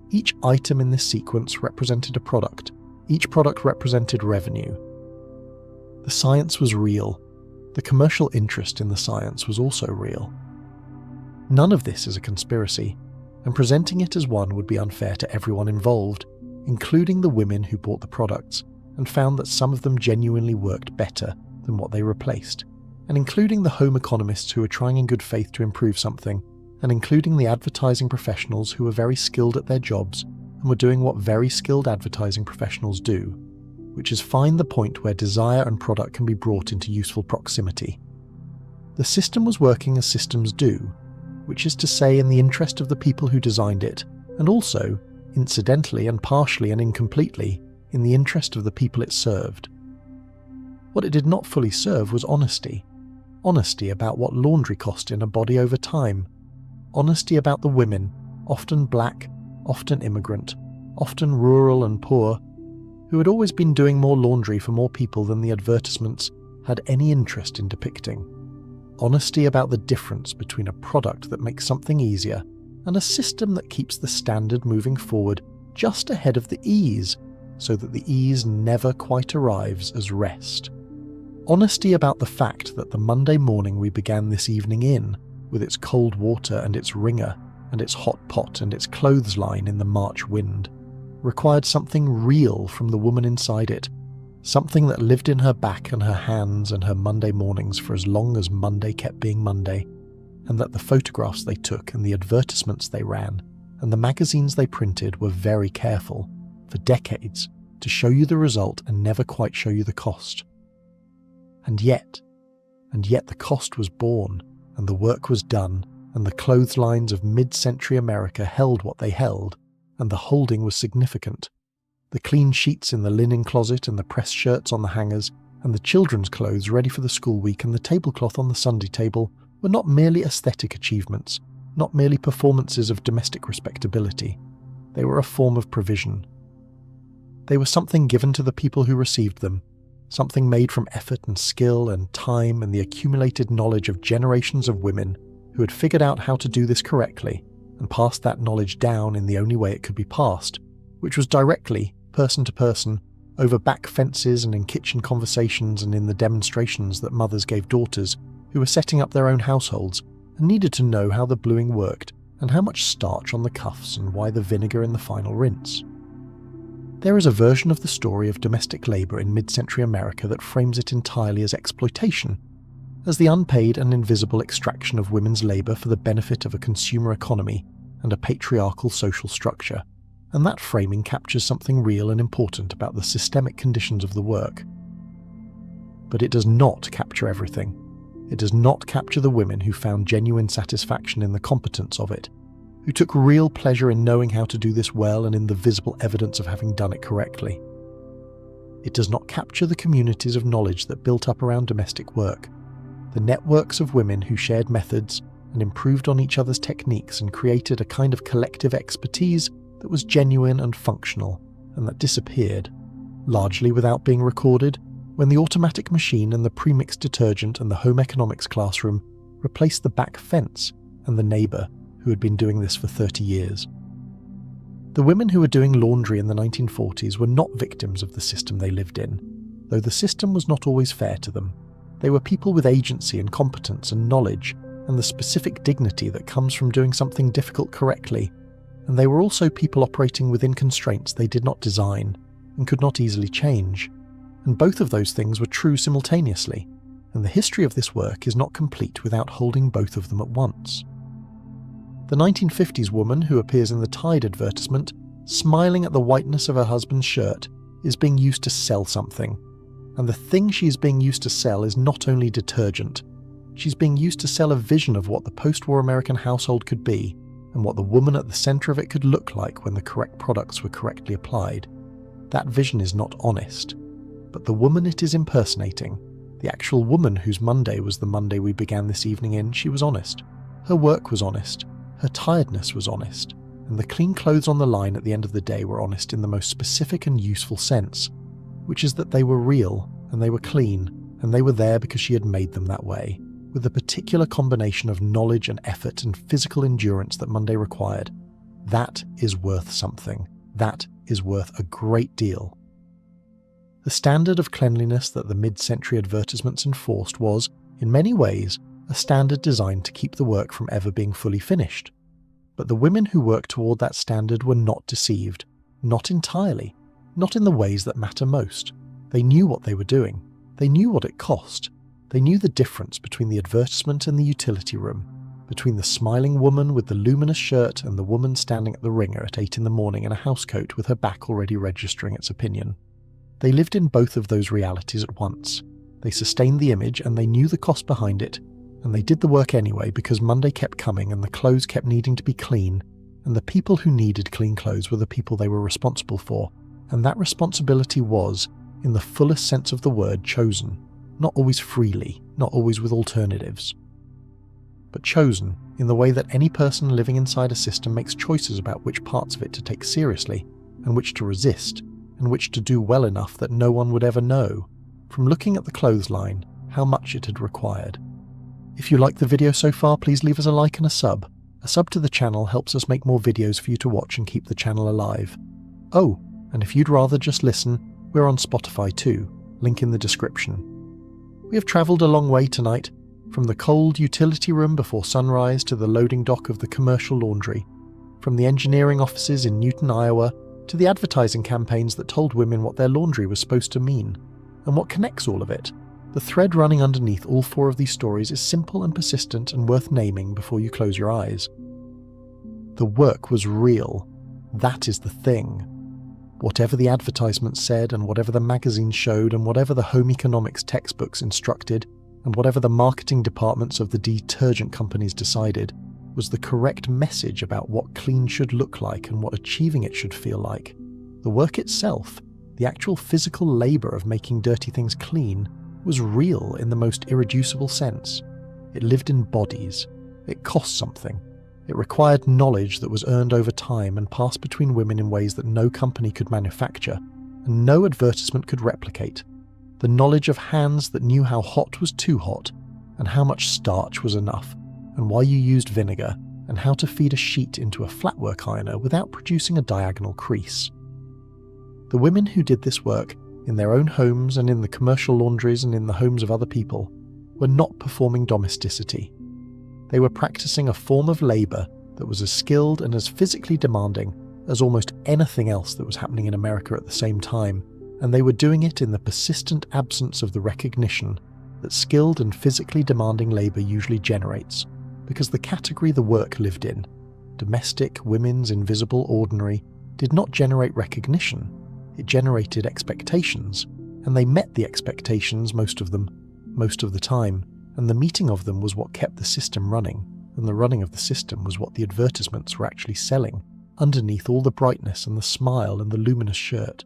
Each item in this sequence represented a product. Each product represented revenue. The science was real. The commercial interest in the science was also real. None of this is a conspiracy, and presenting it as one would be unfair to everyone involved, including the women who bought the products and found that some of them genuinely worked better than what they replaced, and including the home economists who were trying in good faith to improve something, and including the advertising professionals who were very skilled at their jobs and were doing what very skilled advertising professionals do, which is find the point where desire and product can be brought into useful proximity. The system was working as systems do, which is to say in the interest of the people who designed it, and also, incidentally and partially and incompletely, in the interest of the people it served. What it did not fully serve was honesty. Honesty about what laundry cost in a body over time. Honesty about the women, often black, often immigrant, often rural and poor, who had always been doing more laundry for more people than the advertisements had any interest in depicting. Honesty about the difference between a product that makes something easier and a system that keeps the standard moving forward just ahead of the ease, so that the ease never quite arrives as rest. Honesty about the fact that the Monday morning we began this evening in, with its cold water and its wringer, and its hot pot and its clothesline in the March wind, required something real from the woman inside it, something that lived in her back and her hands and her Monday mornings for as long as Monday kept being Monday, and that the photographs they took and the advertisements they ran and the magazines they printed were very careful, for decades, to show you the result and never quite show you the cost. And yet the cost was borne, and the work was done, and the clotheslines of mid-century America held what they held, and the holding was significant. The clean sheets in the linen closet and the pressed shirts on the hangers, and the children's clothes ready for the school week and the tablecloth on the Sunday table were not merely aesthetic achievements, not merely performances of domestic respectability. They were a form of provision. They were something given to the people who received them, something made from effort and skill and time and the accumulated knowledge of generations of women who had figured out how to do this correctly and passed that knowledge down in the only way it could be passed, which was directly, person to person, over back fences and in kitchen conversations and in the demonstrations that mothers gave daughters who were setting up their own households and needed to know how the bluing worked and how much starch on the cuffs and why the vinegar in the final rinse. There is a version of the story of domestic labour in mid-century America that frames it entirely as exploitation, as the unpaid and invisible extraction of women's labour for the benefit of a consumer economy and a patriarchal social structure, and that framing captures something real and important about the systemic conditions of the work. But it does not capture everything. It does not capture the women who found genuine satisfaction in the competence of it, who took real pleasure in knowing how to do this well and in the visible evidence of having done it correctly. It does not capture the communities of knowledge that built up around domestic work, the networks of women who shared methods and improved on each other's techniques and created a kind of collective expertise that was genuine and functional, and that disappeared, largely without being recorded, when the automatic machine and the premixed detergent and the home economics classroom replaced the back fence and the neighbour who had been doing this for 30 years. The women who were doing laundry in the 1940s were not victims of the system they lived in, though the system was not always fair to them. They were people with agency and competence and knowledge and the specific dignity that comes from doing something difficult correctly, and they were also people operating within constraints they did not design and could not easily change, and both of those things were true simultaneously, and the history of this work is not complete without holding both of them at once. The 1950s woman who appears in the Tide advertisement, smiling at the whiteness of her husband's shirt, is being used to sell something, and the thing she is being used to sell is not only detergent. She's being used to sell a vision of what the post-war American household could be, and what the woman at the centre of it could look like when the correct products were correctly applied. That vision is not honest. But the woman it is impersonating, the actual woman whose Monday was the Monday we began this evening in, she was honest. Her work was honest. Her tiredness was honest. And the clean clothes on the line at the end of the day were honest in the most specific and useful sense, which is that they were real, and they were clean, and they were there because she had made them that way, with the particular combination of knowledge and effort and physical endurance that Monday required. That is worth something. That is worth a great deal. The standard of cleanliness that the mid-century advertisements enforced was, in many ways, a standard designed to keep the work from ever being fully finished. But the women who worked toward that standard were not deceived. Not entirely. Not in the ways that matter most. They knew what they were doing. They knew what it cost. They knew the difference between the advertisement and the utility room, between the smiling woman with the luminous shirt and the woman standing at the wringer at 8 in the morning in a housecoat with her back already registering its opinion. They lived in both of those realities at once. They sustained the image and they knew the cost behind it, and they did the work anyway because Monday kept coming and the clothes kept needing to be clean, and the people who needed clean clothes were the people they were responsible for, and that responsibility was, in the fullest sense of the word, chosen. Not always freely, not always with alternatives. But chosen in the way that any person living inside a system makes choices about which parts of it to take seriously, and which to resist, and which to do well enough that no one would ever know, from looking at the clothesline, how much it had required. If you like the video so far, please leave us a like and a sub. A sub to the channel helps us make more videos for you to watch and keep the channel alive. Oh, and if you'd rather just listen, we're on Spotify too, link in the description. We have travelled a long way tonight, from the cold utility room before sunrise to the loading dock of the commercial laundry, from the engineering offices in Newton, Iowa, to the advertising campaigns that told women what their laundry was supposed to mean, and what connects all of it. The thread running underneath all 4 of these stories is simple and persistent and worth naming before you close your eyes. The work was real. That is the thing. Whatever the advertisements said, and whatever the magazines showed, and whatever the home economics textbooks instructed, and whatever the marketing departments of the detergent companies decided, was the correct message about what clean should look like and what achieving it should feel like. The work itself, the actual physical labour of making dirty things clean, was real in the most irreducible sense. It lived in bodies. It cost something. It required knowledge that was earned over time and passed between women in ways that no company could manufacture, and no advertisement could replicate. The knowledge of hands that knew how hot was too hot, and how much starch was enough, and why you used vinegar, and how to feed a sheet into a flatwork ironer without producing a diagonal crease. The women who did this work, in their own homes and in the commercial laundries and in the homes of other people, were not performing domesticity. They were practicing a form of labour that was as skilled and as physically demanding as almost anything else that was happening in America at the same time, and they were doing it in the persistent absence of the recognition that skilled and physically demanding labour usually generates, because the category the work lived in, domestic, women's, invisible, ordinary, did not generate recognition. It generated expectations, and they met the expectations, most of them, most of the time, and the meeting of them was what kept the system running, and the running of the system was what the advertisements were actually selling, underneath all the brightness and the smile and the luminous shirt.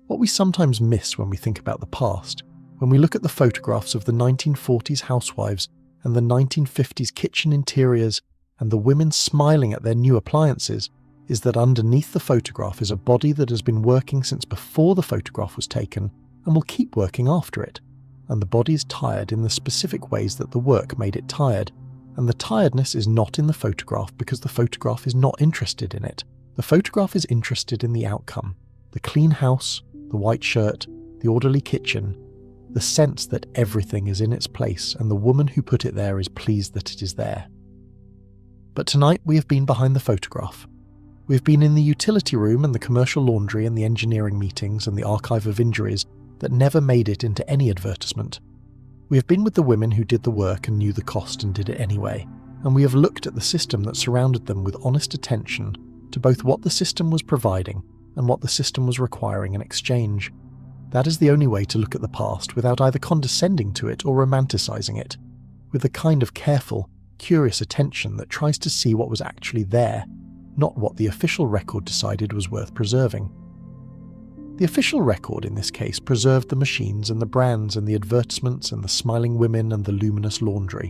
What we sometimes miss when we think about the past, when we look at the photographs of the 1940s housewives and the 1950s kitchen interiors and the women smiling at their new appliances, is that underneath the photograph is a body that has been working since before the photograph was taken and will keep working after it, and the body is tired in the specific ways that the work made it tired, and the tiredness is not in the photograph because the photograph is not interested in it. The photograph is interested in the outcome, the clean house, the white shirt, the orderly kitchen, the sense that everything is in its place and the woman who put it there is pleased that it is there. But tonight we have been behind the photograph. We have been in the utility room and the commercial laundry and the engineering meetings and the archive of injuries that never made it into any advertisement. We have been with the women who did the work and knew the cost and did it anyway, and we have looked at the system that surrounded them with honest attention to both what the system was providing and what the system was requiring in exchange. That is the only way to look at the past without either condescending to it or romanticising it, with the kind of careful, curious attention that tries to see what was actually there, not what the official record decided was worth preserving. The official record in this case preserved the machines and the brands and the advertisements and the smiling women and the luminous laundry.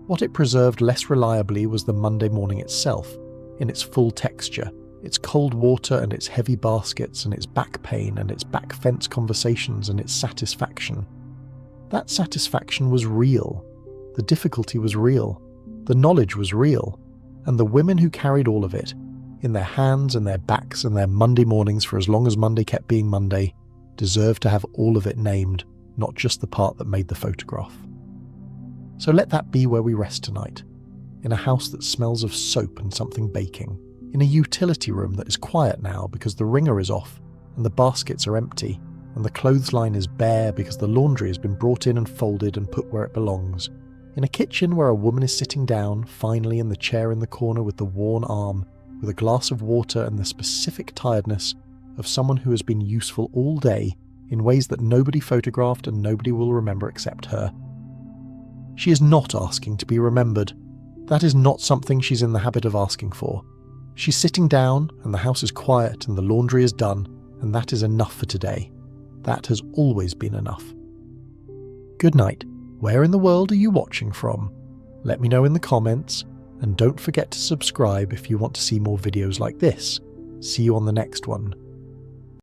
What it preserved less reliably was the Monday morning itself, in its full texture, its cold water and its heavy baskets and its back pain and its back fence conversations and its satisfaction. That satisfaction was real. The difficulty was real. The knowledge was real. And the women who carried all of it, in their hands and their backs and their Monday mornings for as long as Monday kept being Monday, deserved to have all of it named, not just the part that made the photograph. So let that be where we rest tonight, in a house that smells of soap and something baking, in a utility room that is quiet now because the wringer is off and the baskets are empty and the clothesline is bare because the laundry has been brought in and folded and put where it belongs, in a kitchen where a woman is sitting down, finally in the chair in the corner with the worn arm, with a glass of water and the specific tiredness of someone who has been useful all day in ways that nobody photographed and nobody will remember except her. She is not asking to be remembered. That is not something she's in the habit of asking for. She's sitting down and the house is quiet and the laundry is done, and that is enough for today. That has always been enough. Good night. Where in the world are you watching from? Let me know in the comments, and don't forget to subscribe if you want to see more videos like this. See you on the next one.